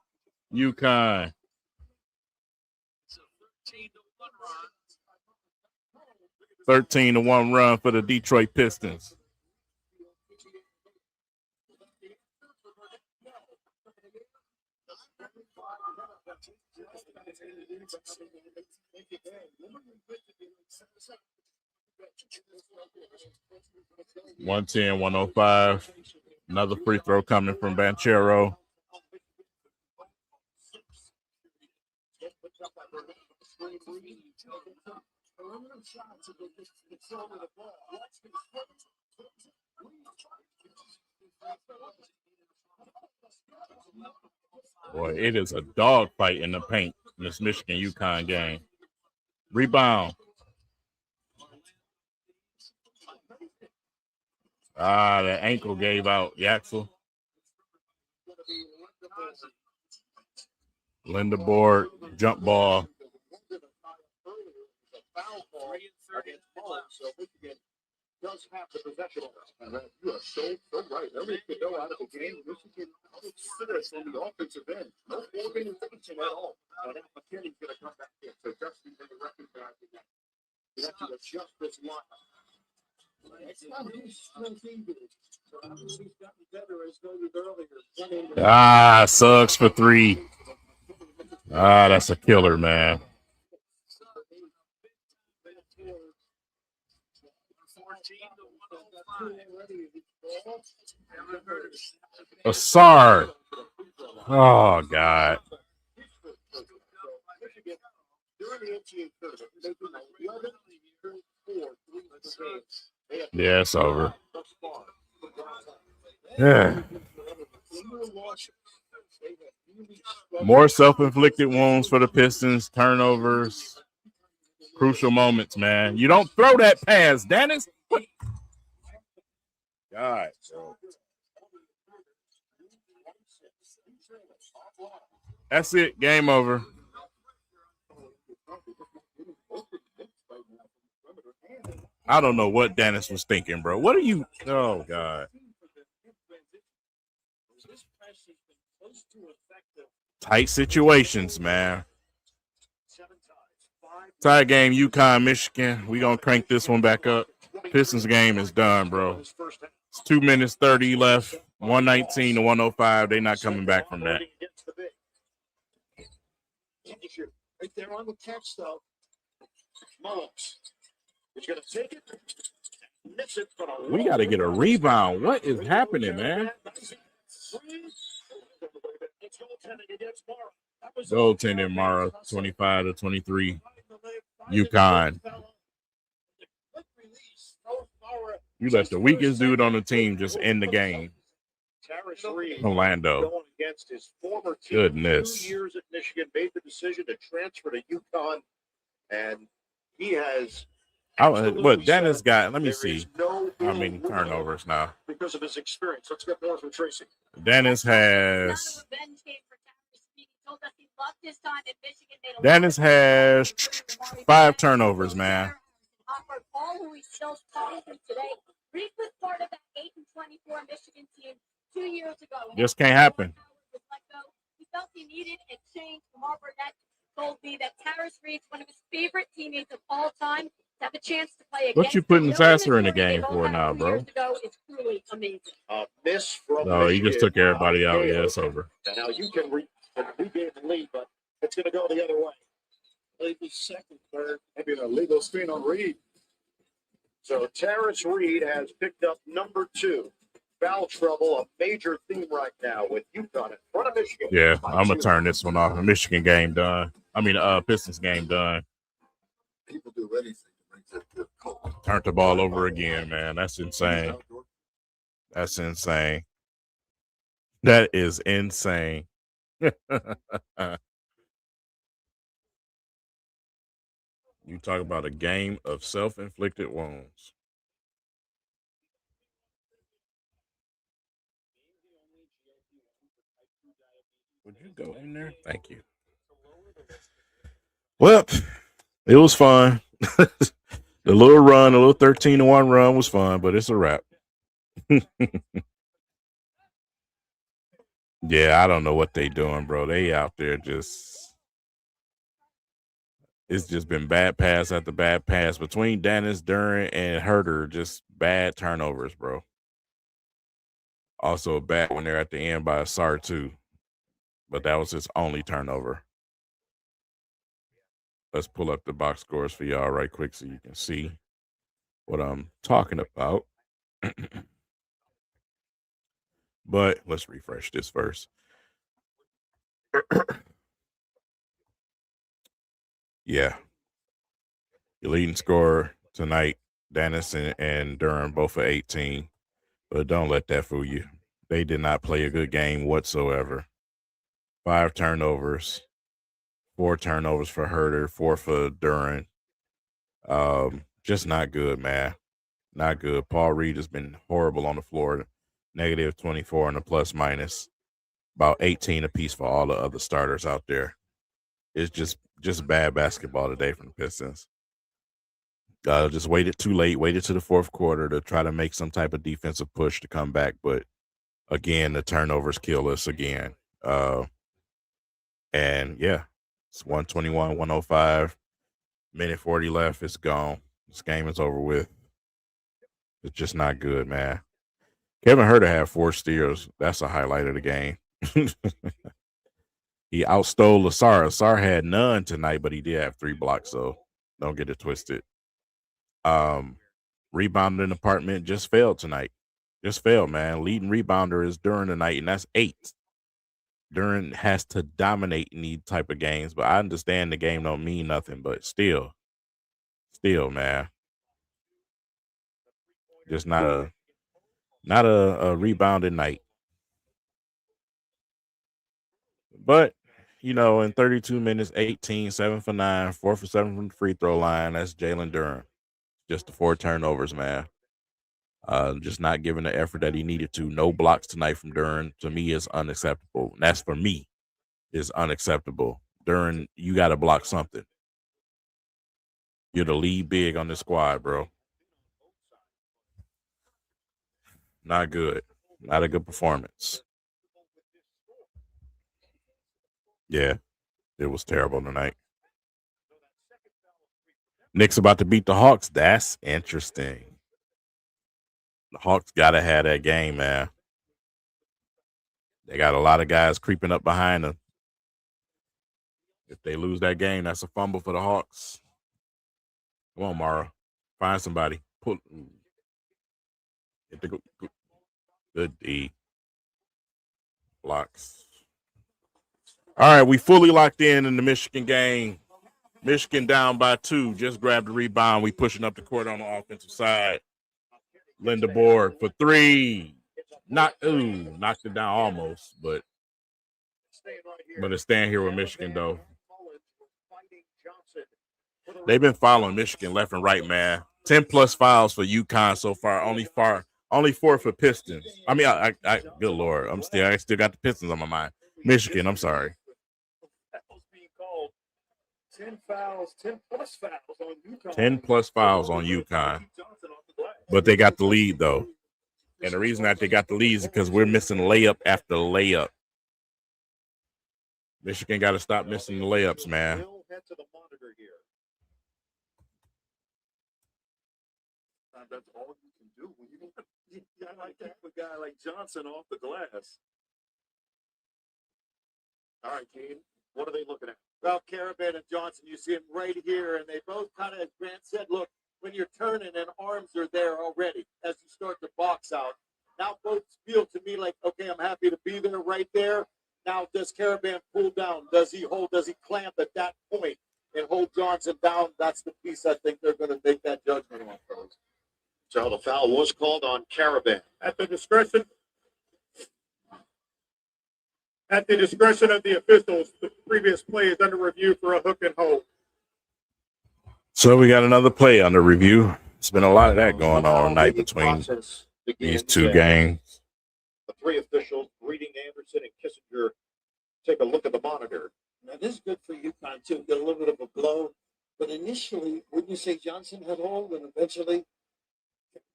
UConn. 13-1 run for the Detroit Pistons. (110, 105). Another free throw coming from Banchero. Boy, it is a dogfight in the paint in this Michigan-UConn game. Rebound. The ankle gave out. Yaxel. Linda board, jump ball. Does have the possession. You are so right. Everything could go out of the game. Michigan serious on the offensive end. No organization at all. And McKinney's going to come back in. So Justin's going to recognize that. You have to adjust this line. It's not his strength either. So obviously he's gotten better as noted earlier. Suggs for three. That's a killer, man. Assar. Oh, God. Yeah, it's over. Yeah. More self-inflicted wounds for the Pistons. Turnovers. Crucial moments, man. You don't throw that pass, Dennis. What? God. That's it. Game over. I don't know what Dennis was thinking, bro. What are you? Oh, God. Tight situations, man. Tie game, UConn, Michigan. We going to crank this one back up. Pistons game is done, bro. It's 2 minutes, 30 left. 119-105. They're not coming back from that. Right there on the catch, though. Mullins. He's going to take it. Miss it. We got to get a rebound. What is happening, man? Goaltending Mara, 25-23. UConn. You let the weakest dude on the team just end the game. Orlando. Going against his former team. Goodness. 2 years at Michigan, made the decision to transfer to UConn, and he has. What Dennis got? Let me see how many turnovers now. Because of his experience. Let's get more from Tracy. Dennis has 5 turnovers, man. Just can't happen. He felt he needed a change. Lamar Burnett told me that Tarris Reed's one of his favorite teammates of all time. To have a chance to play against what you putting Sasser in the game for now, bro? It's truly amazing. Miss from No, he just took everybody out. Yeah, it's over. And now you can regain the lead, but it's going to go the other way. Maybe second, third. Maybe an illegal screen on Reed. So Terrence Reed has picked up number 2. Foul trouble, a major theme right now with UConn in front of Michigan. Yeah, I'm gonna turn this one off. The Michigan game done. Pistons game done. People do anything to make that difficult. Turned the ball over again, man. That's insane. That's insane. That is insane. You talk about a game of self-inflicted wounds. Would you go in there? Thank you. Well, it was fun. The little 13-1 run was fun, but it's a wrap. Yeah, I don't know what they doing, bro. They out there it's just been bad pass after bad pass between Dennis, Duran, and Herter. Just bad turnovers, bro. Also bad when they're at the end by Asar too, but that was his only turnover. Let's pull up the box scores for y'all right quick so you can see what I'm talking about. But let's refresh this first. Yeah. Your leading scorer tonight, Dennis and Durham, both for 18. But don't let that fool you. They did not play a good game whatsoever. 5 turnovers, 4 turnovers for Herter, 4 for Duran. Just not good, man. Not good. Paul Reed has been horrible on the floor. Negative 24 and a plus minus. About 18 apiece for all the other starters out there. It's just bad basketball today from the Pistons. Just waited too late, waited to the fourth quarter to try to make some type of defensive push to come back. But again, the turnovers kill us again. And yeah, it's 121, 105, minute 40 left. It's gone. This game is over with. It's just not good, man. Kevin Herter had 4 steals. That's a highlight of the game. He outstole Asar. Asar had none tonight, but he did have 3 blocks, so don't get it twisted. Rebounding department just failed tonight. Just failed, man. Leading rebounder is Duran tonight, and that's 8. Duran has to dominate in these type of games, but I understand the game don't mean nothing, but still, man. Just not a rebounding night. But, in 32 minutes, 18, 7 for 9, 4 for 7 from the free throw line. That's Jalen Duran. Just the 4 turnovers, man. Just not giving the effort that he needed to. No blocks tonight from Duran. To me, is unacceptable. And that's for me, is unacceptable. Duran, you got to block something. You're the lead big on the squad, bro. Not good. Not a good performance. Yeah, it was terrible tonight. Knicks about to beat the Hawks. That's interesting. The Hawks got to have that game, man. They got a lot of guys creeping up behind them. If they lose that game, that's a fumble for the Hawks. Come on, Mara. Find somebody. Good D. Blocks. All right, we fully locked in the Michigan game. Michigan down by 2. Just grabbed the rebound. We pushing up the court on the offensive side. Linda Board for 3. Knocked it down almost, but it's staying here with Michigan, though. They've been following Michigan left and right, man. 10+ fouls for UConn so far. Only 4 for Pistons. I mean, I good Lord. I still got the Pistons on my mind. Michigan, I'm sorry. 10 plus fouls on UConn. 10+ fouls on UConn. But they got the lead, though. And the reason that they got the lead is because we're missing layup after layup. Michigan got to stop missing the layups, man. That's all you can do. You got to keep a guy like Johnson off the glass. All right, Kane. What are they looking at? Well, Caravan and Johnson, you see them right here, and they both kind of, as Grant said, look, when you're turning and arms are there already as you start to box out. Now both feel to me like, okay, I'm happy to be there right there. Now, does Caravan pull down? Does he hold? Does he clamp at that point and hold Johnson down? That's the piece I think they're going to make that judgment on, fellas. So the foul was called on Caravan. At the discretion of the officials, the previous play is under review for a hook and hold. So we got another play under review. It's been a lot of that going on tonight between these two games. The three officials, Breeding, Anderson, and Kissinger, take a look at the monitor. Now, this is good for UConn, too. Get a little bit of a blow. But initially, wouldn't you say Johnson had hold and eventually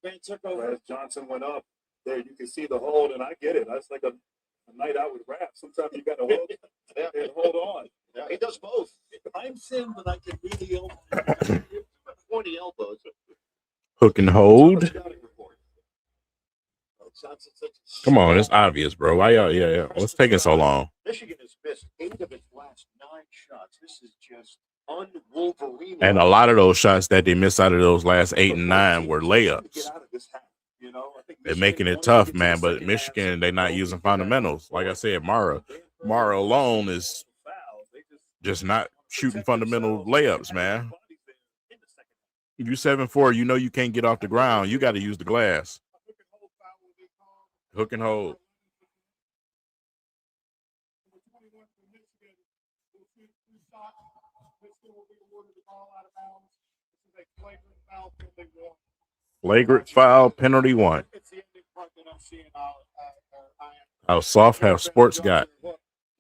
Grant took over? As Johnson went up, there you can see the hold, and I get it. That's like a night out with rap. Sometimes you got to hold and hold on. Yeah, he does both. I'm thin, but I can really hold. 20 elbows. Hook and hold. Scouting report. Johnson's such a Come on, it's obvious, bro. Why y'all? Yeah. What's taking so long? Michigan has missed 8 of its last 9 shots. This is just un-Wolverine. And a lot of those shots that they missed out of those last 8 and 9 were layups. They're making it tough, man. But Michigan, they're not using fundamentals. Like I said, Mara alone is just not shooting fundamental layups, man. If you're 7'4", you know you can't get off the ground. You got to use the glass. Hook and hold. Flagrant foul, penalty 1. How soft have sports got?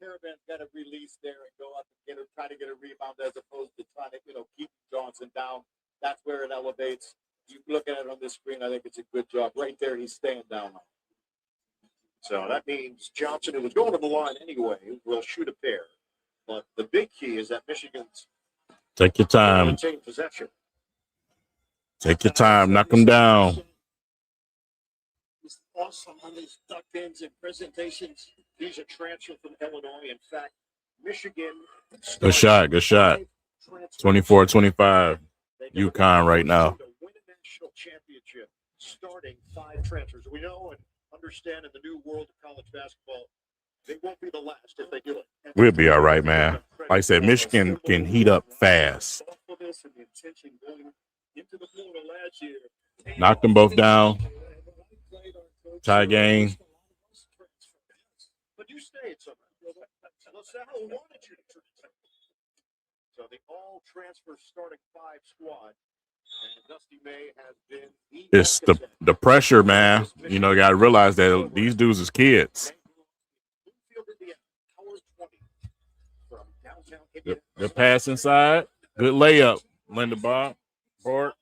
Caravan's got to release there and go up and try to get a rebound as opposed to trying to, keep Johnson down. That's where it elevates. You look at it on this screen, I think it's a good job. Right there, he's staying down. So that means Johnson, who was going to the line anyway, will shoot a pair. But the big key is that Michigan's Take your time. maintain possession. Take your time. Knock them down. He's awesome on these duck ins and presentations. He's a transfer from Illinois. In fact, Michigan. Good shot. 24-25. UConn right now. To win a national championship, starting 5 transfers. We know and understand in the new world of college basketball, they won't be the last if they do it. We'll be all right, man. Like I said, Michigan can heat up fast. Knocked them both down. Tie game. But you stayed somewhere. LaSalle wanted you to transfer. So the all-transfer starting 5 squad. And Dusty May has been It's the pressure, man. You know, you got to realize that these dudes is kids. The pass inside. Good layup. Linda Bob. Board.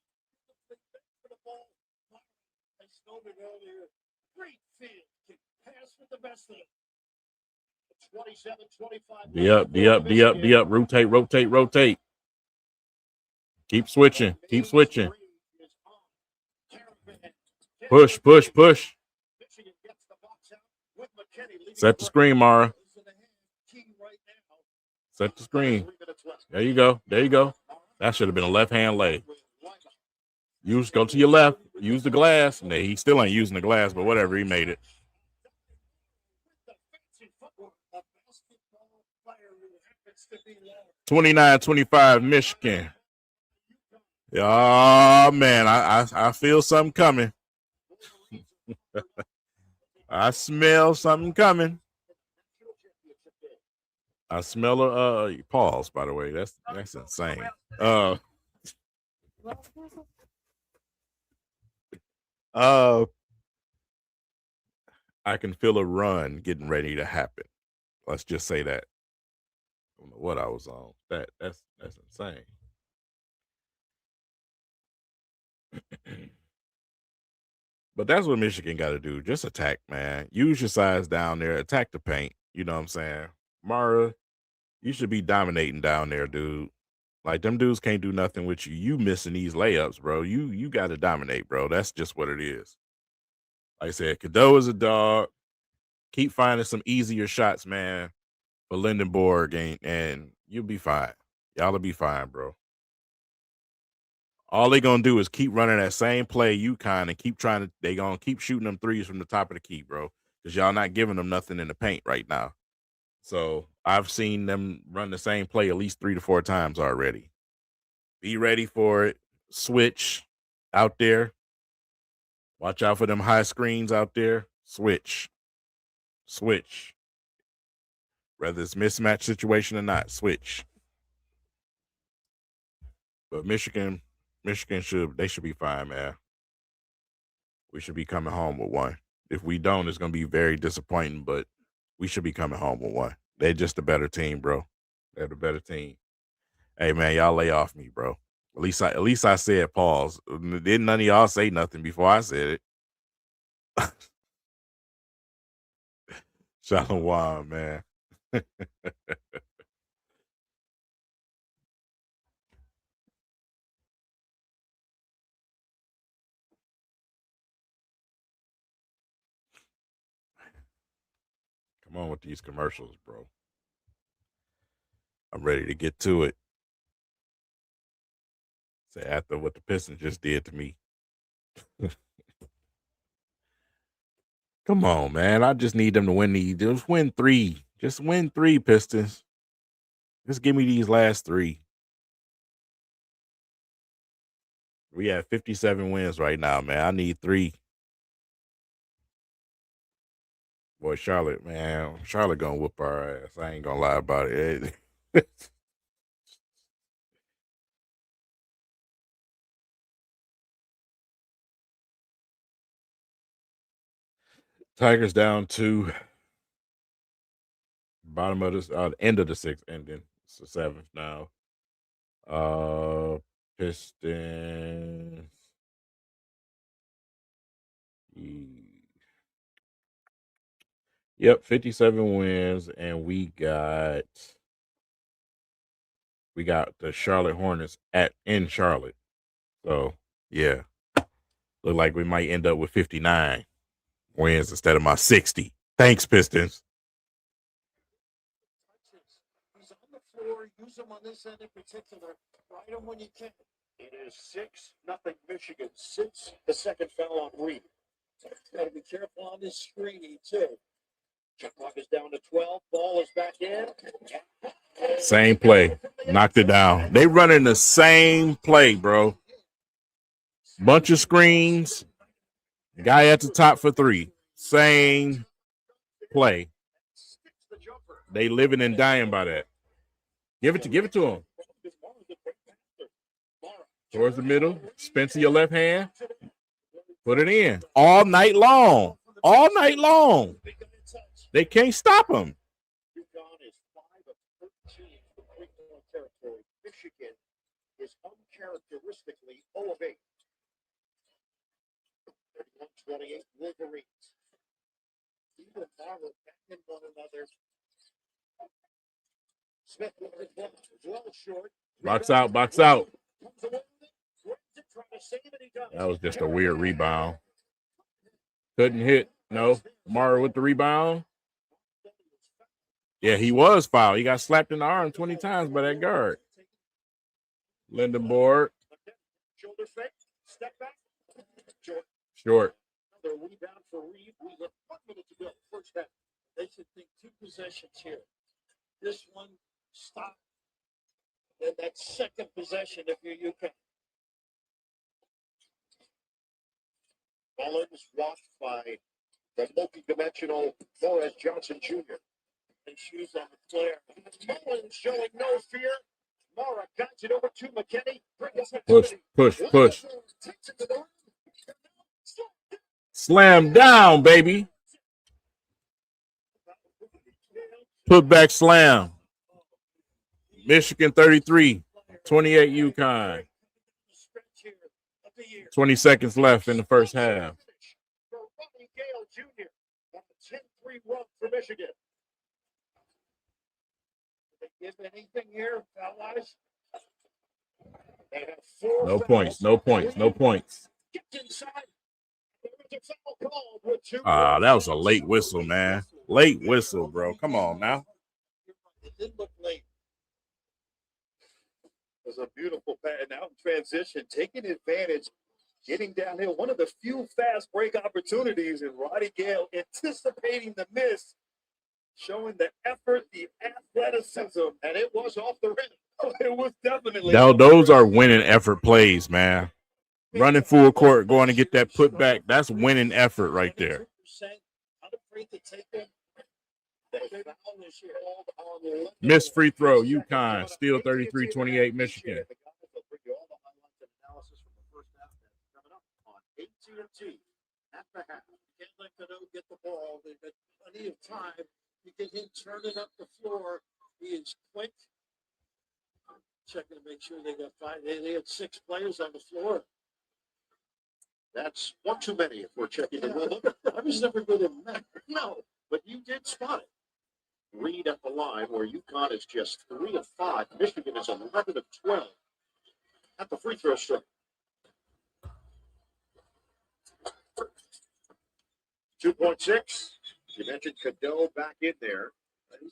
D up. Rotate. Keep switching. Push. Set the screen, Mara. Set the screen. There you go. That should have been a left-hand lay. Go to your left. Use the glass. Nah, he still ain't using the glass, but whatever. He made it. 29-25, Michigan. Oh, man, I feel something coming. I smell something coming. I smell a pause, by the way. That's insane. I can feel a run getting ready to happen. Let's just say that. I don't know what I was on. That's insane. But that's what Michigan got to do. Just attack, man. Use your size down there. Attack the paint. You know what I'm saying? Mara, you should be dominating down there, dude. Like, them dudes can't do nothing with you. You missing these layups, bro. You got to dominate, bro. That's just what it is. Like I said, Cadeau is a dog. Keep finding some easier shots, man, for Lindenborg, and you'll be fine. Y'all will be fine, bro. All they gonna do is keep running that same play, UConn, and keep trying to. They gonna keep shooting them threes from the top of the key, bro, because y'all not giving them nothing in the paint right now. So I've seen them run the same play at least 3 to 4 times already. Be ready for it. Switch out there. Watch out for them high screens out there. Switch. Whether it's mismatch situation or not, switch. But Michigan should be fine, man. We should be coming home with one. If we don't, it's gonna be very disappointing, but we should be coming home with one. They're just a better team, bro. They're the better team. Hey man, y'all lay off me, bro. At least I said pause. Didn't none of y'all say nothing before I said it. Shalom, man. Come on with these commercials, bro. I'm ready to get to it. Say after what the Pistons just did to me. Come on, man. I just need them to win these. Just win 3. Just win 3, Pistons. Just give me these last 3. We have 57 wins right now, man. I need 3. Boy, Charlotte, man. Charlotte gonna whoop our ass. I ain't gonna lie about it. Tigers down 2. Bottom of this, end of the 6th ending. It's the 7th now. Pistons. Yep, 57 wins, and we got the Charlotte Hornets in Charlotte. So yeah, look like we might end up with 59 wins instead of my 60. Thanks, Pistons. He's on the floor. Use him on this end in particular. Ride him when you can. It is 6-0 Michigan since the second foul on Reed. Got to be careful on this screening too. Shot clock is down to 12. Ball is back in. Same play. Knocked it down. They running the same play, bro. Bunch of screens. Guy at the top for 3. Same play. They living and dying by that. Give it to him. Towards the middle. Spin to your left hand. Put it in. All night long. All night long. They can't stop him. UConn is 5 of 13 from three-point territory. Michigan is uncharacteristically 0 of 8. 31-28 Wolverines. Even Marvel backing one another. Smith with his one, well short. Box out. That was just a weird rebound. Couldn't hit. No. Mara with the rebound. Yeah, he was fouled. He got slapped in the arm 20 times by that guard. Lindenborg. Shoulder fake. Step back. Short. Another rebound for Reed. We have 1 minute to go. First half. They should think 2 possessions here. This one, stop. Then that second possession if you're UConn. Mullins watched by the multi-dimensional Morris Johnson Jr. And shoes on the flare. Mullins showing no fear. Mara guides it over to McKinney. Push. Slam down, baby. Put back slam. Michigan 33, 28 UConn. 20 seconds left in the first half. For Ronnie Gale Jr. on a 10-3 run for Michigan. Did they give anything here, allies? They have 4 No fouls. points. Get inside. There was a foul called with 2 That was a late whistle, man. Late whistle, bro. Come on now. It did look late. It was a beautiful pass. And now in transition, taking advantage, getting downhill. One of the few fast break opportunities, and Roddy Gale anticipating the miss, showing the effort, the athleticism, and it was off the rim. It was definitely. Now, those are winning effort plays, man. Running full court, going to get that putback. That's winning effort right there. Not afraid to take them. Missed free throw, UConn. Still 33-28, Michigan. At the half. You can't let Cadeau get the ball. They've got plenty of time. You get him turning up the floor. He is quick. Checking to make sure they got five. They had 6 players on the floor. That's one too many if we're checking the rhythm. I was never good at math. No, but you did spot it. Reed at the line where UConn is just 3 of 5. Michigan is 11 of 12 at the free throw strike. 2.6. You mentioned Cadeau back in there.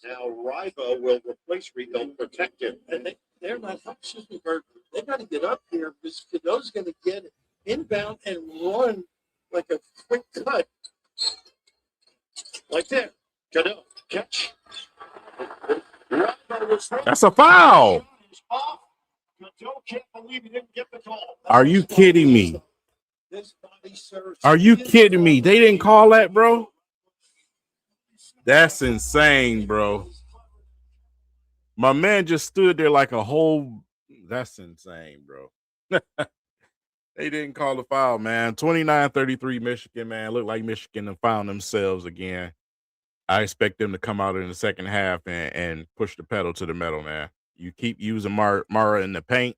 Now Riva will replace Reed. They'll protect him. And they're not, excuse me, Bert, they got to get up here because Cadeau's going to get inbound and run like a quick cut. Like that. Cadeau, catch. That's a foul. Cadeau can't believe he didn't get the call. Are you kidding me? This body serves. Are you kidding me? They didn't call that, bro? That's insane, bro. My man just stood there like a whole. That's insane, bro. They didn't call the foul, man. 29-33 Michigan, man. Looked like Michigan have found themselves again. I expect them to come out in the second half and push the pedal to the metal, man. You keep using Mara in the paint.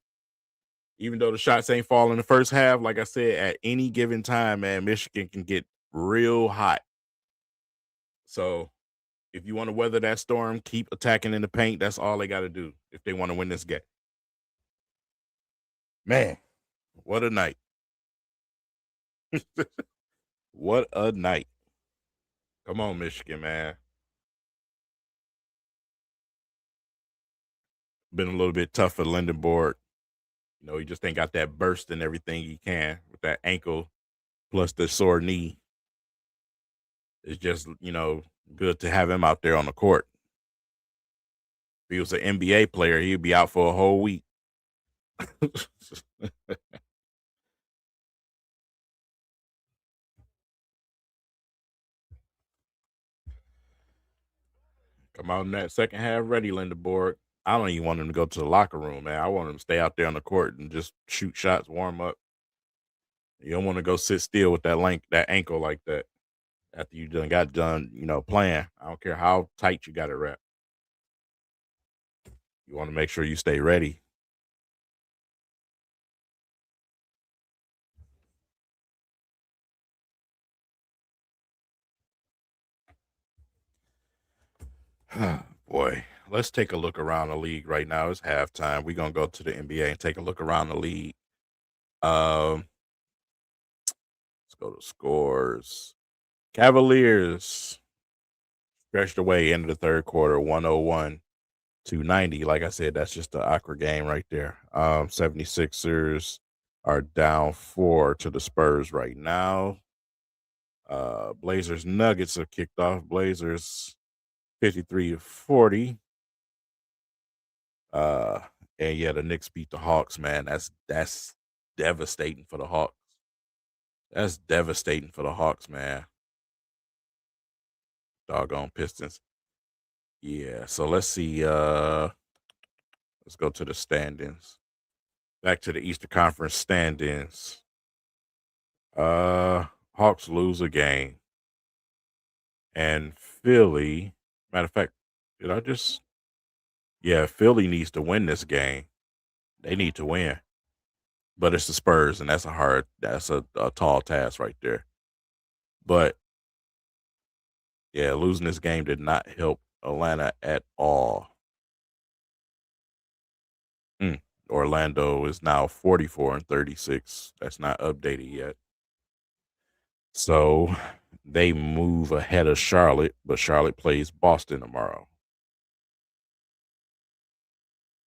Even though the shots ain't falling in the first half, like I said, at any given time, man, Michigan can get real hot. So if you want to weather that storm, keep attacking in the paint. That's all they got to do if they want to win this game. Man, what a night. What a night. Come on, Michigan, man. Been a little bit tough for Lindenborg. You know, he just ain't got that burst and everything he can with that ankle plus the sore knee. It's just, you know, good to have him out there on the court. If he was an NBA player, he'd be out for a whole week. Come out in that second half ready, Lindenborg. I don't even want him to go to the locker room, man. I want him to stay out there on the court and just shoot shots, warm up. You don't want to go sit still with that ankle like that after you got done, you know, playing. I don't care how tight you got it wrapped. You want to make sure you stay ready. Boy, let's take a look around the league right now. It's halftime. We're going to go to the NBA and take a look around the league. Let's go to scores. Cavaliers stretched away into the third quarter, 101-90. Like I said, that's just an awkward game right there. 76ers are down 4 to the Spurs right now. Blazers Nuggets have kicked off. Blazers 53-40. And yeah, the Knicks beat the Hawks, man. That's devastating for the Hawks. That's devastating for the Hawks, man. Doggone Pistons. Yeah, so let's see. Let's go to the standings. Back to the Eastern Conference standings. Hawks lose a game. And Philly, matter of fact, Philly needs to win this game. They need to win. But it's the Spurs, and that's a tall task right there. But yeah, losing this game did not help Atlanta at all. Orlando is now 44-36. That's not updated yet. So they move ahead of Charlotte, but Charlotte plays Boston tomorrow.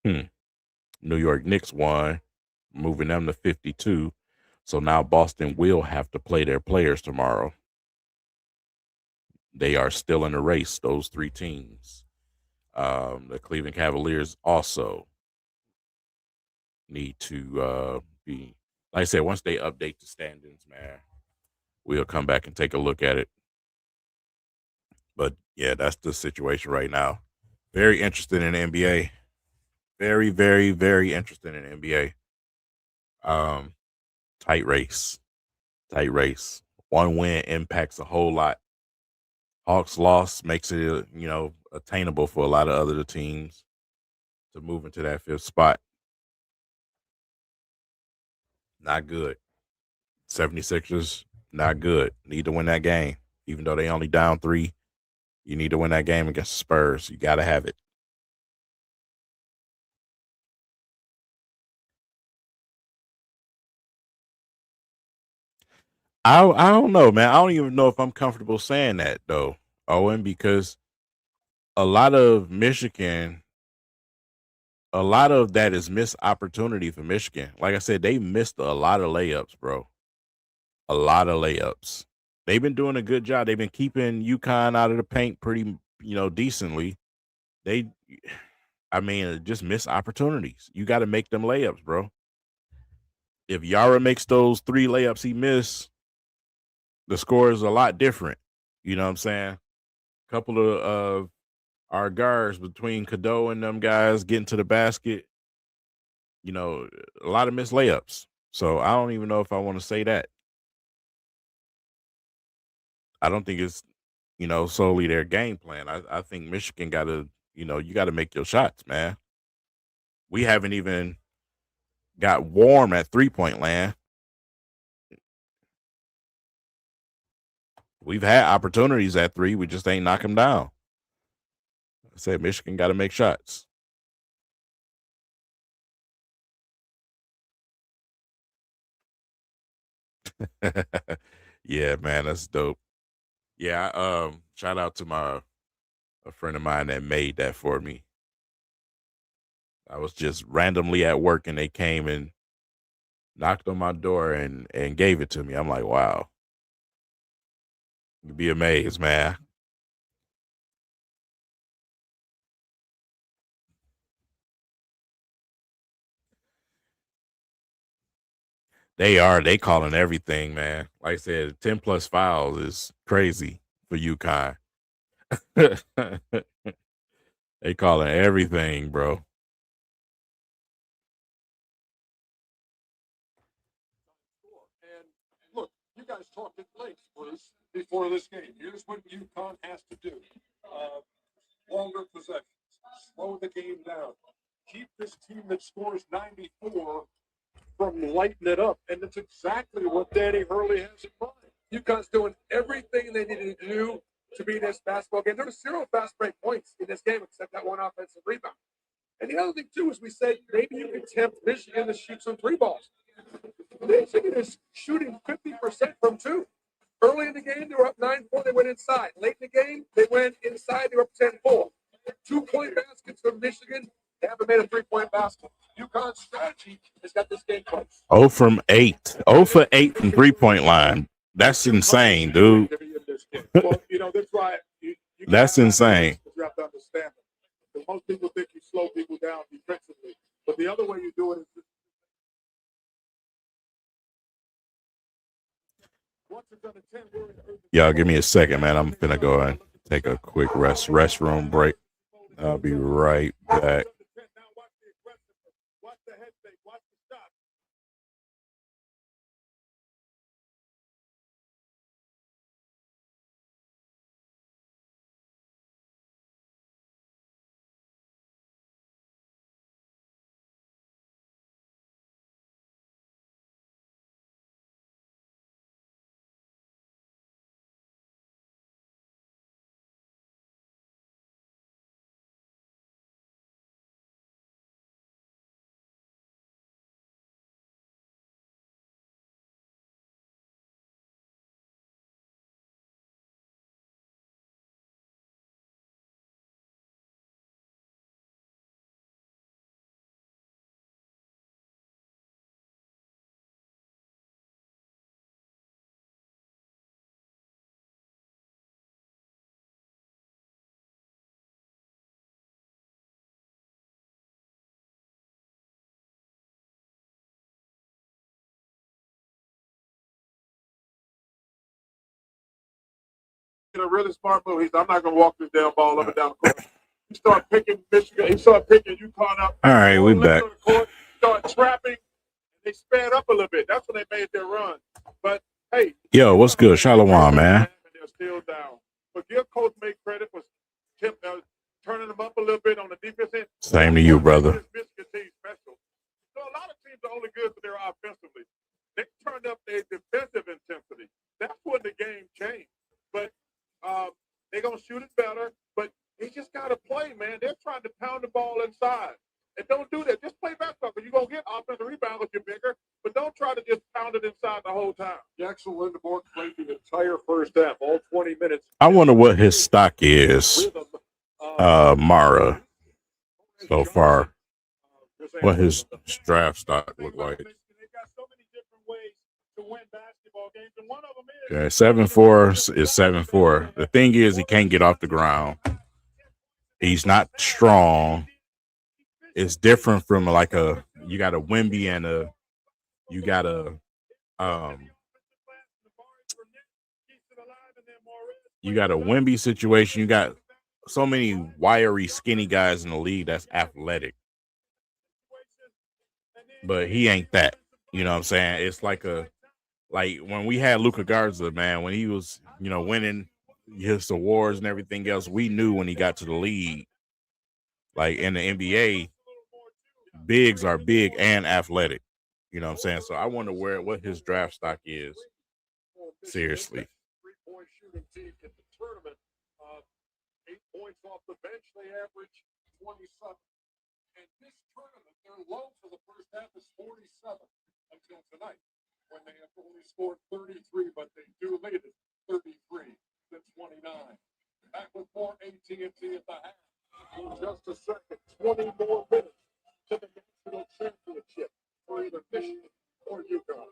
New York Knicks won, moving them to 52. So now Boston will have to play their players tomorrow. They are still in the race, those three teams. The Cleveland Cavaliers also need to be, like I said, once they update the standings, man, we'll come back and take a look at it. But yeah, that's the situation right now. Very interested in the NBA. Very, very, very interested in the NBA. Tight race. Tight race. One win impacts a whole lot. Hawks loss makes it, attainable for a lot of other teams to move into that fifth spot. Not good. 76ers, not good. Need to win that game. Even though they only down 3, you need to win that game against the Spurs. You got to have it. I don't know, man. I don't even know if I'm comfortable saying that, though, Owen, because a lot of that is missed opportunity for Michigan. Like I said, they missed a lot of layups, bro. A lot of layups. They've been doing a good job. They've been keeping UConn out of the paint pretty, decently. Just miss opportunities. You got to make them layups, bro. If Yara makes those 3 layups he missed, the score is a lot different. You know what I'm saying? A couple of our guards between Cadeau and them guys getting to the basket, a lot of missed layups. So I don't even know if I want to say that. I don't think it's, solely their game plan. I think Michigan got to, you got to make your shots, man. We haven't even got warm at 3-point land. We've had opportunities at 3. We just ain't knock them down. I said Michigan got to make shots. Yeah, man, that's dope. Yeah, shout out to a friend of mine that made that for me. I was just randomly at work and they came and knocked on my door and gave it to me. I'm like, wow. You'd be amazed, man. They calling everything, man. Like I said, 10 plus fouls is crazy for UConn. They calling everything, bro. And look, you guys talked at length, Bruce, before this game. Here's what UConn has to do. Longer possessions. Slow the game down. Keep this team that scores 94 from lighting it up. And that's exactly what Danny Hurley has in mind. UConn's doing everything they needed to do to beat this basketball game. There were 0 fast break points in this game except that one offensive rebound. And the other thing, too, is we said maybe you can tempt Michigan to shoot some 3 balls. Michigan is shooting 50% from 2. Early in the game, they were up 9-4. They went inside. Late in the game, they went inside. They were up 10-4. 2-point baskets from Michigan. They haven't made a 3-point basket. UConn's strategy has got this game close. 0 from 8. 0 for 8 from 3-point line. That's insane, dude. Well, that's why you That's insane. You have to understand it. Because most people think you slow people down defensively. But the other way you do it is Y'all give me a second, man. I'm finna go and take a quick restroom break. I'll be right back. a really smart move. He said, I'm not going to walk this damn ball up and down the court. He started picking Michigan. He started picking UConn up. All right, we back. Started trapping. They sped up a little bit. That's when they made their run. But, hey. Yo, what's good? Shalom, man. They're still down. But give Coach May credit for turning them up a little bit on the defense end. Same to you, brother. Michigan team special. So a lot of teams are only good for their offensively. They turned up their defensive intensity. That's when the game changed. But they're going to shoot it better. But they just got to play, man. They're trying to pound the ball inside. And don't do that. Just play basketball because you're going to get offensive rebounds if you're bigger. But don't try to just pound it inside the whole time. Jackson Lindeborg played the entire first half, all 20 minutes. I wonder what his stock is, Mara, so far. What his draft stock look like. They've got so many different ways to win basketball games. And one of them Okay, 7-4 is 7-4. The thing is, he can't get off the ground. He's not strong. It's different from like you got a Wemby and you got a Wemby situation. You got so many wiry, skinny guys in the league that's athletic. But he ain't that. You know what I'm saying? It's like when we had Luka Garza, man, when he was, winning his awards and everything else, we knew when he got to the league, like in the NBA, bigs are big and athletic. You know what I'm saying? So I wonder what his draft stock is. Seriously. 3-point shooting team in the tournament. 8 points off the bench. They average 27. And this tournament, their low for the first half is 47 until tonight, when they have only scored 33, but they do lead it 33 to 29. Back with more AT&T at the half. In just a second, 20 more minutes to the national championship for either Michigan or UConn.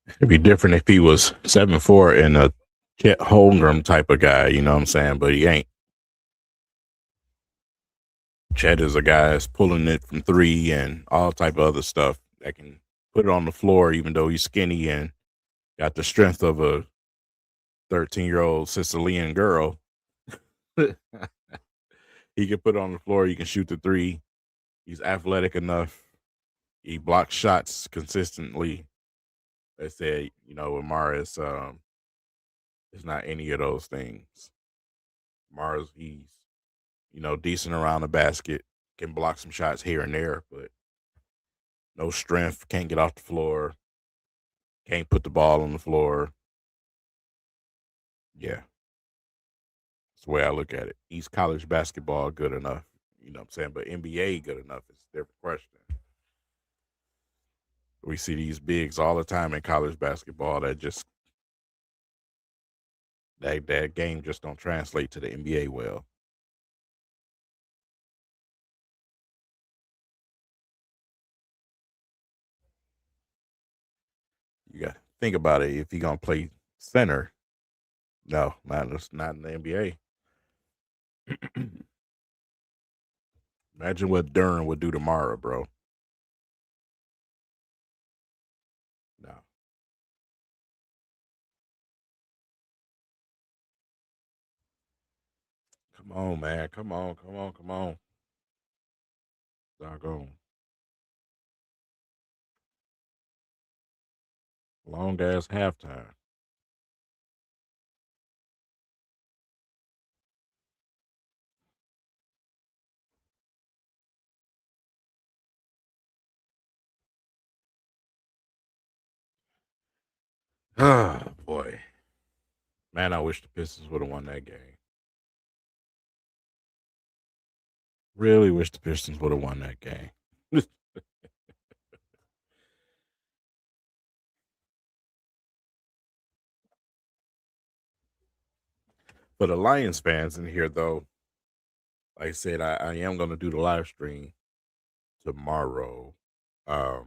It'd be different if he was 7-4 and a Chet Holmgren type of guy, you know what I'm saying? But he ain't. Chet is a guy that's pulling it from 3 and all type of other stuff that can put it on the floor, even though he's skinny and got the strength of a 13-year-old Sicilian girl. He can put it on the floor. He can shoot the 3. He's athletic enough. He blocks shots consistently. They said, Amara is not any of those things. Amara's, he's, decent around the basket, can block some shots here and there, but no strength, can't get off the floor, can't put the ball on the floor. Yeah. That's the way I look at it. East college basketball, good enough. You know what I'm saying? But NBA, good enough. It's a different question. We see these bigs all the time in college basketball that just that game just don't translate to the NBA well. You got to think about it. If you're gonna play center, no, not in the NBA. Imagine what Durham would do tomorrow, bro. No. Come on, man. Come on. Doggone. Long ass halftime. Oh, boy. Man, I wish the Pistons would have won that game. Really wish the Pistons would have won that game. For the Lions fans in here, though, like I said, I am going to do the live stream tomorrow. The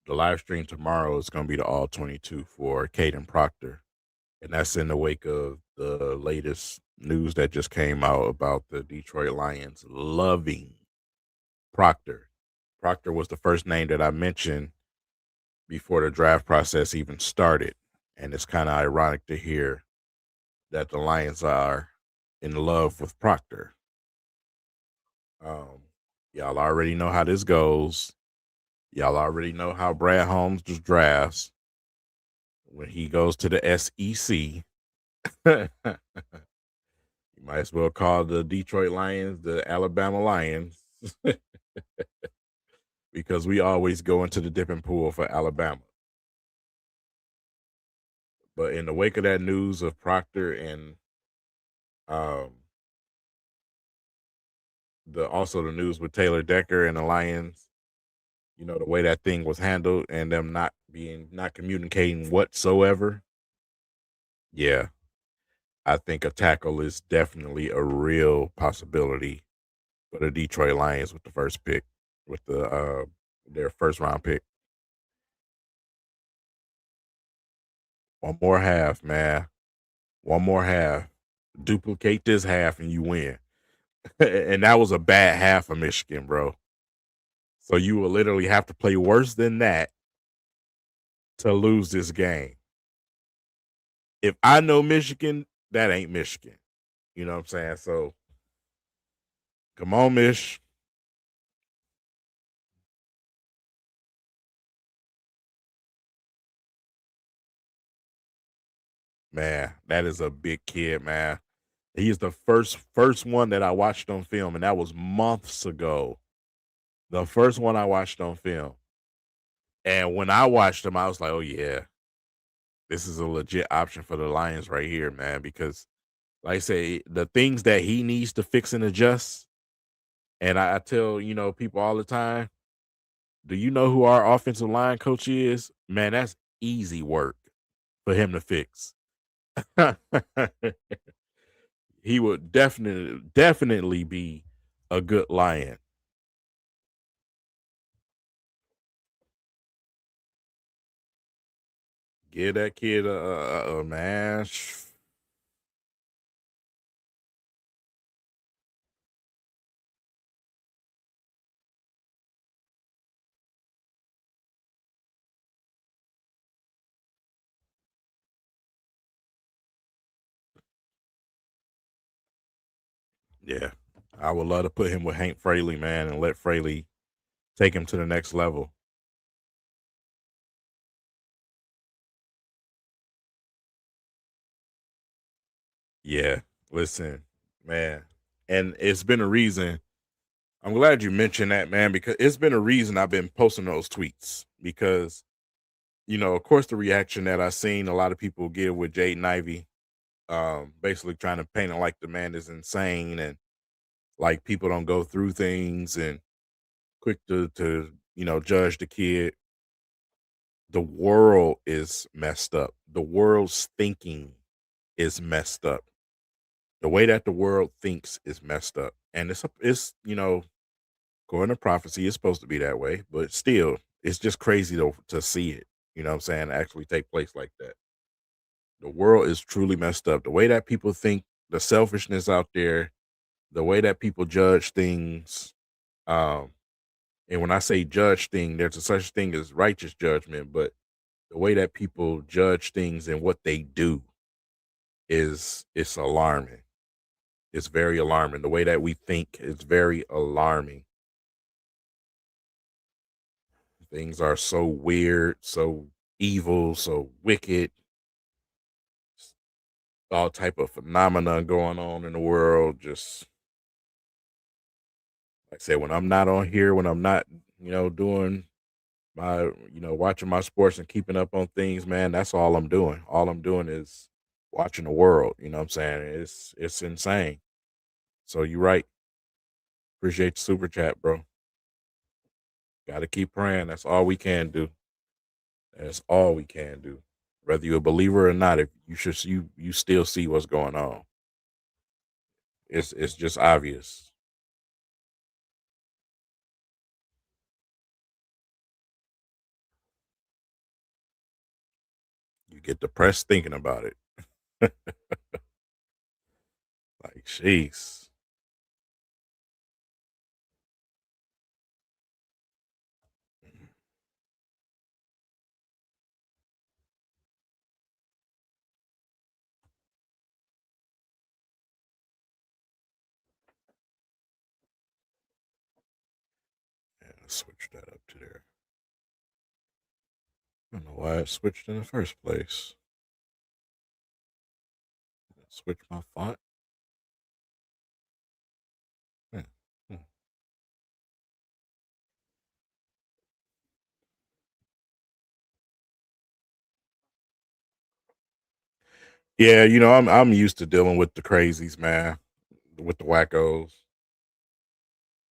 live stream tomorrow is going to be the All 22 for Caden Proctor. And that's in the wake of the latest news that just came out about the Detroit Lions loving Proctor. Proctor was the first name that I mentioned before the draft process even started. And it's kind of ironic to hear that the Lions are in love with Proctor. Y'all already know how this goes. Y'all already know how Brad Holmes just drafts. When he goes to the SEC, you might as well call the Detroit Lions the Alabama Lions because we always go into the dipping pool for Alabama. But in the wake of that news of Proctor and um, the news with Taylor Decker and the Lions, the way that thing was handled and them not communicating whatsoever. Yeah, I think a tackle is definitely a real possibility for the Detroit Lions with the first pick, with their first round pick. One more half, man. One more half. Duplicate this half and you win. And that was a bad half of Michigan, bro. So you will literally have to play worse than that to lose this game. If I know Michigan, that ain't Michigan. You know what I'm saying? So come on, Mish. Man, that is a big kid, man. He is the first one that I watched on film, and that was months ago. The first one I watched on film. And when I watched him, I was like, oh yeah, this is a legit option for the Lions right here, man. Because like I say, the things that he needs to fix and adjust, and I tell, people all the time, do you know who our offensive line coach is? Man, that's easy work for him to fix. He would definitely be a good Lion. Give that kid a man. Yeah, I would love to put him with Hank Fraley, man, and let Fraley take him to the next level. Yeah, listen, man, and it's been a reason. I'm glad you mentioned that, man, because it's been a reason I've been posting those tweets because, of course, the reaction that I seen a lot of people give with Jaden Ivey, basically trying to paint it like the man is insane and like people don't go through things and quick to judge the kid. The world is messed up. The world's thinking is messed up. The way that the world thinks is messed up, and it's according to prophecy, it's supposed to be that way, but still, it's just crazy to see it. You know what I'm saying? Actually take place like that. The world is truly messed up. The way that people think, the selfishness out there, the way that people judge things. Um, and when I say judge thing, there's a such thing as righteous judgment, but the way that people judge things and what they do it's alarming. It's very alarming. The way that we think is very alarming. Things are so weird, so evil, so wicked. All type of phenomena going on in the world. Just like I said, when I'm not on here, when I'm not, doing my, watching my sports and keeping up on things, man, that's all I'm doing. All I'm doing is watching the world. You know what I'm saying? It's insane. So you're right. Appreciate the super chat, bro. Got to keep praying. That's all we can do. That's all we can do. Whether you're a believer or not, if you still see what's going on. It's just obvious. You get depressed thinking about it. Jeez. Yeah, let's switch that up to there. I don't know why it switched in the first place. Switch my font. Hmm. Hmm. Yeah, I'm used to dealing with the crazies, man, with the wackos.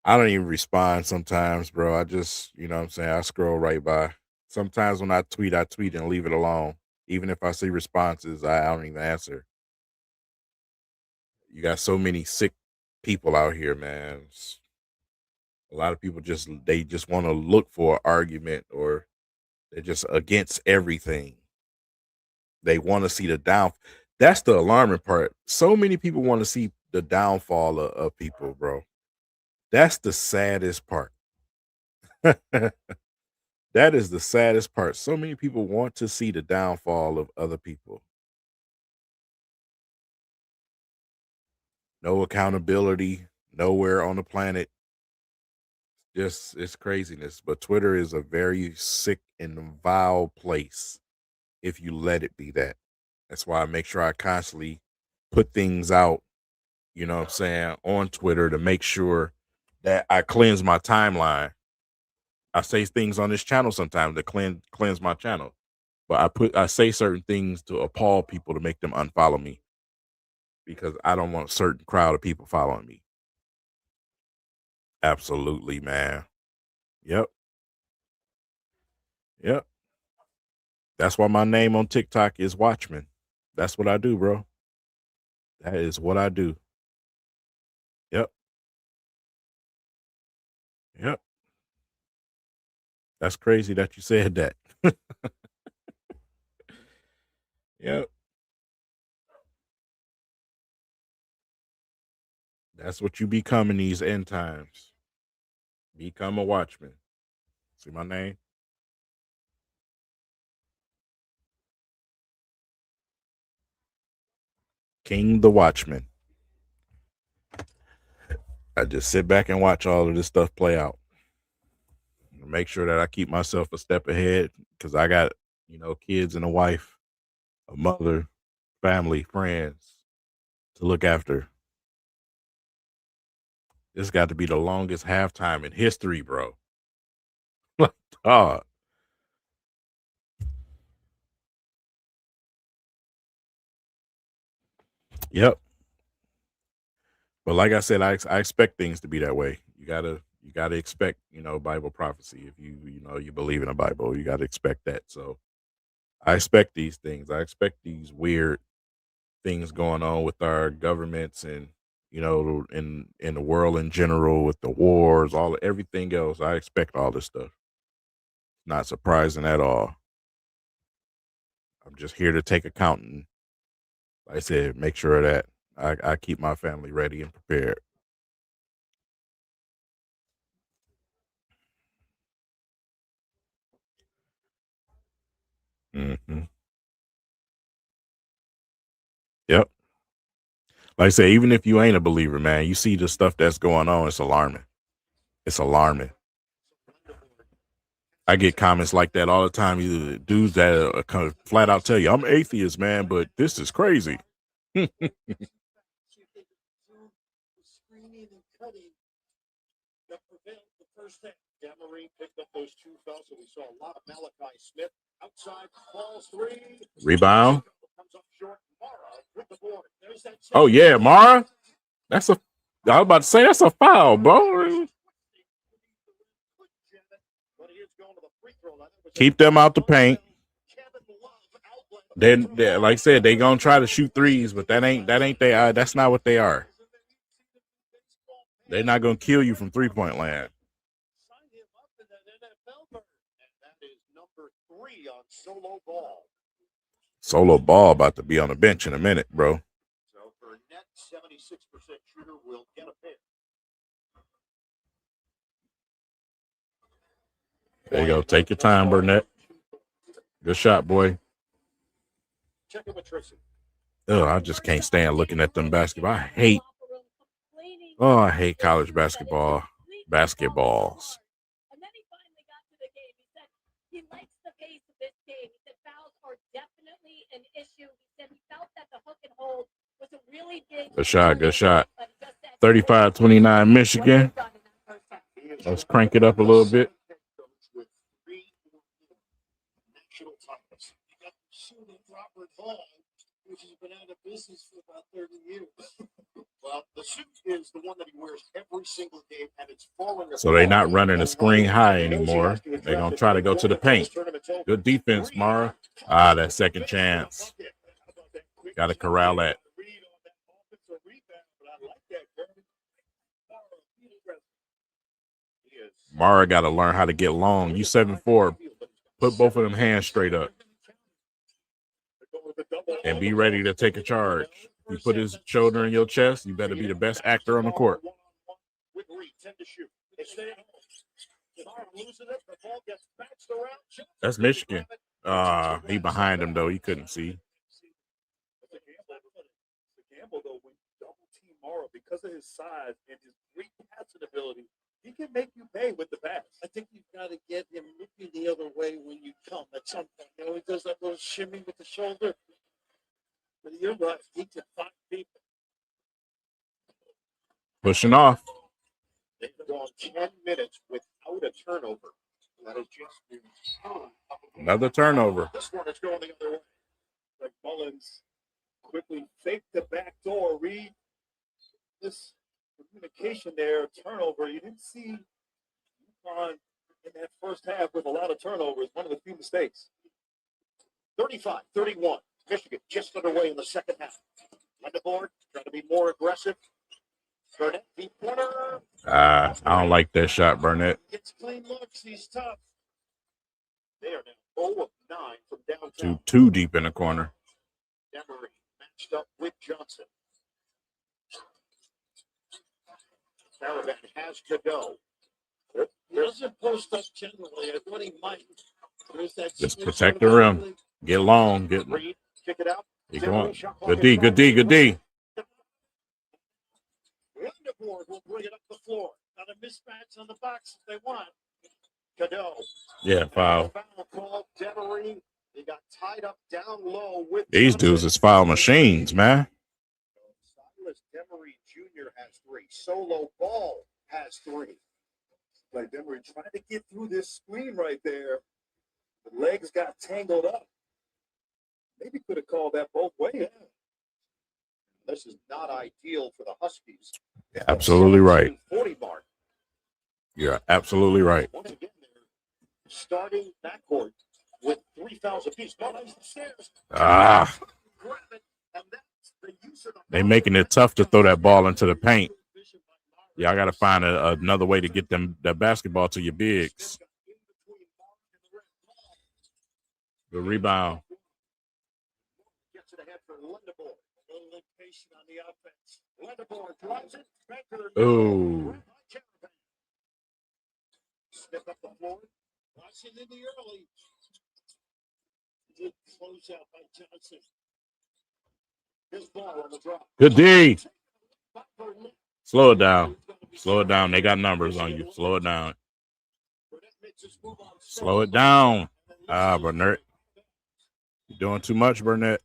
I don't even respond sometimes, bro. I just, what I'm saying, I scroll right by. Sometimes when I tweet and leave it alone. Even if I see responses, I don't even answer. You got so many sick people out here, man. A lot of people just want to look for an argument, or they're just against everything. They want to see the down. That's the alarming part. So many people want to see the downfall of people, bro. That's the saddest part. That is the saddest part. So many people want to see the downfall of other people. No accountability nowhere on the planet. Just it's craziness. But Twitter is a very sick and vile place if you let it be that. That's why I make sure I constantly put things out, what I'm saying, on Twitter to make sure that I cleanse my timeline. I say things on this channel sometimes to cleanse my channel. But I say certain things to appall people to make them unfollow me, because I don't want a certain crowd of people following me. Absolutely, man. Yep. Yep. That's why my name on TikTok is Watchman. That's what I do, bro. That is what I do. Yep. Yep. That's crazy that you said that. Yep. That's what you become in these end times. Become a watchman. See my name? King the Watchman. I just sit back and watch all of this stuff play out. Make sure that I keep myself a step ahead, because I got, kids and a wife, a mother, family, friends to look after. This got to be the longest halftime in history, bro. Oh, yep. But like I said, I expect things to be that way. You gotta expect, Bible prophecy. If you believe in the Bible, you gotta expect that. So I expect these things. I expect these weird things going on with our governments, and in the world in general, with the wars, everything else. I expect all this stuff. Not surprising at all. I'm just here to take account, and like I said, make sure that I keep my family ready and prepared. Hmm. Yep. Like I say, even if you ain't a believer, man, you see the stuff that's going on, it's alarming. It's alarming. I get comments like that all the time. Either dudes that kind of flat out tell you, I'm atheist, man, but this is crazy. Screening and cutting that prevailed the first half. Gamarine picked up those two fouls, so we saw a lot of Malachi Smith outside, falls three. Rebound. Comes up short. Mara with the board. There's that. Oh yeah, Mara. I was about to say that's a foul, bro. Keep them out the paint. Then, like I said, they gonna try to shoot threes, but that ain't they. That's not what they are. They're not gonna kill you from 3-point land. Solo ball about to be on the bench in a minute, bro. So for net 76 shooter will get a pair. There you go. Take your time, Burnett. Good shot, boy. Check it with Tracy. Oh, I just can't stand looking at them basketball. I hate college basketball. Basketballs. And then he finally got to the game. He said he likes the pace of this game. He said fouls are definitely an issue. He said he felt that the hook and hold was a really big. Good shot. Good shot. 35-29 Michigan. Let's crank it up a little bit. National titles. You got the shooter Robert Hall, which has been out of business for about 30 years. Well, the suit is the one that he wears every single game, and it's falling. So they're not running a screen high anymore. They're going to try to go to the paint. Good defense, Mara. That second chance. Got to corral that. Mara got to learn how to get long. You 7'4". Put both of them hands straight up. And be ready to take a charge. You put his shoulder in your chest, you better be the best actor on the court. That's Michigan. He behind him, though. He couldn't see. Gamble, though, when double team Morrow, because of his size and his great passing ability, he can make you pay with the pass. I think you've got to get him looking the other way when you come at some point. You know, he does that little shimmy with the shoulder. But you're right. He can find people. Pushing off. They've gone 10 minutes without a turnover. That is just Another turnover. This one is going the other way. Like Mullins quickly faked the back door. Read this communication there. Turnover. You didn't see UConn in that first half with a lot of turnovers. One of the few mistakes. 35-31. Michigan just underway in the second half. On the board, trying to be more aggressive. Burnett, deep corner. I don't like that shot, Burnett. Gets clean looks. He's tough. They are now 0 of 9 from downtown. Too deep in the corner. Emery matched up with Johnson. Caravan has to go. He doesn't post up generally. I thought he might. There's that Just protect the rim. Get long. Reed, kick it out. Keep going. Good D. Good D. Good D. Wonderboard will bring it up the floor. Not a mismatch on the box if they want. Cadeau. Yeah, foul. Foul call. Demery. They got tied up down low with These dudes is foul machines, man. Silas Demery Jr. has 3. Solo Ball has 3. Like Demery trying to get through this screen right there. The legs got tangled up. Maybe could have called that both ways. This is not ideal for the Huskies. Yeah, absolutely right. 40 mark. You're absolutely right. Once again, they're starting backcourt with 3 fouls apiece. Mullins upstairs. Grab it, and that's the use of the They making it tough to throw that ball into the paint. Y'all got to find another way to get the basketball to your bigs. Good rebound. Gets it ahead for Lindeborg. A little impatient on the offense. Lindeborg drives it. Ooh. Step up the floor. Watch it in the early. Good closeout by Johnson. His ball on the drop. Good D. Slow it down. Slow it down. They got numbers on you. Slow it down. Slow it down. Burnett. You're doing too much, Burnett.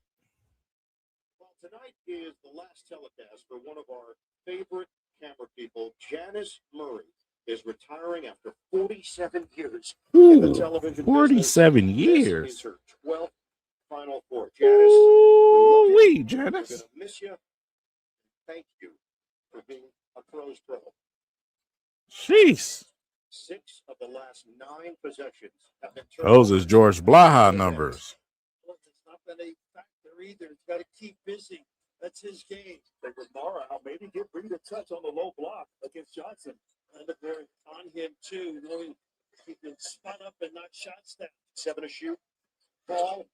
Well, tonight is the last telecast for one of our favorite camera people, Janice Murray, is retiring after 47 years in the television 47 business. years. This is her 12th Final Four. Janice, we love you. Janice. We're going to miss you. Thank you for being a pros pro. Jeez. 6 of the last 9 possessions have been Those is George Blaha numbers. Look, it's not been a factor either. He's got to keep busy. That's his game. Like with Mara, I'll maybe get Reed a touch on the low block against Johnson. And they're on him, too. Knowing he can spot up and knock shots down. 7 to shoot. Ball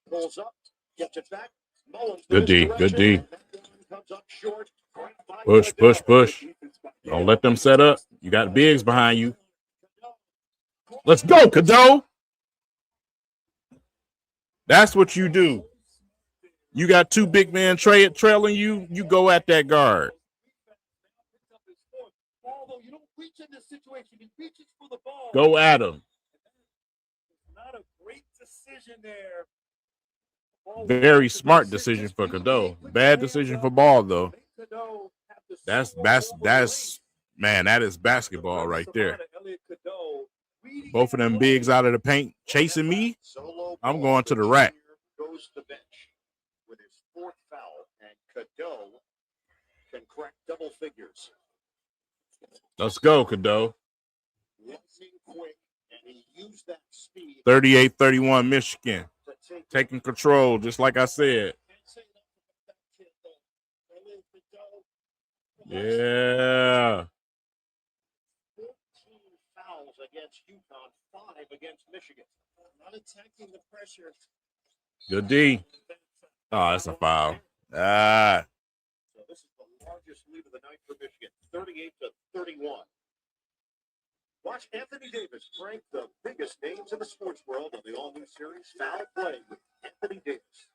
pulls up, gets it back. Mullins. Good D. Good D. comes up short. Push, push, push. Don't let them set up. You got bigs behind you. Let's go, Cadeau. That's what you do. You got two big men trailing you. You go at that guard. Although you don't reach in this situation, he reaches for the ball. Go at him. Not a great decision there. Very smart decision for Cadeau. Bad decision for Ball, though. That's man, that is basketball right there. Both of them bigs out of the paint chasing me. I'm going to the rack. Goes to the bench with his fourth foul, and Cadeau can crack double figures. Let's go, Cadeau. Quick, and he used that speed. 38-31 Michigan. Taking control, just like I said. Yeah. 14 fouls against UConn, 5 against Michigan. Not attacking the pressure. Good D. Oh, that's a foul. Ah. So this is the largest lead of the night for Michigan, 38-31. Watch Anthony Davis rank the biggest names in the sports world on the all-new series Foul Play with Anthony Davis.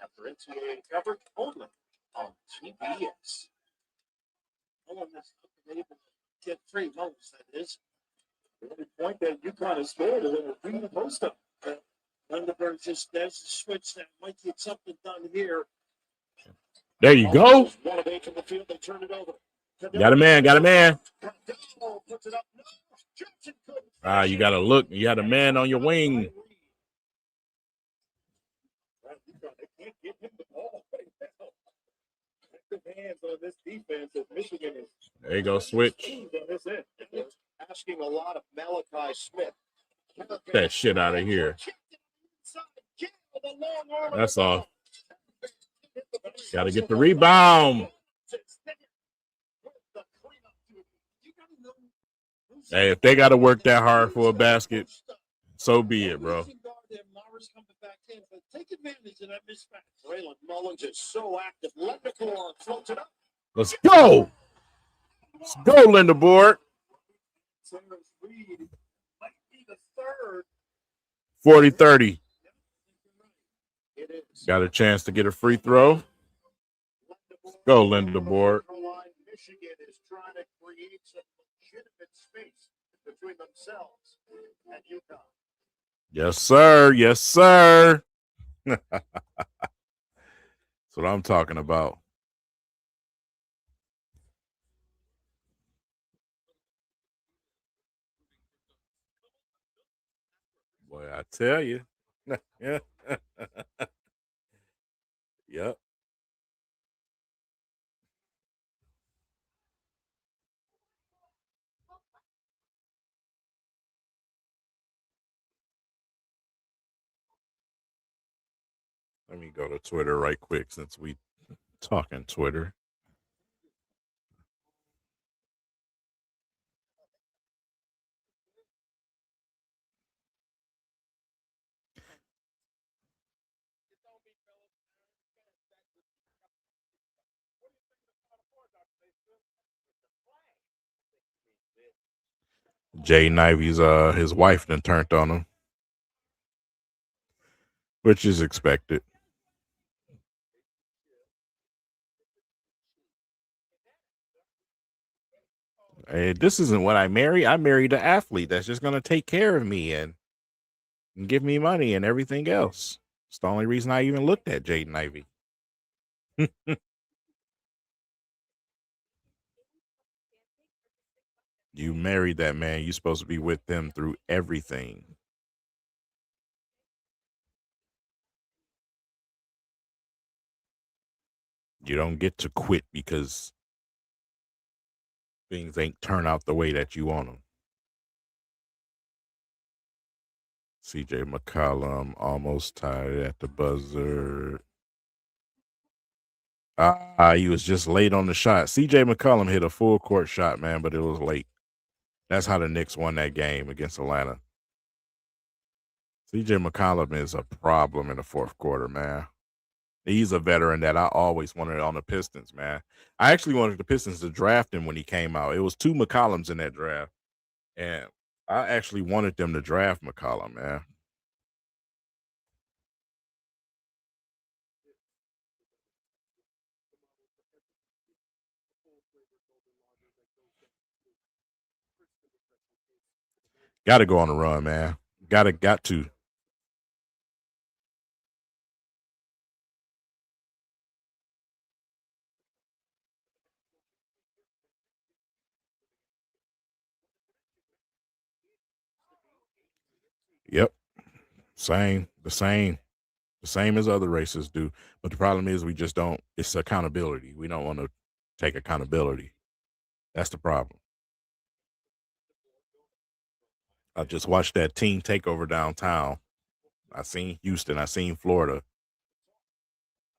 After NCAA coverage only on TBS. Oh, that's able to get 3 votes, that is. The only point that UConn has scored is when we're the post up. Lundeberg just there's a switch that might get something done here. There you go. 1 of 8 from the field, they turn it over. Got a man, got a man. You got to look. You got a man on your wing. They can't get him the ball right now. Active hands on this defense as Michigan is. There you go, switch. Asking a lot of Malachi Smith. Get that shit out of here. That's all. Got to get the rebound. Hey, if they got to work that hard for a basket, so be it, bro. Take advantage of that mismatch. Braylon Mullins is so active. Lendebourne floats it up. Let's go. Let's go, Lendebourne. 40-30. Got a chance to get a free throw. Let's go, Lendebourne. Michigan is trying to create some legitimate space between themselves and UConn. Yes, sir. Yes, sir. That's what I'm talking about. Boy, I tell you. Yep. Let me go to Twitter right quick since we talking Twitter. Jay Knivey's his wife done turned on him, which is expected. Hey, this isn't what I marry. I married an athlete that's just gonna take care of me and give me money and everything else. It's the only reason I even looked at Jaden Ivey. You married that man. You're supposed to be with him through everything. You don't get to quit because things ain't turn out the way that you want them. CJ McCollum almost tied at the buzzer. He was just late on the shot. CJ McCollum hit a full court shot, man, but it was late. That's how the Knicks won that game against Atlanta. CJ McCollum is a problem in the fourth quarter, man. He's a veteran that I always wanted on the Pistons, man. I actually wanted the Pistons to draft him when he came out. It was 2 McCollums in that draft, and I actually wanted them to draft McCollum, man. Got to go on the run, man. Got to. Yep. The same as other races do. But the problem is we just don't, it's accountability. We don't want to take accountability. That's the problem. I just watched that team takeover downtown. I seen Houston. I seen Florida.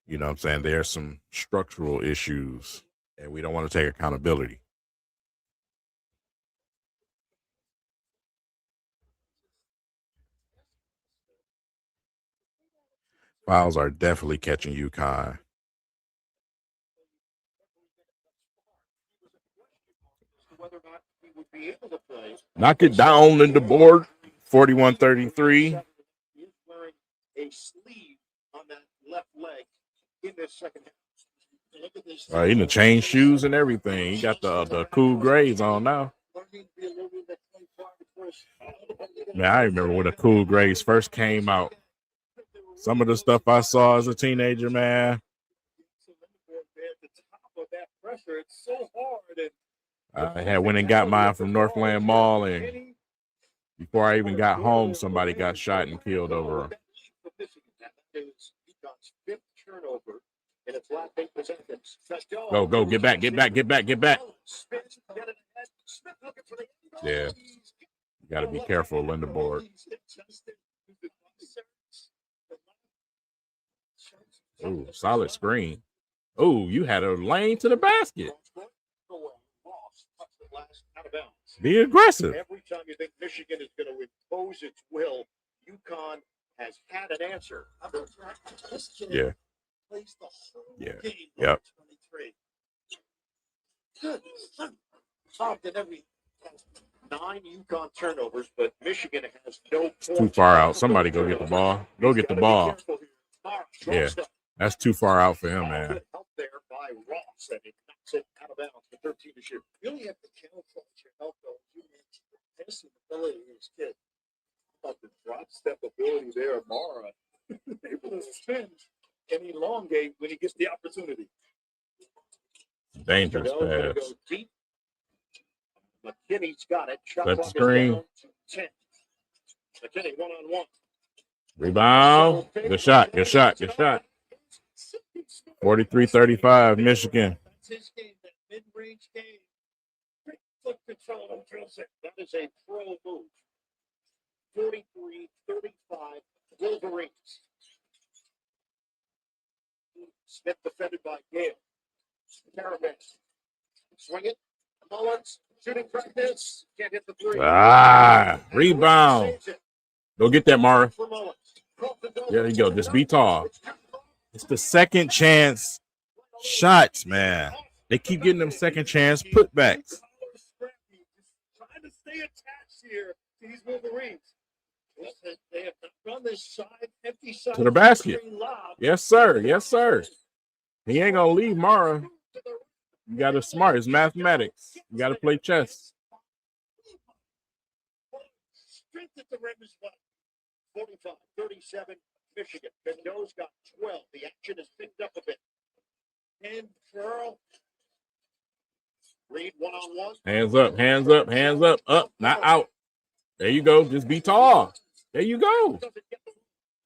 You know what I'm saying? There's some structural issues, and we don't want to take accountability. Fouls are definitely catching UConn. Knock it down in the board. 41-33. He's wearing a sleeve on that left leg in this second half. Look at this. He done changed shoes and everything. He got the cool grays on now. Man, I remember when the cool grays first came out. Some of the stuff I saw as a teenager, man. I had went and got mine from Northland Mall, and before I even got home, somebody got shot and killed over them. Go, get back. Yeah. You got to be careful, Linda Board. Ooh, solid screen. Ooh, you had a lane to the basket. Be aggressive. Every time you think Michigan is going to impose its will, UConn has had an answer. Yeah. Yeah. Yep. Every 9 UConn turnovers, but Michigan has no. It's too far out. Somebody go get the ball. Go get the ball. Yeah. That's too far out for him, man. Help there by Ross, and it knocks it out of bounds for 13 to shoot. You only have to count your help, though. You need the passing ability of this kid. About the drop step ability there, Mara. Able to spin and elongate when he gets the opportunity. Dangerous pass. Go deep. McKinney's got it. Shot Set the clock screen. is down to 10. McKinney one-on-one. Rebound. Good shot. 43-35, Michigan. That's his game, that mid-range game. Great foot control and drills it. That is a pro move. 43-35, Wolverines. Smith defended by Gale. Caravan. Swing it. Mullins. Shooting practice. Can't hit the three. Rebound. Go get that, Mara. There you go. Just be tall. It's the second chance shots, man. They keep getting them second chance putbacks. Trying to stay attached here to these Wolverines. They have run this side, empty side To the basket. Yes, sir. He ain't going to leave Mara. You got to smart. It's mathematics. You got to play chess. Strength at the rim is what? 45-37, Michigan. Bendo's got 12. The action has picked up a bit. And Pearl. Reed one-on-one. Hands up. Up, not out. There you go. Just be tall. There you go.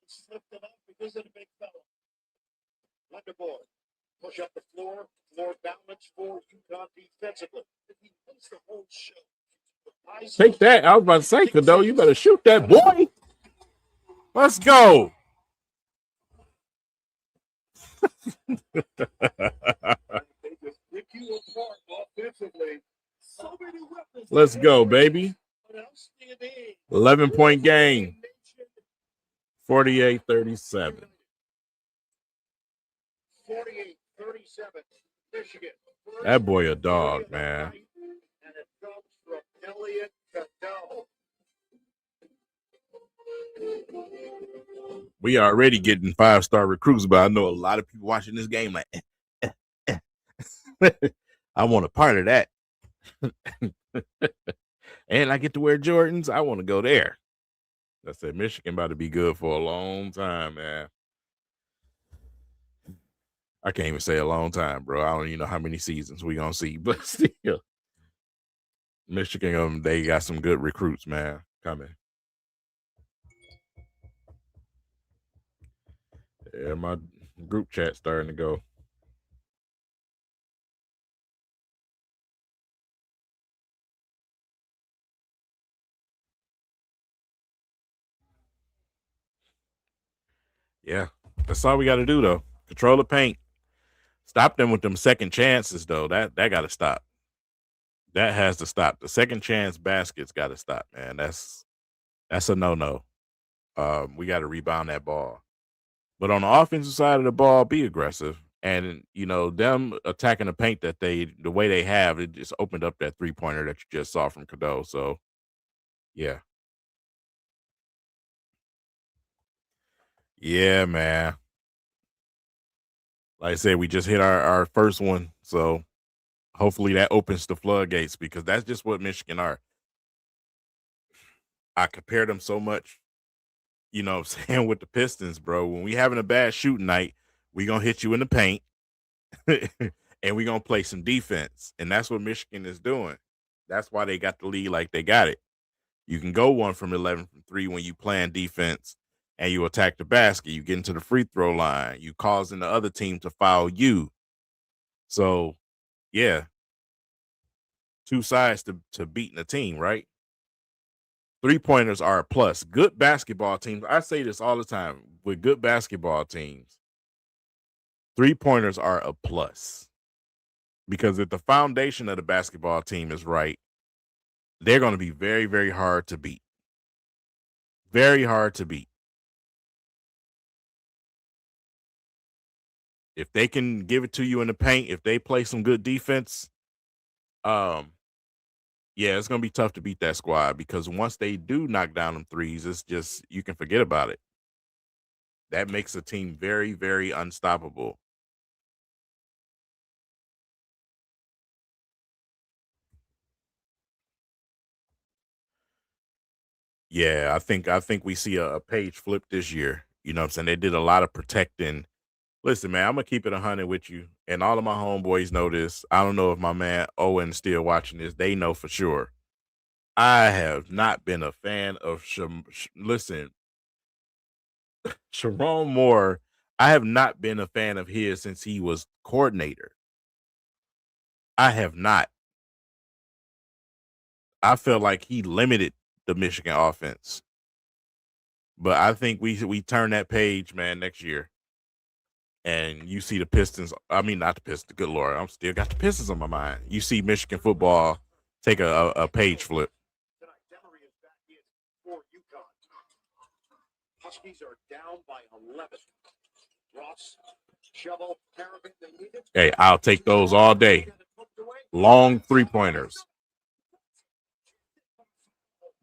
Slipped it up because of the big fella. Underboard. Push up the floor. More balance for UConn defensively. He wins the whole show. Take that. I was about to say, Cadeau, you better shoot that boy. Let's go. Let's go, baby. 11-point game. 48-37. 48-37. Michigan. That boy a dog, man. And it comes from Elliott Cadeau. We already getting 5-star recruits, but I know a lot of people watching this game like, I want a part of that. And I get to wear Jordans. I want to go there. I said Michigan about to be good for a long time, man. I can't even say a long time, bro. I don't even know how many seasons we gonna see, but still, Michigan, they got some good recruits, man, coming. Yeah, my group chat starting to go. Yeah, that's all we got to do, though. Control the paint. Stop them with them second chances, though. That got to stop. That has to stop. The second chance baskets got to stop, man. That's a no-no. We got to rebound that ball. But on the offensive side of the ball, be aggressive. And, them attacking the paint the way they have, it just opened up that three-pointer that you just saw from Cadeau. So, yeah. Yeah, man. Like I said, we just hit our first one. So, hopefully that opens the floodgates because that's just what Michigan are. I compare them so much, what I'm saying, with the Pistons, bro. When we having a bad shooting night, we going to hit you in the paint. And we're going to play some defense. And that's what Michigan is doing. That's why they got the lead like they got it. You can go 1 from 11 from 3 when you playing defense and you attack the basket. You get into the free throw line. You causing the other team to foul you. So, yeah. 2 sides to beating a team, right? 3-pointers are a plus. Good basketball teams, I say this all the time, with good basketball teams, 3-pointers are a plus. Because if the foundation of the basketball team is right, they're going to be very, very hard to beat. Very hard to beat. If they can give it to you in the paint, if they play some good defense, yeah, it's going to be tough to beat that squad because once they do knock down them threes, it's just, you can forget about it. That makes a team very, very unstoppable. Yeah, I think we see a page flip this year. You know what I'm saying? They did a lot of protecting. Listen, man, I'm going to keep it 100 with you. And all of my homeboys know this. I don't know if my man Owen's still watching this. They know for sure. I have not been a fan of listen, Sharon Moore. I have not been a fan of his since he was coordinator. I have not. I felt like he limited the Michigan offense. But I think we turn that page, man, next year. And you see the Pistons. I mean, not the Pistons. Good Lord, I'm still got the Pistons on my mind. You see Michigan football take a page flip. Tonight, Demery is back in for UConn. Huskies are down by 11. Ross, shovel, Harrigan, they need it. Hey, I'll take those all day. Long 3-pointers.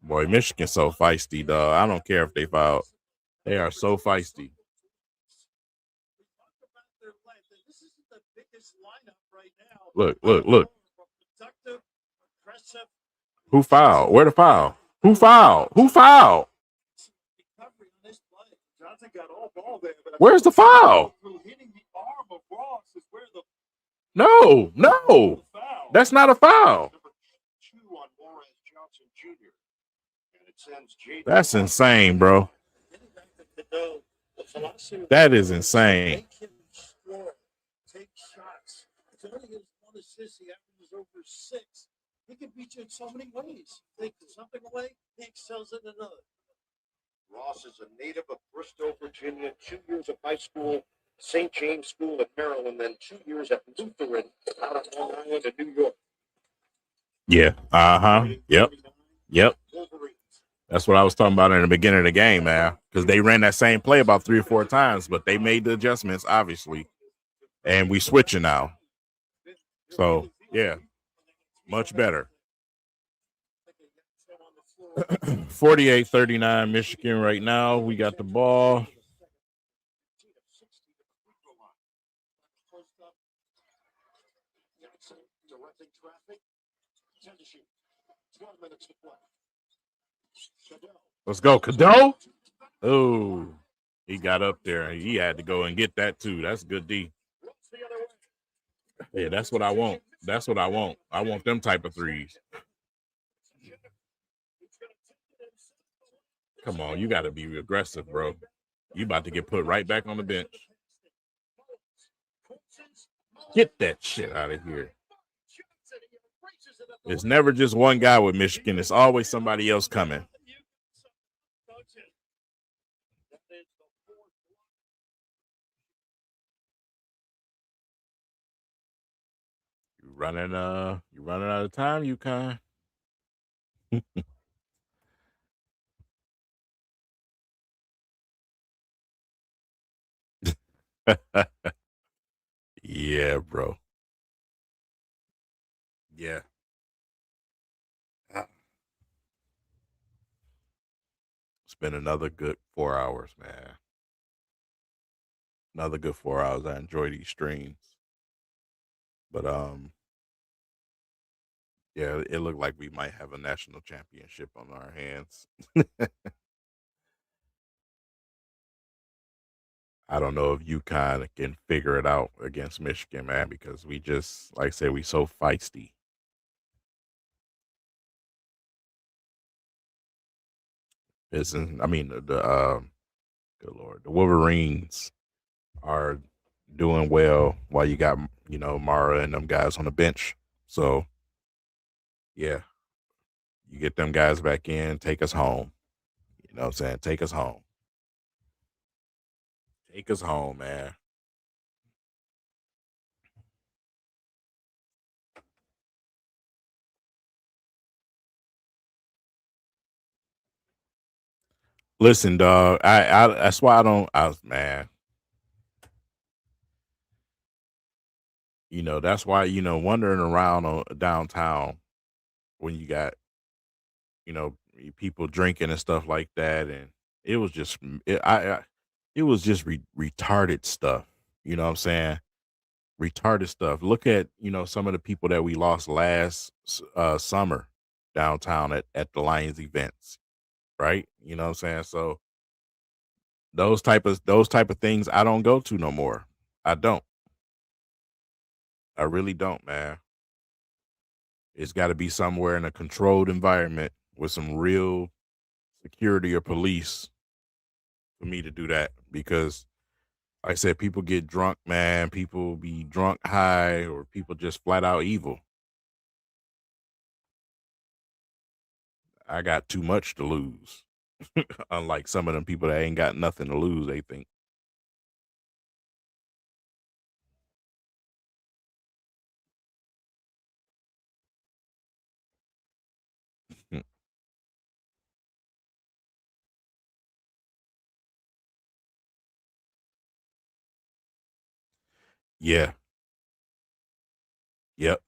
Boy, Michigan's so feisty, dog. I don't care if they foul. They are so feisty. Look. Who fouled? Where the foul? Who fouled? Where's the foul? No. That's not a foul. That's insane, bro. That is insane. Take shots. It's only his one assist. He averages over 6. He can beat you in so many ways. Take something away, he excels in another. Ross is a native of Bristol, Virginia, 2 years of high school, St. James School in Maryland, then 2 years at Lutheran out of Long Island in New York. Yeah. Yep. That's what I was talking about in the beginning of the game, man. Because they ran that same play about 3 or 4 times, but they made the adjustments, obviously. And we switching now. So, yeah, much better. 48-39 Michigan right now. We got the ball. Let's go, Cadeau. Oh, he got up there. He had to go and get that too. That's good D. Yeah, that's what I want. That's what I want. I want them type of threes. Come on, you got to be aggressive, bro. You about to get put right back on the bench. Get that shit out of here. It's never just one guy with Michigan. It's always somebody else coming. You running out of time, UConn. Yeah, bro. Yeah. It's been another good 4 hours, man. Another good 4 hours. I enjoy these streams. But yeah, it looked like we might have a national championship on our hands. I don't know if UConn can figure it out against Michigan, man, because we just, like I said, we so feisty. Good Lord, the Wolverines are doing well while you got, Mara and them guys on the bench. So, yeah, you get them guys back in, take us home. You know what I'm saying? Take us home. Take us home, man. Listen, dog. I that's why I don't. Man. That's why wandering around downtown when you got people drinking and stuff like that, and it was just it was just retarded stuff. You know what I'm saying? Retarded stuff. Look at some of the people that we lost last summer downtown at the Lions events, right? You know what I'm saying? So those type of things I don't go to no more. I don't. I really don't, man. It's got to be somewhere in a controlled environment with some real security or police for me to do that, because like I said, people get drunk, man. People be drunk high, or people just flat out evil. I got too much to lose. Unlike some of them people that ain't got nothing to lose, they think. Yeah. Yep.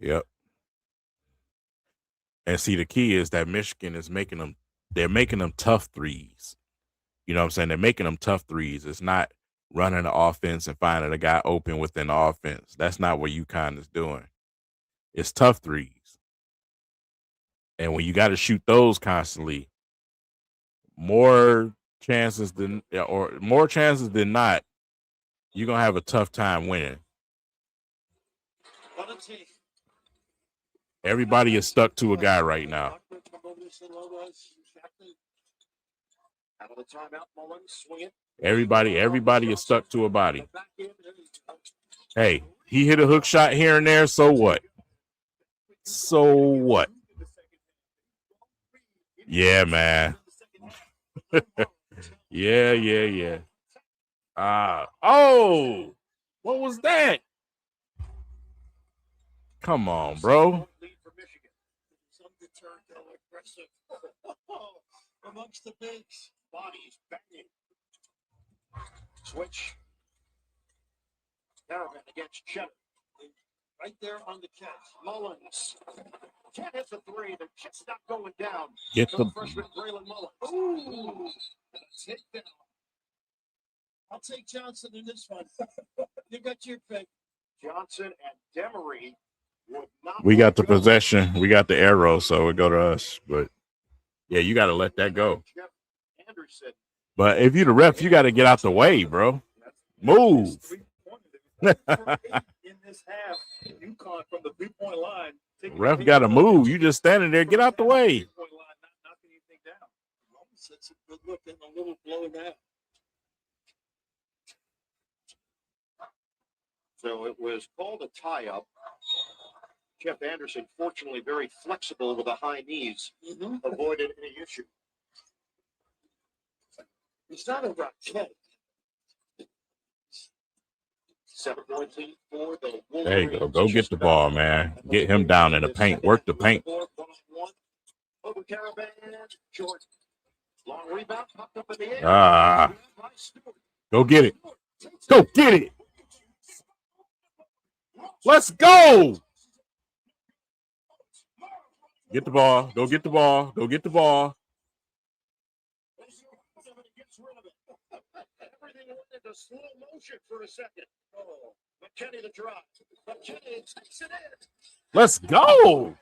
Yep. And see, the key is that Michigan is they're making them tough threes. You know what I'm saying? They're making them tough threes. It's not running the offense and finding a guy open within the offense. That's not what UConn is doing. It's tough threes. And when you got to shoot those constantly, more chances than not, you're gonna have a tough time winning. Everybody is stuck to a guy right now. Everybody is stuck to a body. Hey, he hit a hook shot here and there, so what? So what? Yeah, man. Yeah. Oh, what was that? Come on, bro. Amongst the bigs, bodies banging. Switch. Caravan against Cheddar. Right there on the catch. Mullins. 10 hits a three. They're just not going down. Get the Freshman Braylon Mullins. Ooh. Take down. I'll take Johnson in this one. You got your pick. Johnson and Demery would not. we got the possession. We got the arrow, so it go to us. But yeah, you got to let that go. Jeff Anderson. But if you're the ref, you got to get out the way, bro. Move. In this half, UConn from the 3-point line. Ref got to move. You just standing there. Get out the way. Knocking anything down. It's a good look and a little blown out. So it was called a tie-up. Jeff Anderson, fortunately, very flexible with the high knees, avoided any issue. It's not a rocket. 7 points lead for the Wolverines. There you go. Go get the ball, man. Get him down in the paint. Work the paint. Over Caravan, Jordan. Long rebound, popped up in the air. Ah. Go get it. Go get it. Let's go. Get the ball. Go get the ball. Go get the ball. Everything went into slow motion for a second. Oh, McKinney the drop. McKinney takes it in. Let's go.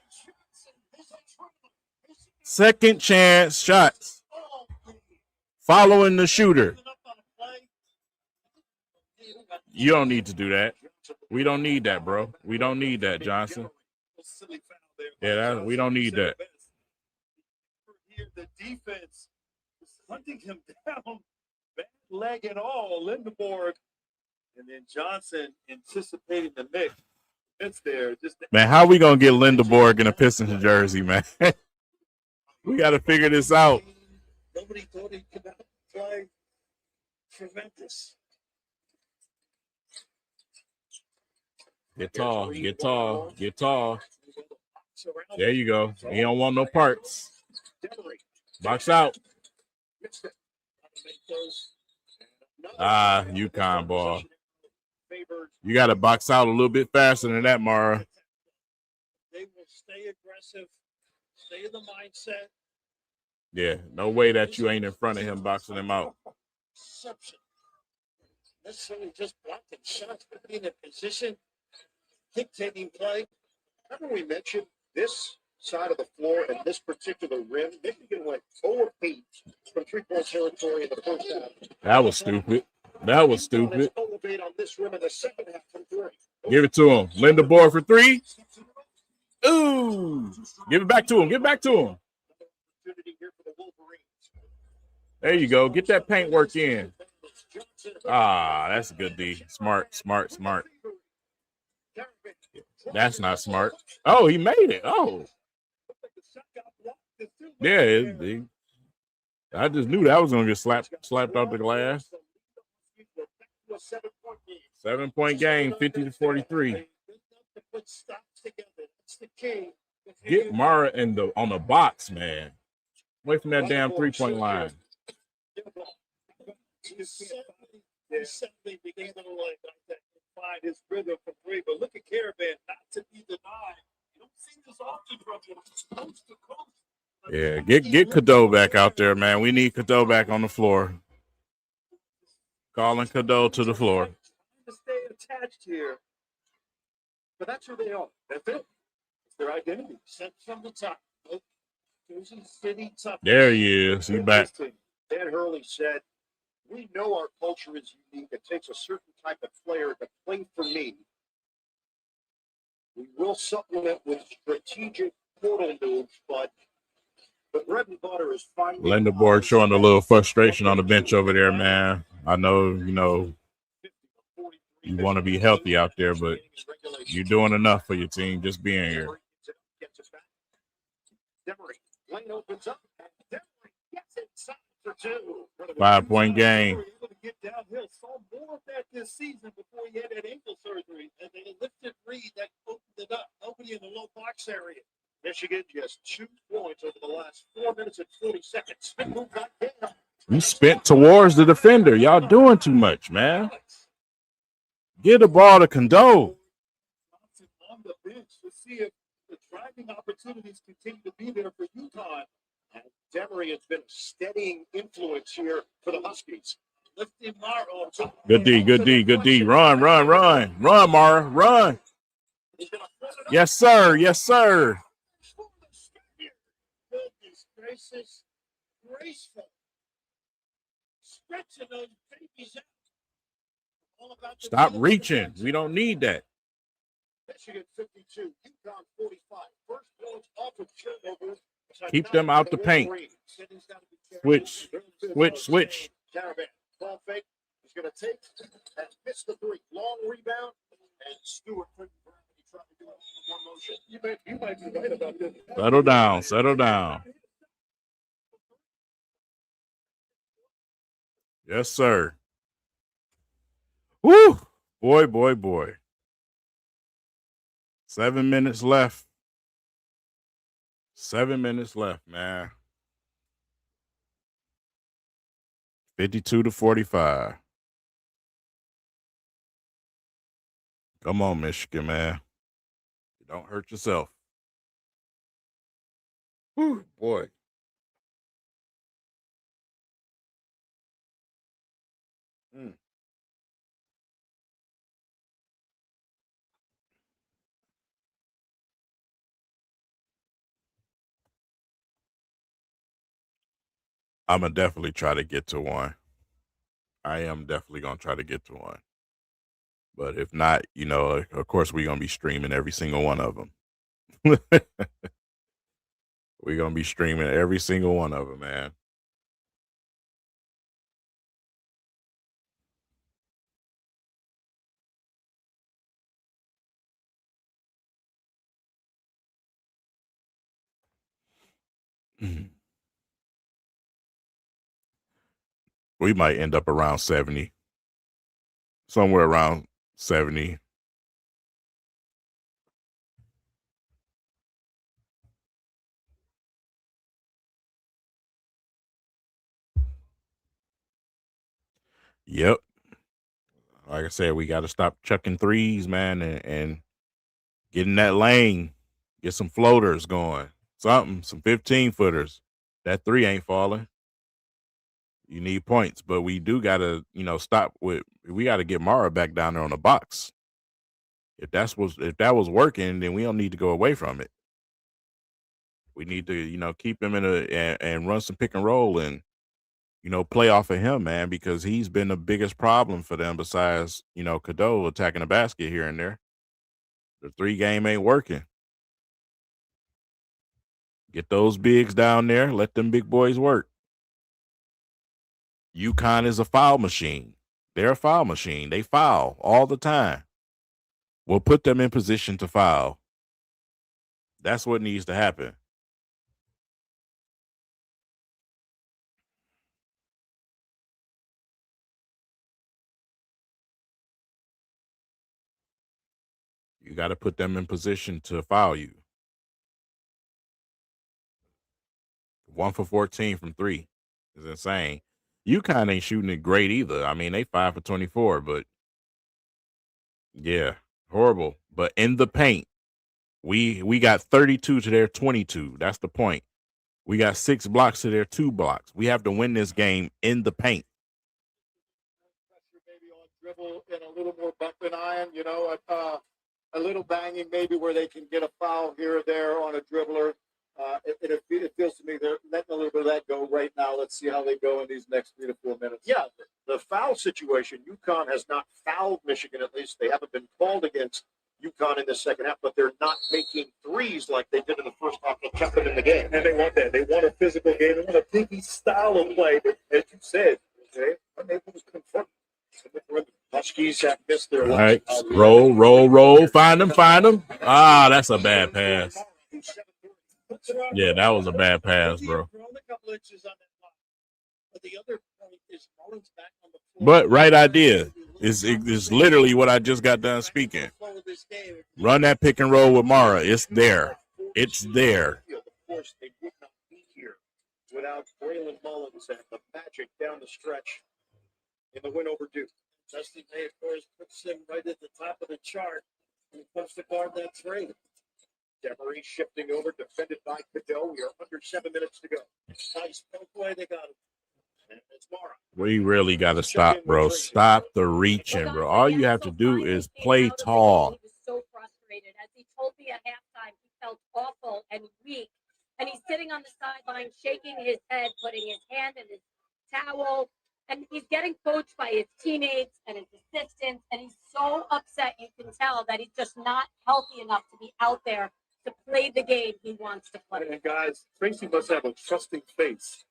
Second chance shots. Following the shooter. You don't need to do that. We don't need that, bro. We don't need that, Johnson. Yeah, we don't need that. The defense is hunting him down, bad leg and all. Lindenborg, and then Johnson anticipating the mix. It's there. Just Man, how we gonna get Lindenborg in a Pistons jersey, man? We got to figure this out. Nobody thought he could play tremendous. Get tall, get tall, get tall. There you go. He don't want no parts. Box out. Ah, UConn ball. You got to box out a little bit faster than that, Mara. They will stay aggressive, stay in the mindset. Yeah, no way that you ain't in front of him boxing him out. Perception. Necessarily just blocking shots, but being in position, dictating play. Remember we mentioned this side of the floor and this particular rim. Michigan went 0 of 8 from 3-point territory in the first half. That was stupid. That was stupid. Elevate on this rim in the second half from 3. Give it to him. Lindenborg for 3. Ooh. Give it back to him. Give it back to him. There you go. Get that paint work in. Ah, that's a good D. Smart, smart, smart. That's not smart. Oh, he made it. Oh. Yeah, I just knew that was going to get slapped off the glass. 7-point game, 50-43. Get Mara on the box, man. Away from that damn 3-point line. Find his rhythm for 3, but look at Caravan, not to be denied. You don't see this often from him. Coast to coast. Yeah, get Cadeau back out there, man. We need Cadeau back on the floor. Calling Cadeau to the floor. To stay attached here, but that's who they are. That's it. It's their identity. Set from the top. City tough. There he is. He's back. Dan Hurley said, "We know our culture is unique. It takes a certain type of player to play for me. We will supplement with strategic portal moves, but the bread and butter is finding." Lindenborg showing a little frustration on the bench over there, man. I know, you want to be healthy out there, but you're doing enough for your team just being here. Lane opens up, and Demery gets inside for 2. 5-point game. Get downhill. Saw more of that this season before he had that ankle surgery, and they lifted Reed that opened it up. Nobody in the low box area. Michigan just 2 points over the last 4 minutes and 40 seconds. Spin move got down. You spent towards the defender. Y'all doing too much, man. Get the ball to Kondo. Johnson on the bench to see if the driving opportunities continue to be there for UConn. And Demery has been a steadying influence here for the Huskies. Lifting Mara. Good D, good D, good D. Run, run, run. Run, Mara, run. Yes, sir. Yes, sir. Goodness gracious, graceful. Stretching those babies out. All about the Stop middle reaching. of the We don't need that. Michigan 52, UConn 45. First points off of turnovers. Keep them out the paint. Switch, switch, switch. Caravan, ball fake. He's going to take and miss the three. Long rebound. And Stewart couldn't grab it. He tried to do it in one motion. You might be right about this. Settle down, settle down. Yes, sir. Woo! Boy, boy, boy. 7 minutes left. 7 minutes left, man. 52-45. Come on, Michigan, man. Don't hurt yourself. Whew, boy. I'm going to definitely try to get to one. I am definitely going to try to get to one. But if not, you know, of course, we're going to be streaming every single one of them. We're going to be streaming every single one of them, man. We might end up around 70. Somewhere around 70. Yep. Like I said, we got to stop chucking threes, man, and get in that lane. Get some floaters going. Something, some 15-footers. That three ain't falling. You need points, but we do got to, you know, we got to get Mara back down there on the box. If that was working, then we don't need to go away from it. We need to, you know, keep him and run some pick and roll and, you know, play off of him, man, because he's been the biggest problem for them besides, you know, Cadeau attacking the basket here and there. The 3-game ain't working. Get those bigs down there. Let them big boys work. UConn is a foul machine. They're a foul machine. They foul all the time. We'll put them in position to foul. That's what needs to happen. You got to put them in position to foul you. 1 for 14 from 3 is insane. UConn ain't shooting it great either. I mean, they 5 for 24, but yeah, horrible. But in the paint, we got 32 to their 22. That's the point. We got 6 blocks to their 2 blocks. We have to win this game in the paint. Maybe on dribble and a little more bump and iron, you know, a little banging maybe where they can get a foul here or there on a dribbler. It feels to me they're letting a little bit of that go right now. Let's see how they go in these next 3 to 4 minutes. Yeah, the foul situation, UConn has not fouled Michigan, at least. They haven't been called against UConn in the second half, but they're not making threes like they did in the first half that kept them in the game. And they want that. They want a physical game. They want a Biggie style of play, as you said. Okay? Unable to confront. Huskies have missed their All right, roll. Find them. Ah, that's a bad pass. Yeah, that was a bad pass, bro. But right idea. It's literally what I just got done speaking. Run that pick and roll with Mara. It's there. It's there. Of course, they would not be here without Braylon Mullins and the magic down the stretch in the win over Duke. Dusty May, of course, puts him right at the top of the chart when it comes to guard that three. Demery shifting over, defended by Cadeau. We are under 7 minutes to go. Nice poke away, they got him. And it's Mara. We really got to stop, bro. Stop the reaching, bro. All you have to do is play tall. He was so frustrated. As he told me at halftime, he felt awful and weak. And he's sitting on the sideline, shaking his head, putting his hand in his towel. And he's getting coached by his teammates and his assistants. And he's so upset. You can tell that he's just not healthy enough to be out there to play the game he wants to play. And guys, Tracy must have a trusting face.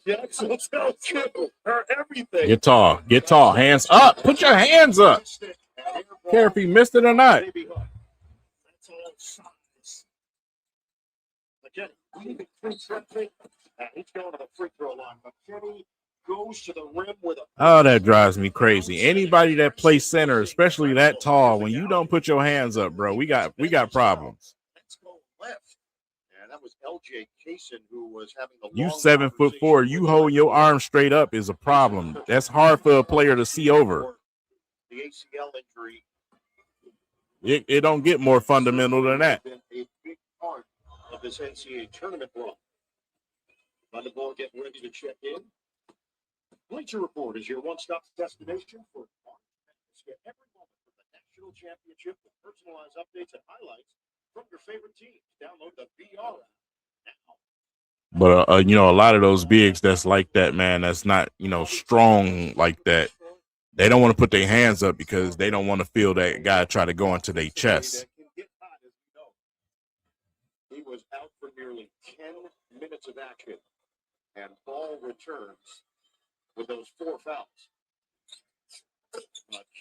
Jackson tells you her everything. Get tall. Get tall. Hands up. Put your hands up. Care if he missed it or not. That's all size. McKinney, He's going to the free throw line. McKinney goes to the rim with a. Oh, that drives me crazy. Anybody that plays center, especially that tall, when you don't put your hands up, bro, we got problems. Let's go left. And that was LJ Kaysen who was having the. You 7'4", you hold your arm straight up is a problem. That's hard for a player to see over. The ACL injury. It don't get more fundamental than that. Been a big part of this NCAA tournament run. Thunderball getting ready to check in. Bleacher Report is your one-stop destination for March Madness. Get every moment from the national championship with personalized updates and highlights from your favorite teams. Download the VR app now. But you know, a lot of those bigs that's like that, man, that's not, you know, strong like that. They don't want to put their hands up because they don't want to feel that guy try to go into their chest. He was out for nearly 10 minutes of action, and ball returns with those 4 fouls.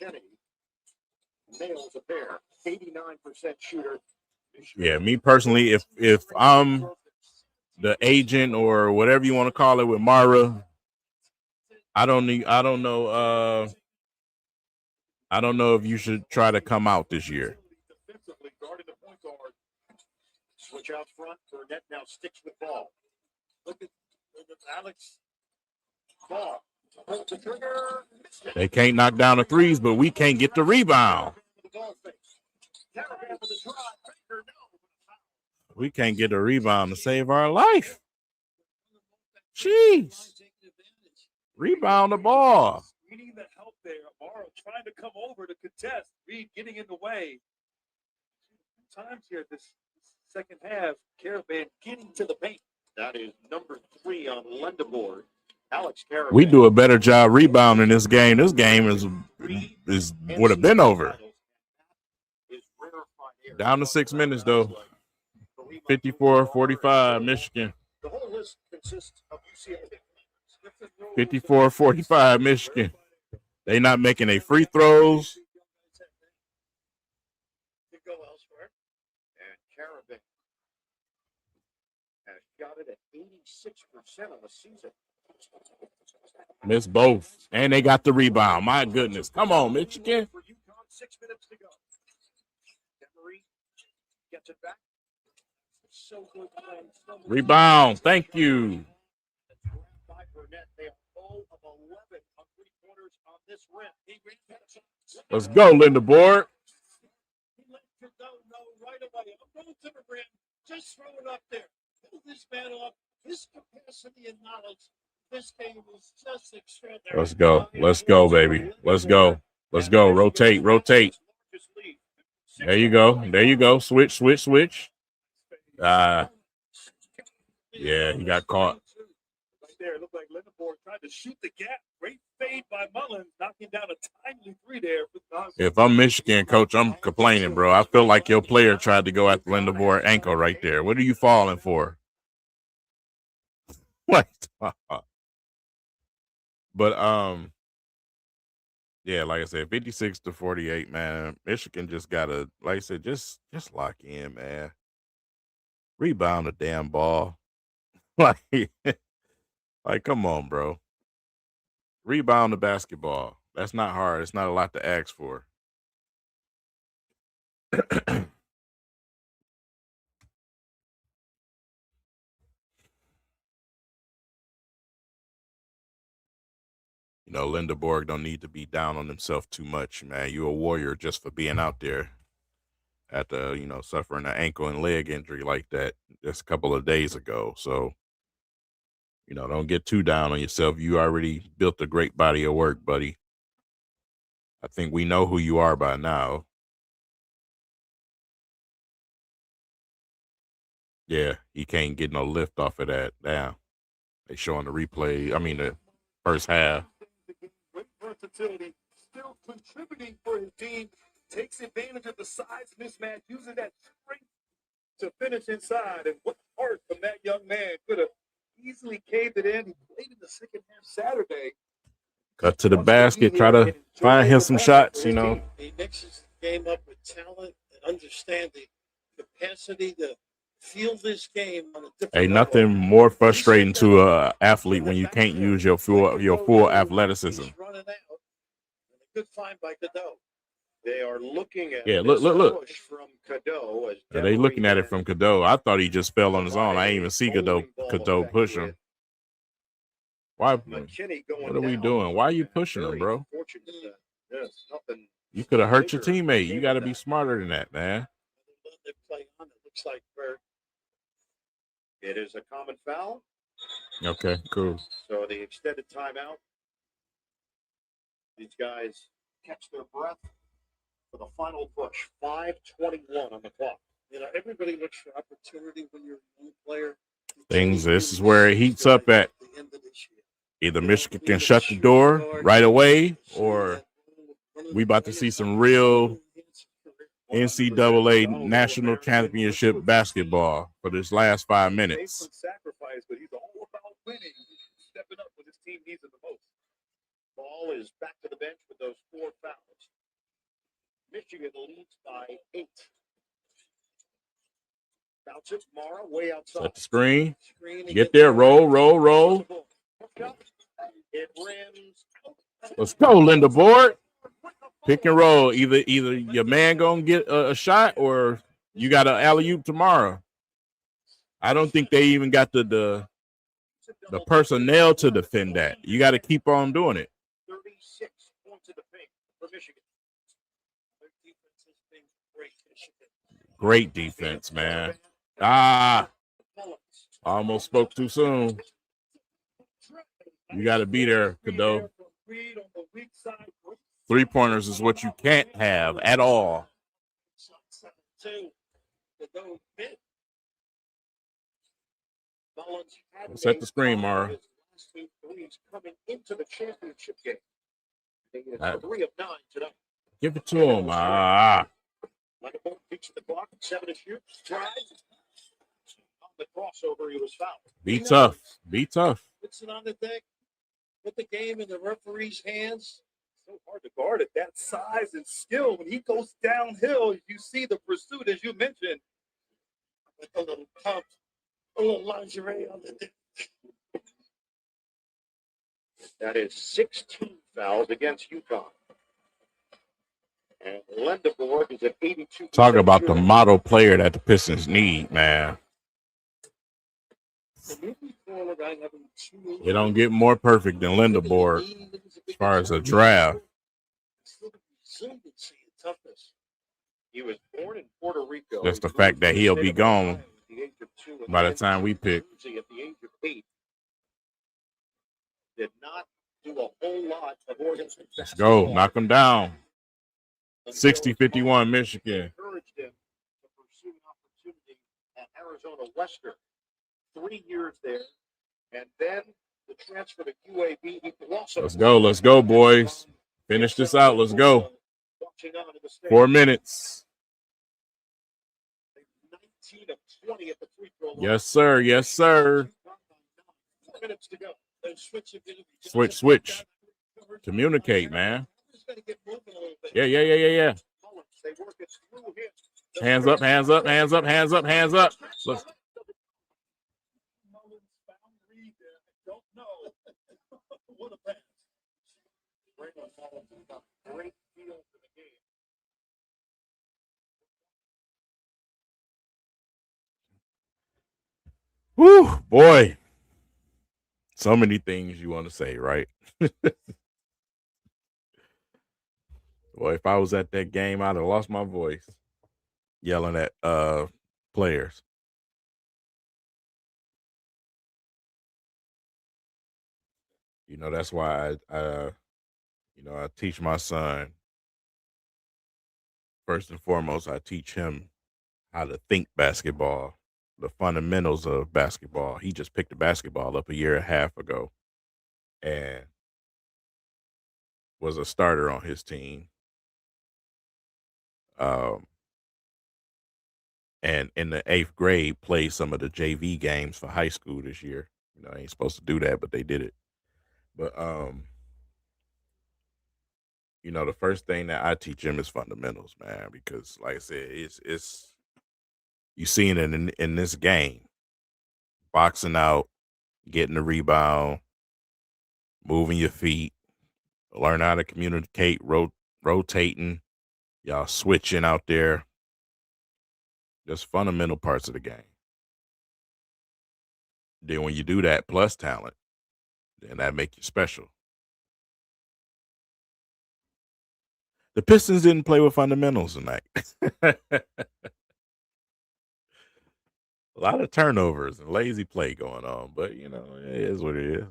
Kenny nails a pair, 89% shooter. Yeah, me personally, if I'm the agent or whatever you want to call it with Mara, I don't know if you should try to come out this year. Defensively guarded the point guard. Switch out front. Burnett now sticks with ball. Look at Alex. Ball. Hold the trigger. They can't knock down the threes, but we can't get the rebound. We can't get a rebound to save our life. Jeez. Rebound the ball. We need the help there. Morrow trying to come over to contest. Reed getting in the way. Times here this second half. Caravan getting to the paint. That is number 3 on Lendeboard. Alex Caravan. We do a better job rebounding this game. This game is would have been over. Down to 6 minutes though. 54-45 Michigan. The whole list consists of UCLA. 54-45 Michigan. They not making a free throws. Go elsewhere. And Caravan has got it at 86% on the season. Miss both. And they got the rebound. My goodness. Come on, Michigan. For UConn, 6 minutes to go. Demery gets it back. So good playing. Rebound. Thank you. By Burnett. They are 0 of 11 on 3-pointers on this rim. Let's go, Lendeboard. he let Cadeau know right away. I'm going to the rim. Just throw it up there. Pull this man off. His capacity and knowledge. This game is just extraordinary. Let's go. Let's go, baby. Let's go. Let's go. Rotate. Rotate. There you go. There you go. Switch, switch, switch. Yeah, he got caught. Right there, it looked like Lendeboard tried to shoot the gap. Great fade by Mullins, knocking down a timely 3 there. If I'm Michigan, coach, I'm complaining, bro. I feel like your player tried to go at the Lendeboard ankle right there. What are you falling for? What? But yeah, like I said, 56-48, man. Michigan just gotta, like I said, just lock in, man. Rebound the damn ball. Like, come on, bro. Rebound the basketball. That's not hard. It's not a lot to ask for. You know, Linda Borg don't need to be down on himself too much, man. You a warrior just for being out there after, you know, suffering an ankle and leg injury like that just a couple of days ago. So, you know, don't get too down on yourself. You already built a great body of work, buddy. I think we know who you are by now. Yeah, he can't get no lift off of that. Damn. They showing the replay. I mean, the first half. Great versatility, still contributing for his team. Takes advantage of the size mismatch, using that strength to finish inside. And what heart from that young man could have easily caved it in. He played in the second half Saturday. Cut to the basket. Try to find him some shots, you know. He mixes the game up with talent and understanding, capacity to field this game on a different Ain't level. nothing more frustrating to a athlete when you can't use your full athleticism. He's running out. And a good find by Cadeau. They are looking at look. push from Cadeau. Yeah, they looking at it from Cadeau. I thought he just fell on his own. I ain't even see Cadeau push him. Why? What are we doing? Why are you pushing him, bro? You could have hurt your teammate. You got to be smarter than that, man. They play on. It looks like It is a common foul. Okay, cool. So the extended timeout. These guys catch their breath for the final push. 5:21 on the clock. you know, everybody looks for opportunity when you're a young player. This is where it heats up at. The end of this year. Either Michigan can shut the door right away, or we about to see some real NCAA National Championship basketball for this last 5 minutes. Sacrifice, but he's all about winning. He's stepping up when his team needs it the most. Ball is back to the bench with those 4 fouls. Michigan leads by 8. Bounce it, Mara, way outside. Set the screen. Get there, roll. It rims. Let's go, Linda Board. Pick and roll. Either your man gonna get a shot, or you got an alley-oop tomorrow. I don't think they even got the personnel to defend that. You got to keep on doing it. 36 points in the paint for Michigan. Their defense has been great, Michigan. Great defense, man. I almost spoke too soon. You got to be there, Cadeau. 3-pointers is what you can't have at all. Set the screen, Mara. Coming into the championship game. 3 of 9 tonight. Give it to him. Like a ball beats the clock, 7 to shoot, tries. On the crossover, he was fouled. Be tough. Be tough. Puts it on the deck. Put the game in the referee's hands. So hard to guard at that size and skill. When he goes downhill, you see the pursuit, as you mentioned. With a little pump, a little lingerie on the deck. That is 16 fouls against UConn. And Lendeborg is at 82. Talk about the model player that the Pistons need, man. It don't get more perfect than Lendeborg as far as a draft. He was born in Puerto Rico. Just the fact that he'll be gone by the time we pick. At the age of 8, did not do a whole lot of organization. Let's go. Knock him down. 60-51 Michigan. Encouraged him to pursue an opportunity at Arizona Western. 3 years there. And then the transfer to UAB. He also Let's go, boys. Finish this out. Let's go. 4 minutes. 19 of 20 at the free throw line. Yes, sir. Yes, sir. 4 minutes to go. Switch. Communicate, man. Yeah. They work it through him. Hands up. Let's. Mullins found Reed there. I don't know. What a pass. Raymond Mullins has got great feel for the game. Whew, boy. So many things you want to say, right? Boy, if I was at that game, I'd have lost my voice yelling at players. You know, that's why I teach my son. First and foremost, I teach him how to think basketball, the fundamentals of basketball. He just picked the basketball up a year and a half ago and was a starter on his team. And in the 8th grade, played some of the JV games for high school this year. You know, I ain't supposed to do that, but they did it. But the first thing that I teach him is fundamentals, man, because like I said, it's you seen it in this game. Boxing out, getting the rebound, moving your feet, learn how to communicate, rotating, y'all switching out there. Just fundamental parts of the game. Then when you do that plus talent, then that make you special. The Pistons didn't play with fundamentals tonight. A lot of turnovers and lazy play going on, but it is what it is.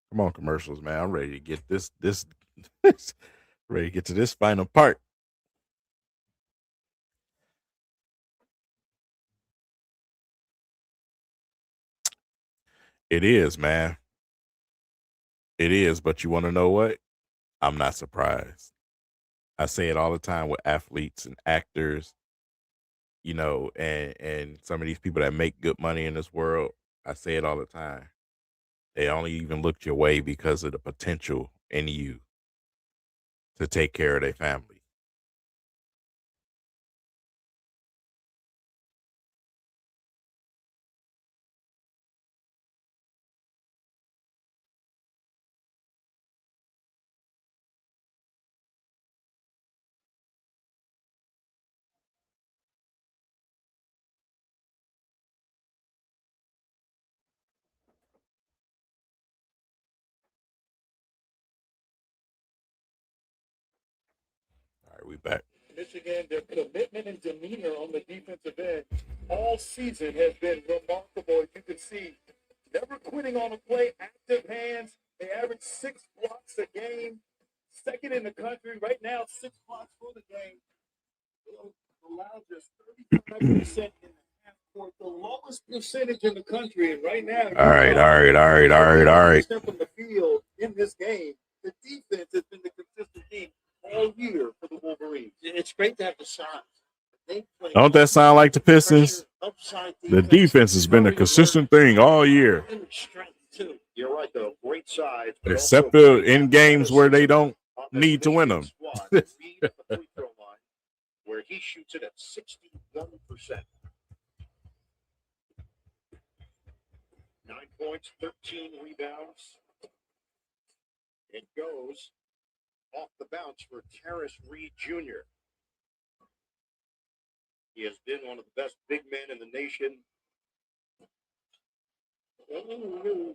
Come on, commercials, man. I'm ready to get this ready to get to this final part. It is, man. It is, but you want to know what? I'm not surprised. I say it all the time with athletes and actors, and some of these people that make good money in this world. I say it all the time. They only even looked your way because of the potential in you to take care of their family. All right, we back. Michigan, their commitment and demeanor on the defensive end all season has been remarkable. As you can see, never quitting on a play, active hands. They average 6 blocks a game, second in the country. Right now, 6 blocks for the game. Allow just 35% in the half court, the lowest percentage in the country. And right now, All right. step on the field in this game, the defense has been the consistent team all year for the Wolverines. It's great to have the size. Don't that sound like the Pistons? The defense has been a consistent thing all year. You're right, though. Great size. Except in games where they don't need to win them. Where he shoots it at 61%. 9 points, 13 rebounds. It goes off the bounce for Terrace Reed Jr. He has been one of the best big men in the nation. He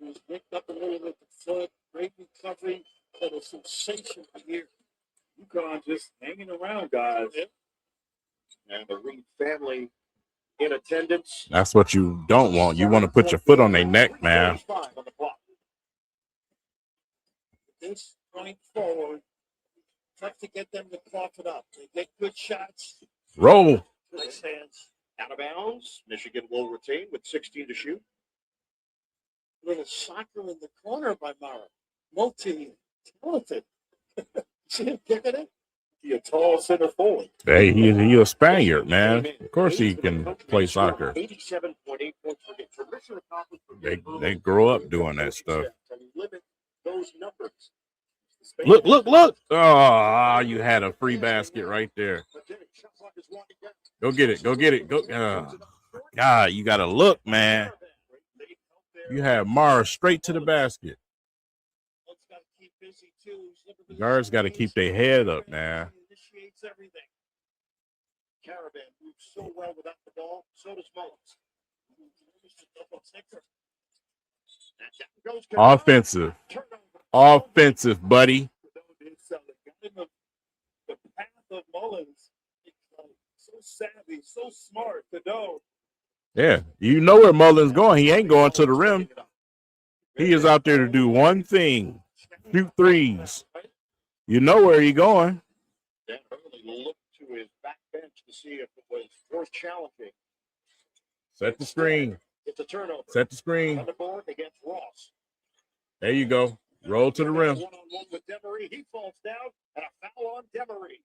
was nicked up a little with the foot, great recovery, but a sensational year. UConn just hanging around, guys. And the Reed family in attendance. That's what you don't want. You want to put your foot on their neck, man. This point forward, tough to get them to cough it up. They get good shots. Roll. Nice hands. Out of bounds. Michigan will retain with 16 to shoot. Little soccer in the corner by Mara. Multi-talented. See him kicking it? He a tall center forward. Hey, he a Spaniard, man. Of course he can play soccer. 87.8 points per game. They grow up doing that stuff. Limit those numbers. Look. Oh, you had a free basket right there. Go get it. Go. God, you got to look, man. You have Mars straight to the basket. Guards got to keep their head up, man. Caravan moves so well without the ball. So does Mullins. Offensive. Offensive, buddy. The path of Mullins, so savvy, so smart. Cadeau. Yeah, you know where Mullins going. He ain't going to the rim. He is out there to do one thing: shoot threes. You know where he going. Dan Hurley looked to his back bench to see if it was worth challenging. Set the screen. It's a turnover. Set the screen. On the board against Ross. There you go. Roll to the rim. One-on-one with Demery. He falls down, and a foul on Demery.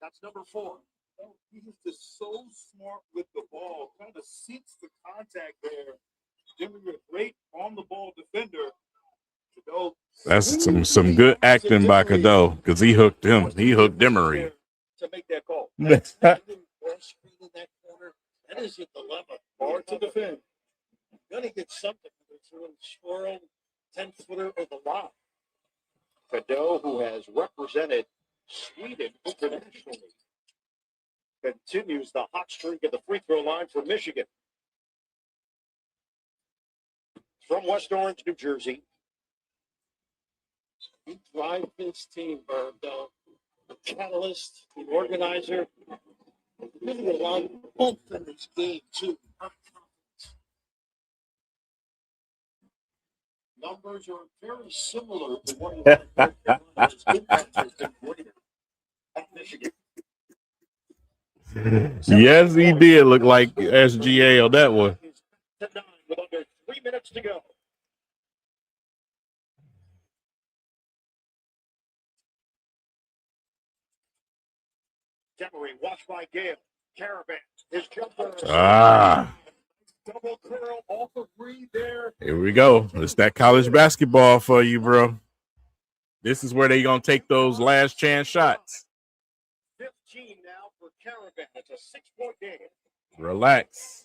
That's number 4. He's just so smart with the ball. Kind of seeks the contact there. Jimmy, a great on-the-ball defender. Cadeau. That's some good acting by Cadeau because he hooked him. He hooked Demery. To make that call. That screen in that corner, that is a dilemma. Hard to defend. You're going to get something. It's a little swirl, 10-footer or the lob. Cadeau, who has represented Sweden internationally, continues the hot streak at the free throw line for Michigan. From West Orange, New Jersey. He drives his team, the catalyst, the organizer. Really a lot of hope in this game, too. Numbers are very similar to what he had. His impact has been greater at Michigan. Yes, he did look like SGA on that one. With under 3 minutes to go. Demery watched by Gale. Caravan. His jumper. Double curl off of Reed there. Here we go. It's that college basketball for you, bro. This is where they're going to take those last chance shots. 15 now for Caravan. It's a 6-point game. Relax.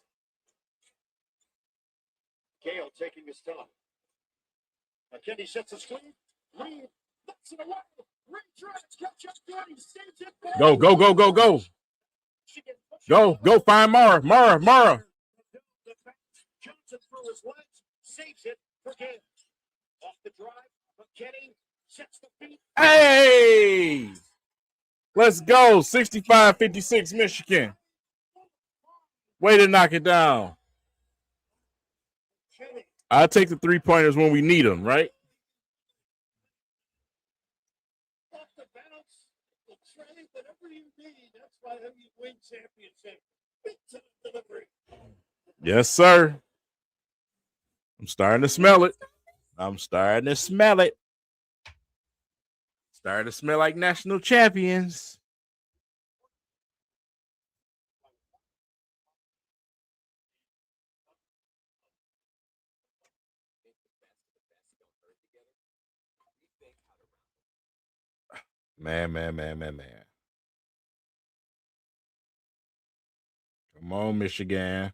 Gale taking his time. McKinney sets a screen. Reed knocks it away. Reed tries to catch up there. He saves it back. Go. Go find Mara. Johnson through his legs. Saves it for Gale. Off the drive. McKinney sets the feet. Hey! Let's go. 65-56 Michigan. Way to knock it down. I'll take the 3-pointers when we need them, right? Off the bounce, the trade, whatever you need. That's why you win championship. Big time delivery. Yes, sir. I'm starting to smell it. Starting to smell like national champions. Man. Come on, Michigan.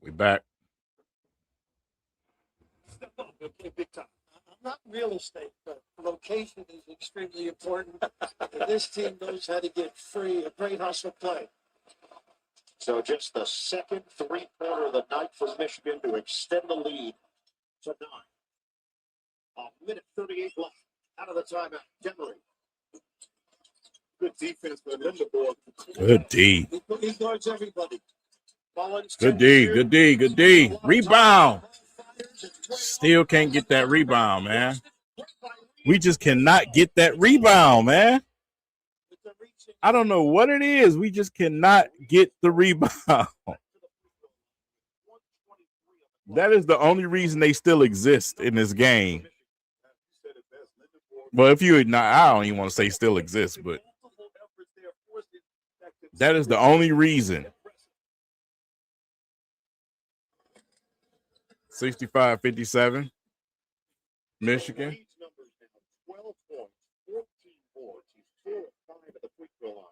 We back. Step up, okay, big time. I'm not real estate, but location is extremely important. And this team knows how to get free, a great hustle play. So just the second 3-pointer of the night for Michigan to extend the lead to 9. A minute 38 left. Out of the timeout. Demery. Good defense for Lindenborg. Good D. He guards everybody. Good D. Rebound. Still can't get that rebound, man. We just cannot get that rebound, man. I don't know what it is. We just cannot get the rebound. That is the only reason they still exist in this game. Well, if you not, I don't even want to say still exists, but that is the only reason. 65-57. Michigan. 12 points, 14 boards. He's 4 of 5 at the free throw line.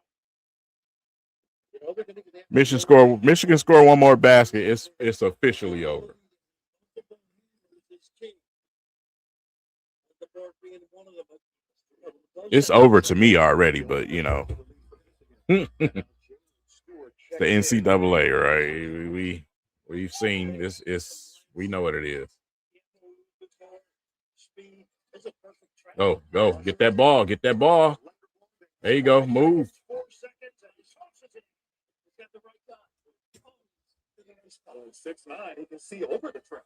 You know, they're gonna get Michigan score one more basket. It's officially over. It's over to me already, but you know, the NCAA, right? We've seen this. We know what it is. Go get that ball. Get that ball. There you go. Move. 6'9", he can see over the track.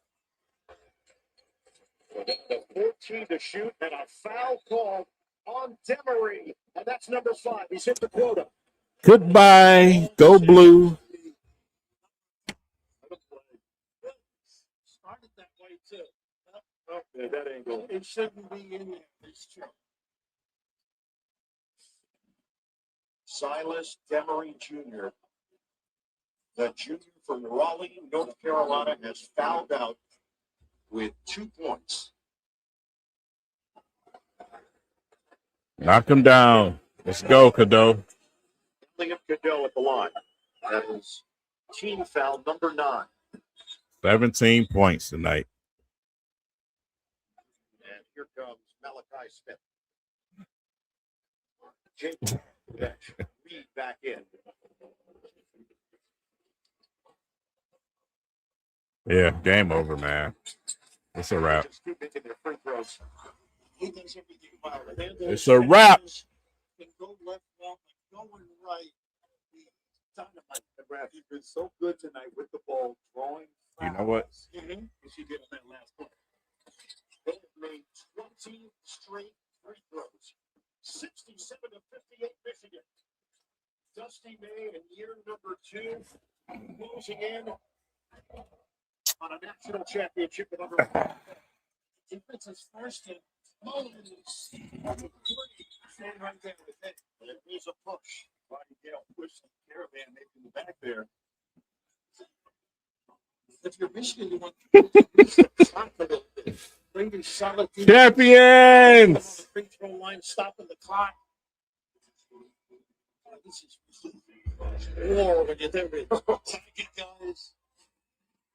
14 to shoot and a foul call on Demery, and that's number 5. He's hit the quota. Goodbye. Go blue. Started that way too. Oh, yeah, that angle. It shouldn't be in there. It's true. Silas Demery Jr., the junior from Raleigh, North Carolina, has fouled out with 2 points. Knock him down. Let's go, Cadeau. William Cadeau at the line. That is team foul number 9. 17 points tonight. And here comes Malachi Smith. Jake Reed back in. Yeah, game over, man. It's a wrap. Just keep making their free throws. He does everything well. It's a wrap. Can go left, well, going right. Dynamite. He's been so good tonight with the ball, drawing. You know what? Mm-hmm. She did on that last one. They have made 20 straight free throws. 67 to 58 Michigan. Dusty May in year number 2, closing in on a national championship with under. Defense is first and Mullins. Stand right there with it. And here's a push. Roddy Gale pushed Caravan making the back there. If you're Michigan, you want to stop a little bit. Bring these solid Champions! free throw line, stopping the clock. This is war when you're there with guys.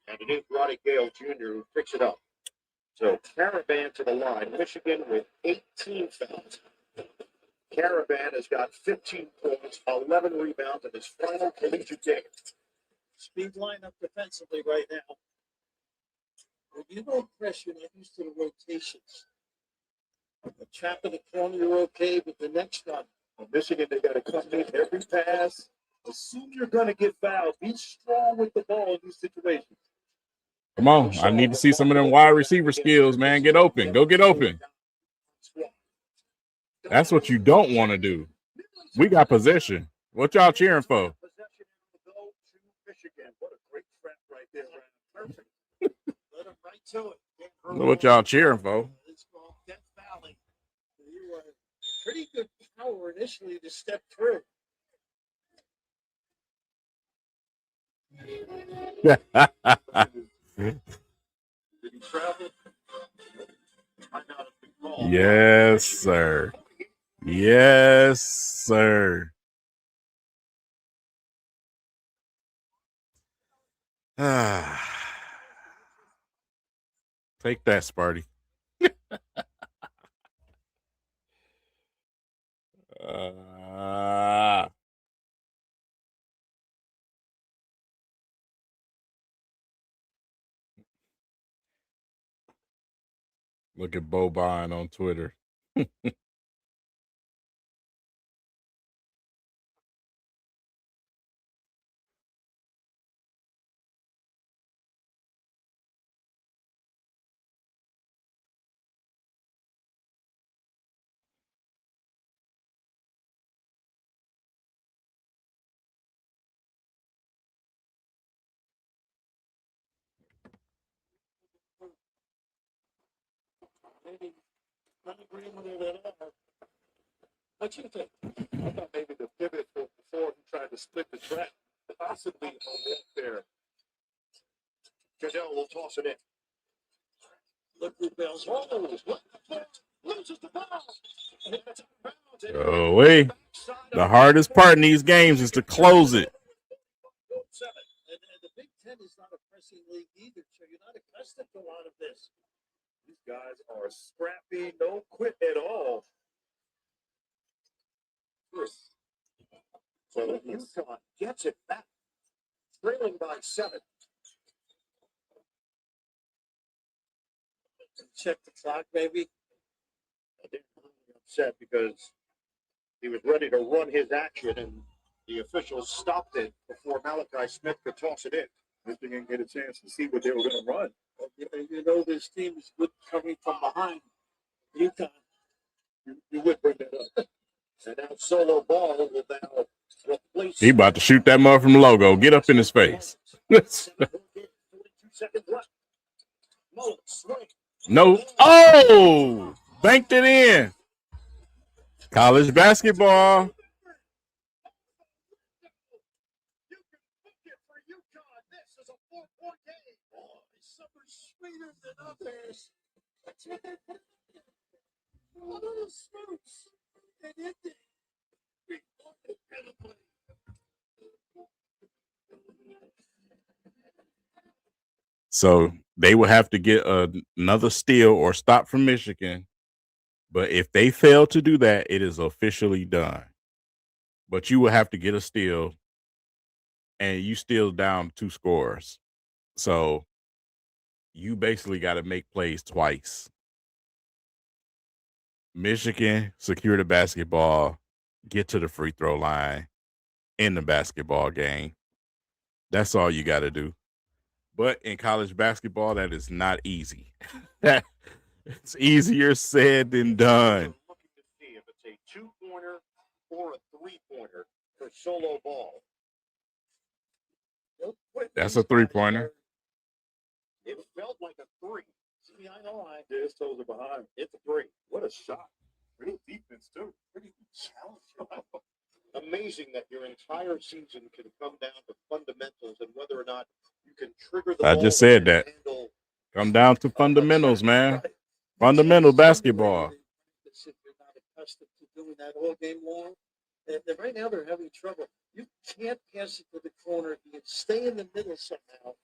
And it is Roddy Gale Jr. who picks it up. So Caravan to the line. Michigan with 18 fouls. Caravan has got 15 points, 11 rebounds in his final collegiate game. Speed lineup defensively right now. When you don't press, you're not used to the rotations. The trap of the corner, you're okay, but the next one. Michigan, they got to come in every pass. Assume you're going to get fouled. Be strong with the ball in these situations. Come on. I need to see some of them wide receiver skills, man. Get open. Go get open. That's what you don't want to do. We got possession. What y'all cheering for? Possession will go to Michigan. What a great trap right there, Brandon. Perfect. Let them right to it. What y'all cheering for? It's called Death Valley. You were pretty good power initially to step through. Did he travel? Yes, sir. Yes, sir. Take that, Sparty. Look at Bobine on Twitter. Not agreeing with it at all. What you think? I thought maybe the pivot before he tried to split the track, possibly a walk there. Goodell will toss it in. Look who bails. Loses the ball. Oh, wait. The hardest part in these games is to close it. And the Big Ten is not a pressing league either, so you're not accustomed to a lot of this. These guys are scrappy, no quit at all. So Utah gets it back, trailing by 7. Check the clock, baby. I didn't really upset because he was ready to run his action, and the officials stopped it before Malachi Smith could toss it in. Michigan get a chance to see what they were going to run. You know this team is good coming from behind. UConn. You would bring that up. And now solo ball will now replace. He about to shoot that mother from the logo. Get up in his face. 42 seconds left. Mullen swing. No. Oh! Banked it in. College basketball. You can book it for UConn. This is a 4-point game. Oh, some are sweeter than others. Oh, smooths. And it did. So they will have to get another steal or stop from Michigan. But if they fail to do that, it is officially done. But you will have to get a steal, and you still down 2 scores. So you basically got to make plays twice. Michigan secure the basketball, get to the free throw line in the basketball game. That's all you got to do. But in college basketball, that is not easy. It's easier said than done. Looking to see if it's a 2-pointer or a 3-pointer for solo ball. That's a 3-pointer. It felt like a 3. See, I know his toes are behind. It's a 3. What a shot. Great defense, too. Pretty challenging. Amazing that your entire season can come down to fundamentals and whether or not you can trigger the I ball just said and that. handle Come down to fundamentals, man. Fundamental basketball. If you're not accustomed to doing that all game long, and right now they're having trouble. You can't pass it to the corner. You can stay in the middle somehow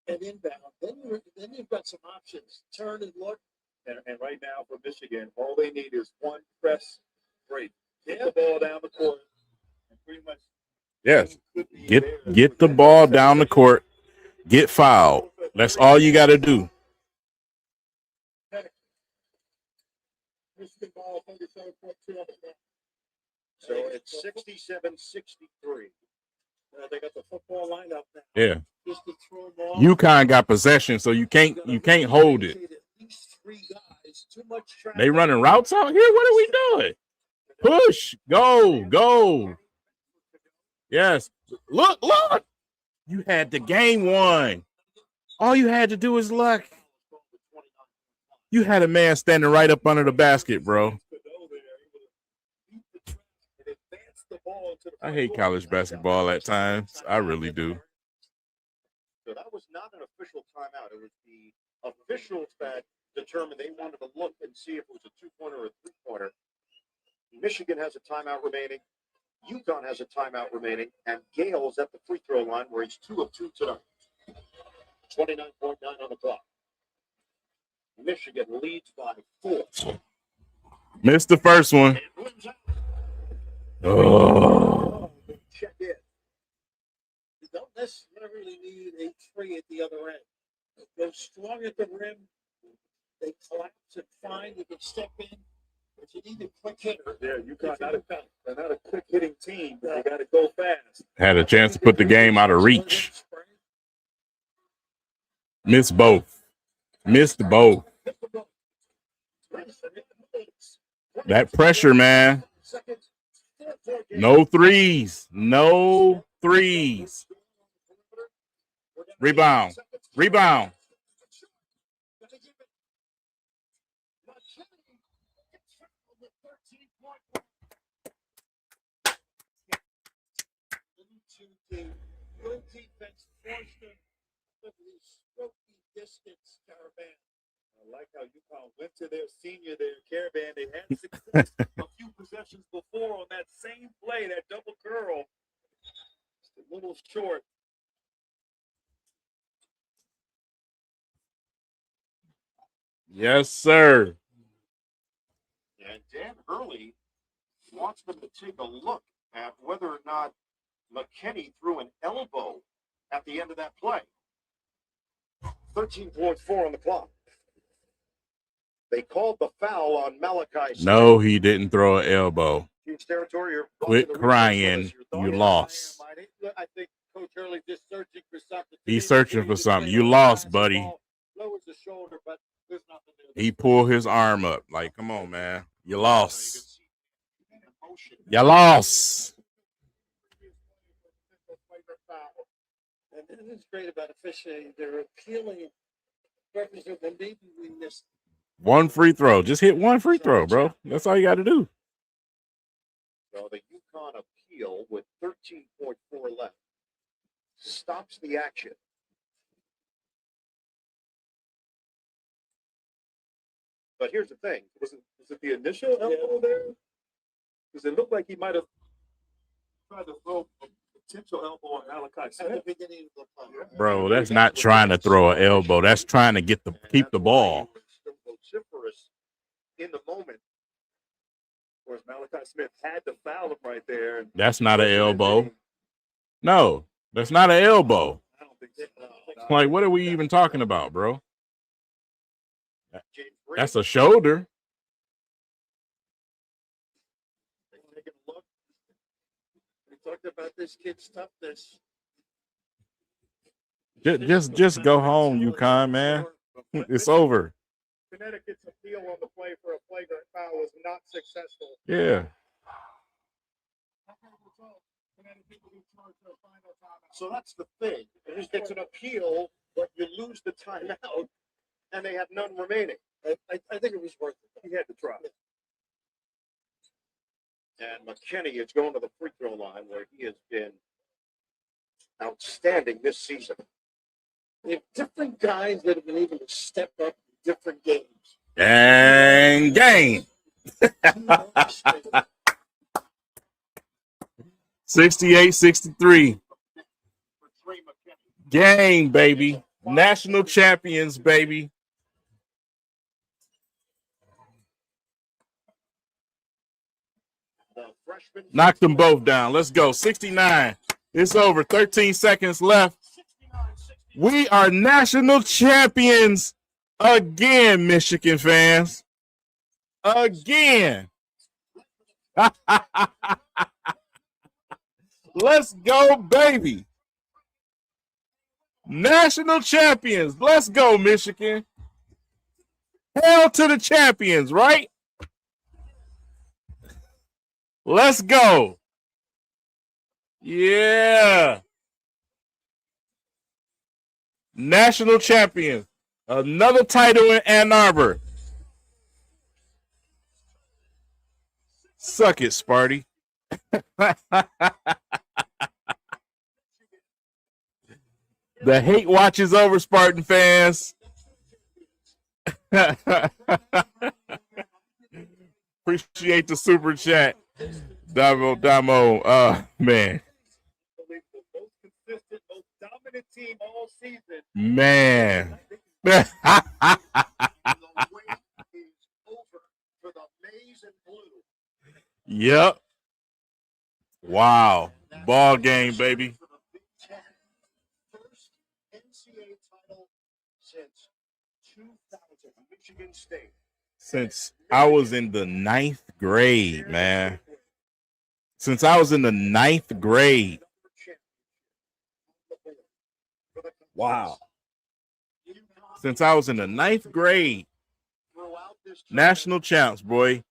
and inbound. Then you've got some options. Turn and look. And right now for Michigan, all they need is one press break. Get the ball down the court. And pretty much Yes. Get the ball down the court. Get fouled. That's all you got to do. Michigan ball 37.2 up and So it's 67-63. they got the football lineup now. Yeah. Just to throw them off. UConn got possession, so you can't hold it. At least 3 guys. Too much traffic. They running routes out here. What are we doing? Push. Go. Yes. Look. You had the game won. All you had to do is luck. You had a man standing right up under the basket, bro. I hate college basketball at times. I really do. So that was not an official timeout. It was the officials that determined they wanted to look and see if it was a 2-pointer or a 3-pointer. Michigan has a timeout remaining. UConn has a timeout remaining. And Gale's at the free throw line where he's 2 of 2 tonight. 29.9 on the clock. Michigan leads by 4. Missed the first one. Oh. Check in. You don't necessarily need a 3 at the other end. Go strong at the rim. They collapse and find you can step in. But you need a quick hitter. Yeah, UConn not a quick hitting team, but they got to go fast. Had a chance to put the game out of reach. Missed both. That pressure, man. No threes. Rebound. Biscuits Caravan. I like how UConn went to their senior, their Caravan. They had success a few possessions before on that same play, that double curl. Just a little short. Yes, sir. And Dan Hurley wants them to take a look at whether or not McKinney threw an elbow at the end of that play. 13.4 on the clock. They called the foul on Malachi Smith. No, he didn't throw an elbow. Huge territory. You're Quit watching the replay crying. for us. Your You thoughts? lost. I think Coach Hurley just searching for something. He's searching for something. You lost, buddy. Lowers the shoulder, but there's nothing there. He pulled his arm up. Like, come on, man. You lost. You lost. And it is great about officiating. They're appealing records that maybe we missed. One free throw. Just hit one free throw, bro. That's all you got to do. So the UConn appeal with 13.4 left stops the action. But here's the thing. Was it the initial elbow there? Because it looked like he might have tried to throw a potential elbow on Malachi At the Smith. beginning of the play. Bro, that's not trying to throw an elbow. That's trying to keep the ball. Vociferous in the moment. Of course, Malachi Smith had to foul him right there. And That's not an elbow. No, that's not an elbow. I don't think so. Like, what are we even talking about, bro? James That's a shoulder. Taking a look. We talked about this kid's toughness. Just go home, UConn, man. It's over. Connecticut's appeal on the play for a flagrant foul was not successful. Yeah. So that's the thing. It's an appeal, but you lose the timeout, and they have none remaining. I think it was worth it. He had to try. And McKinney is going to the free throw line where he has been outstanding this season. We have different guys that have been able to step up in different games. Gang. 68-63. Gang, baby. National champions, baby. Knock them both down. Let's go. 69. It's over. 13 seconds left. We are national champions again, Michigan fans. Again. Let's go, baby. National champions. Let's go, Michigan. Hail to the champions, right? Let's go. Yeah. National champions. Another title in Ann Arbor. Suck it, Sparty. The hate watch is over, Spartan fans. Appreciate the super chat. Damo. Man. Most consistent, most dominant team all season. Man. The wait is over for the maize and blue. Yep. Wow. Ball game, baby. For the Big Ten. First NCAA title since 2000, Michigan State. Since I was in the 9th grade, man. Since I was in the 9th grade. Wow. Since I was in the 9th grade. National champs, boy.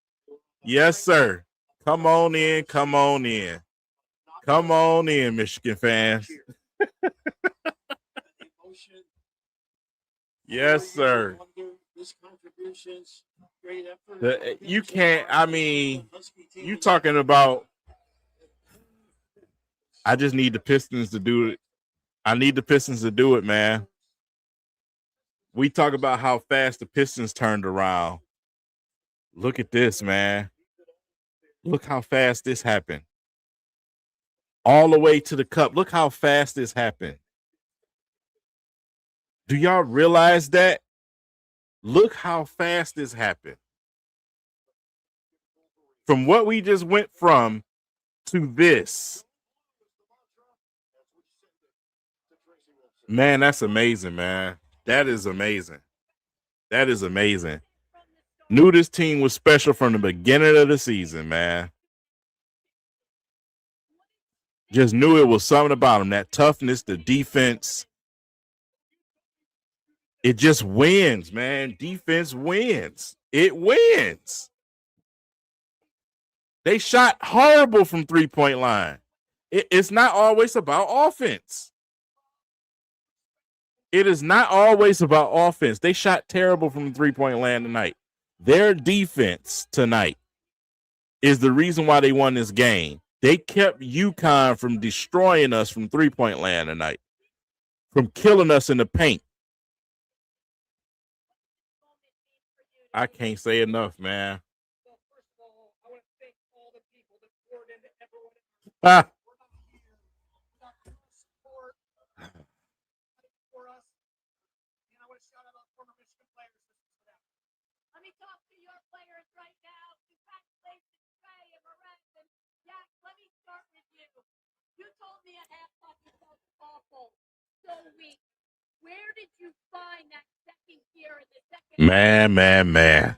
Yes, sir. Come on in. Come on in. Come on in, Michigan fans. Yes, sir. You can't, I mean, you talking about, I just need the Pistons to do it. I need the Pistons to do it, man. We talk about how fast the Pistons turned around. Look at this, man. Look how fast this happened. All the way to the cup. Look how fast this happened. Do y'all realize that? Look how fast this happened. From what we just went from to this. Man, that's amazing, man. That is amazing. That is amazing. Knew this team was special from the beginning of the season, man. Just knew it was something about them. That toughness, the defense. It just wins, man. Defense wins. It wins. They shot horrible from three-point line. It's not always about offense. It is not always about offense. They shot terrible from the three-point line tonight. Their defense tonight is the reason why they won this game. They kept UConn from destroying us from three-point land tonight, from killing us in the paint. I can't say enough, man. Ah. Let me talk to your players right now. Congratulations, Trey and Moret and Jack. Let me start with you. You told me at halftime you felt awful, so weak. Where did you find that second gear in the second? Man.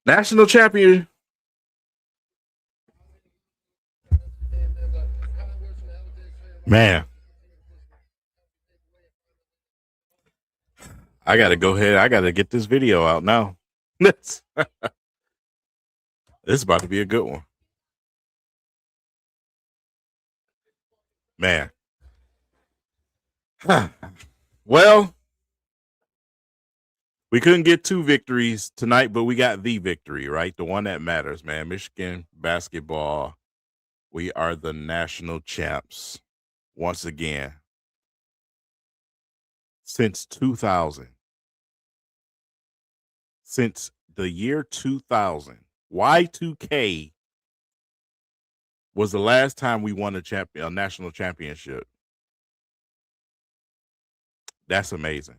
National champion. Man. I got to go ahead. I got to get this video out now. This is about to be a good one. Man. Well, we couldn't get 2 victories tonight, but we got the victory, right? The one that matters, man. Michigan basketball. We are the national champs once again. Since 2000. Since the year 2000. Y2K was the last time we won a national championship. That's amazing.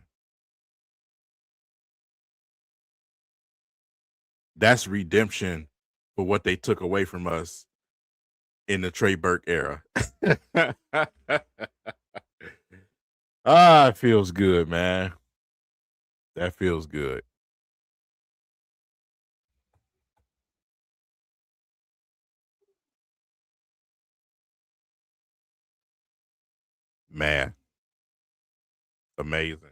That's redemption for what they took away from us in the Trey Burke era. It feels good, man. That feels good. Man. Amazing.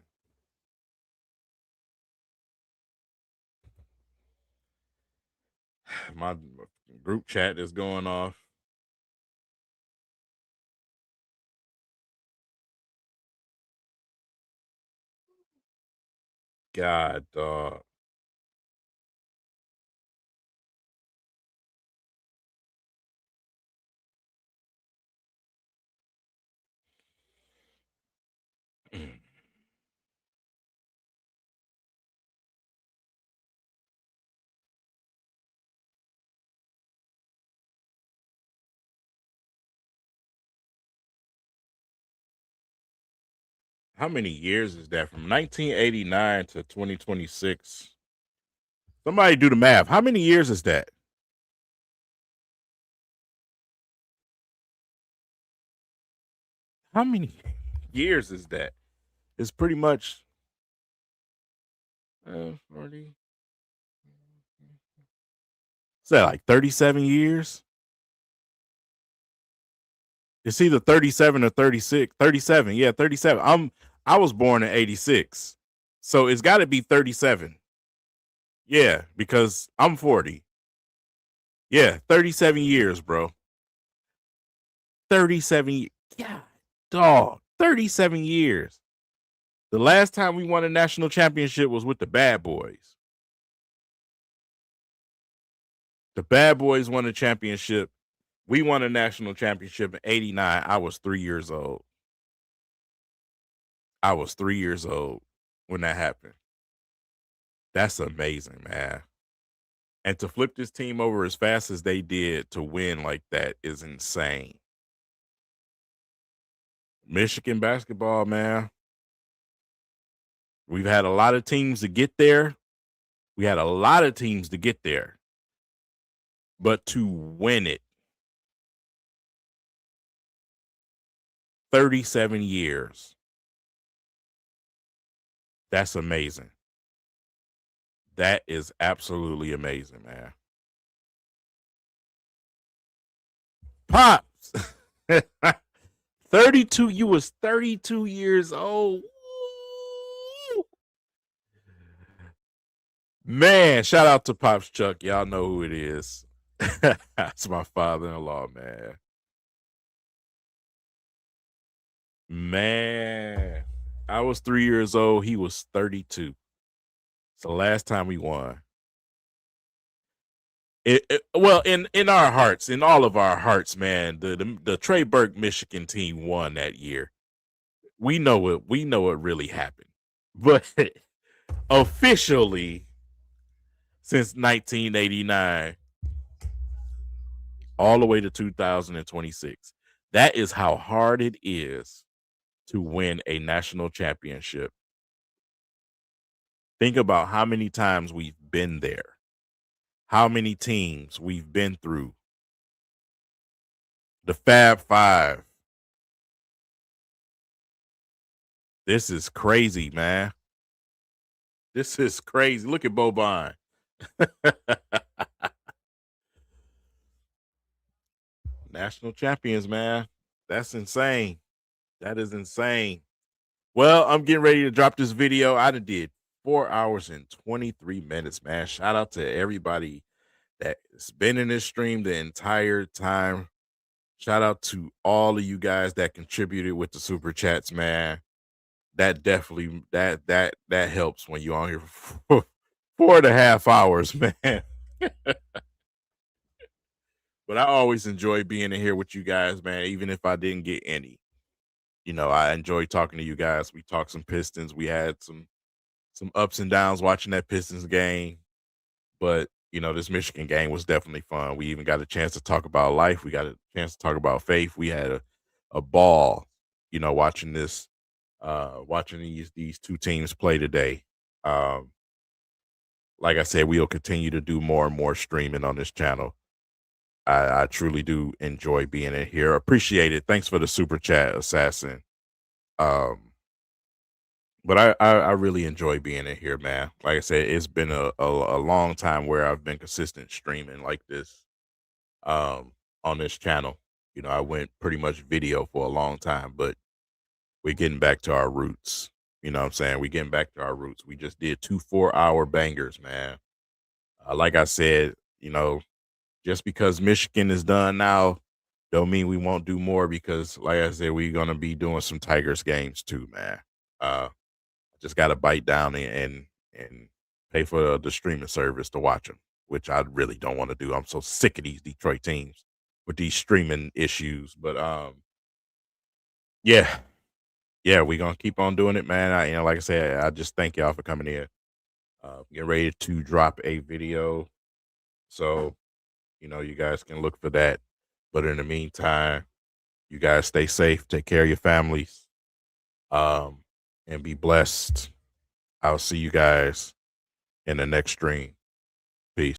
My group chat is going off. God, dog. How many years is that? From 1989 to 2026. Somebody do the math. How many years is that? How many years is that? It's pretty much 40. Is that like 37 years? It's either 37 or 36. 37. Yeah, 37. I was born in 86. So it's got to be 37. Yeah, because I'm 40. Yeah, 37 years, bro. 37. Yeah, dog. 37 years. The last time we won a national championship was with the Bad Boys. The Bad Boys won a championship. We won a national championship in 89. I was 3 years old. when that happened. That's amazing, man. And to flip this team over as fast as they did to win like that is insane. Michigan basketball, man. We've had a lot of teams to get there. We had a lot of teams to get there. But to win it, 37 years. That's amazing. That is absolutely amazing, man. Pops. 32, you was 32 years old. Woo! Man, shout out to Pops Chuck. Y'all know who it is. That's my father-in-law, man. Man, I was 3 years old. He was 32. It's the last time we won. Well, in our hearts, in all of our hearts, man, the Trey Burke Michigan team won that year. We know it. We know it really happened. But officially, since 1989, all the way to 2026, that is how hard it is to win a national championship. Think about how many times we've been there, how many teams we've been through. The Fab Five. This is crazy, man. This is crazy. Look at Boban. National champions, man. That's insane. That is insane. Well, I'm getting ready to drop this video. I did 4 hours and 23 minutes, man. Shout out to everybody that's been in this stream the entire time. Shout out to all of you guys that contributed with the super chats, man. That definitely that helps when you're on here for 4.5 hours, man. But I always enjoy being in here with you guys, man, even if I didn't get any. You know, I enjoy talking to you guys. We talked some Pistons. We had some ups and downs watching that Pistons game. But, you know, this Michigan game was definitely fun. We even got a chance to talk about life. We got a chance to talk about faith. We had a ball, you know, watching this, watching these two teams play today. Like I said, we'll continue to do more and more streaming on this channel. I truly do enjoy being in here. Appreciate it. Thanks for the super chat, Assassin. But I really enjoy being in here, man. Like I said, it's been a long time where I've been consistent streaming like this on this channel. You know, I went pretty much video for a long time, but we're getting back to our roots. You know what I'm saying? We're getting back to our roots. We just did 2 4-hour bangers, man. Like I said, you know, just because Michigan is done now, don't mean we won't do more because, like I said, we're going to be doing some Tigers games too, man. Just got to bite down and pay for the streaming service to watch them, which I really don't want to do. I'm so sick of these Detroit teams with these streaming issues. But yeah, we're going to keep on doing it, man. You know, like I said, I just thank y'all for coming in. Getting ready to drop a video. So, you know, you guys can look for that. But in the meantime, you guys stay safe, take care of your families, and be blessed. I'll see you guys in the next stream.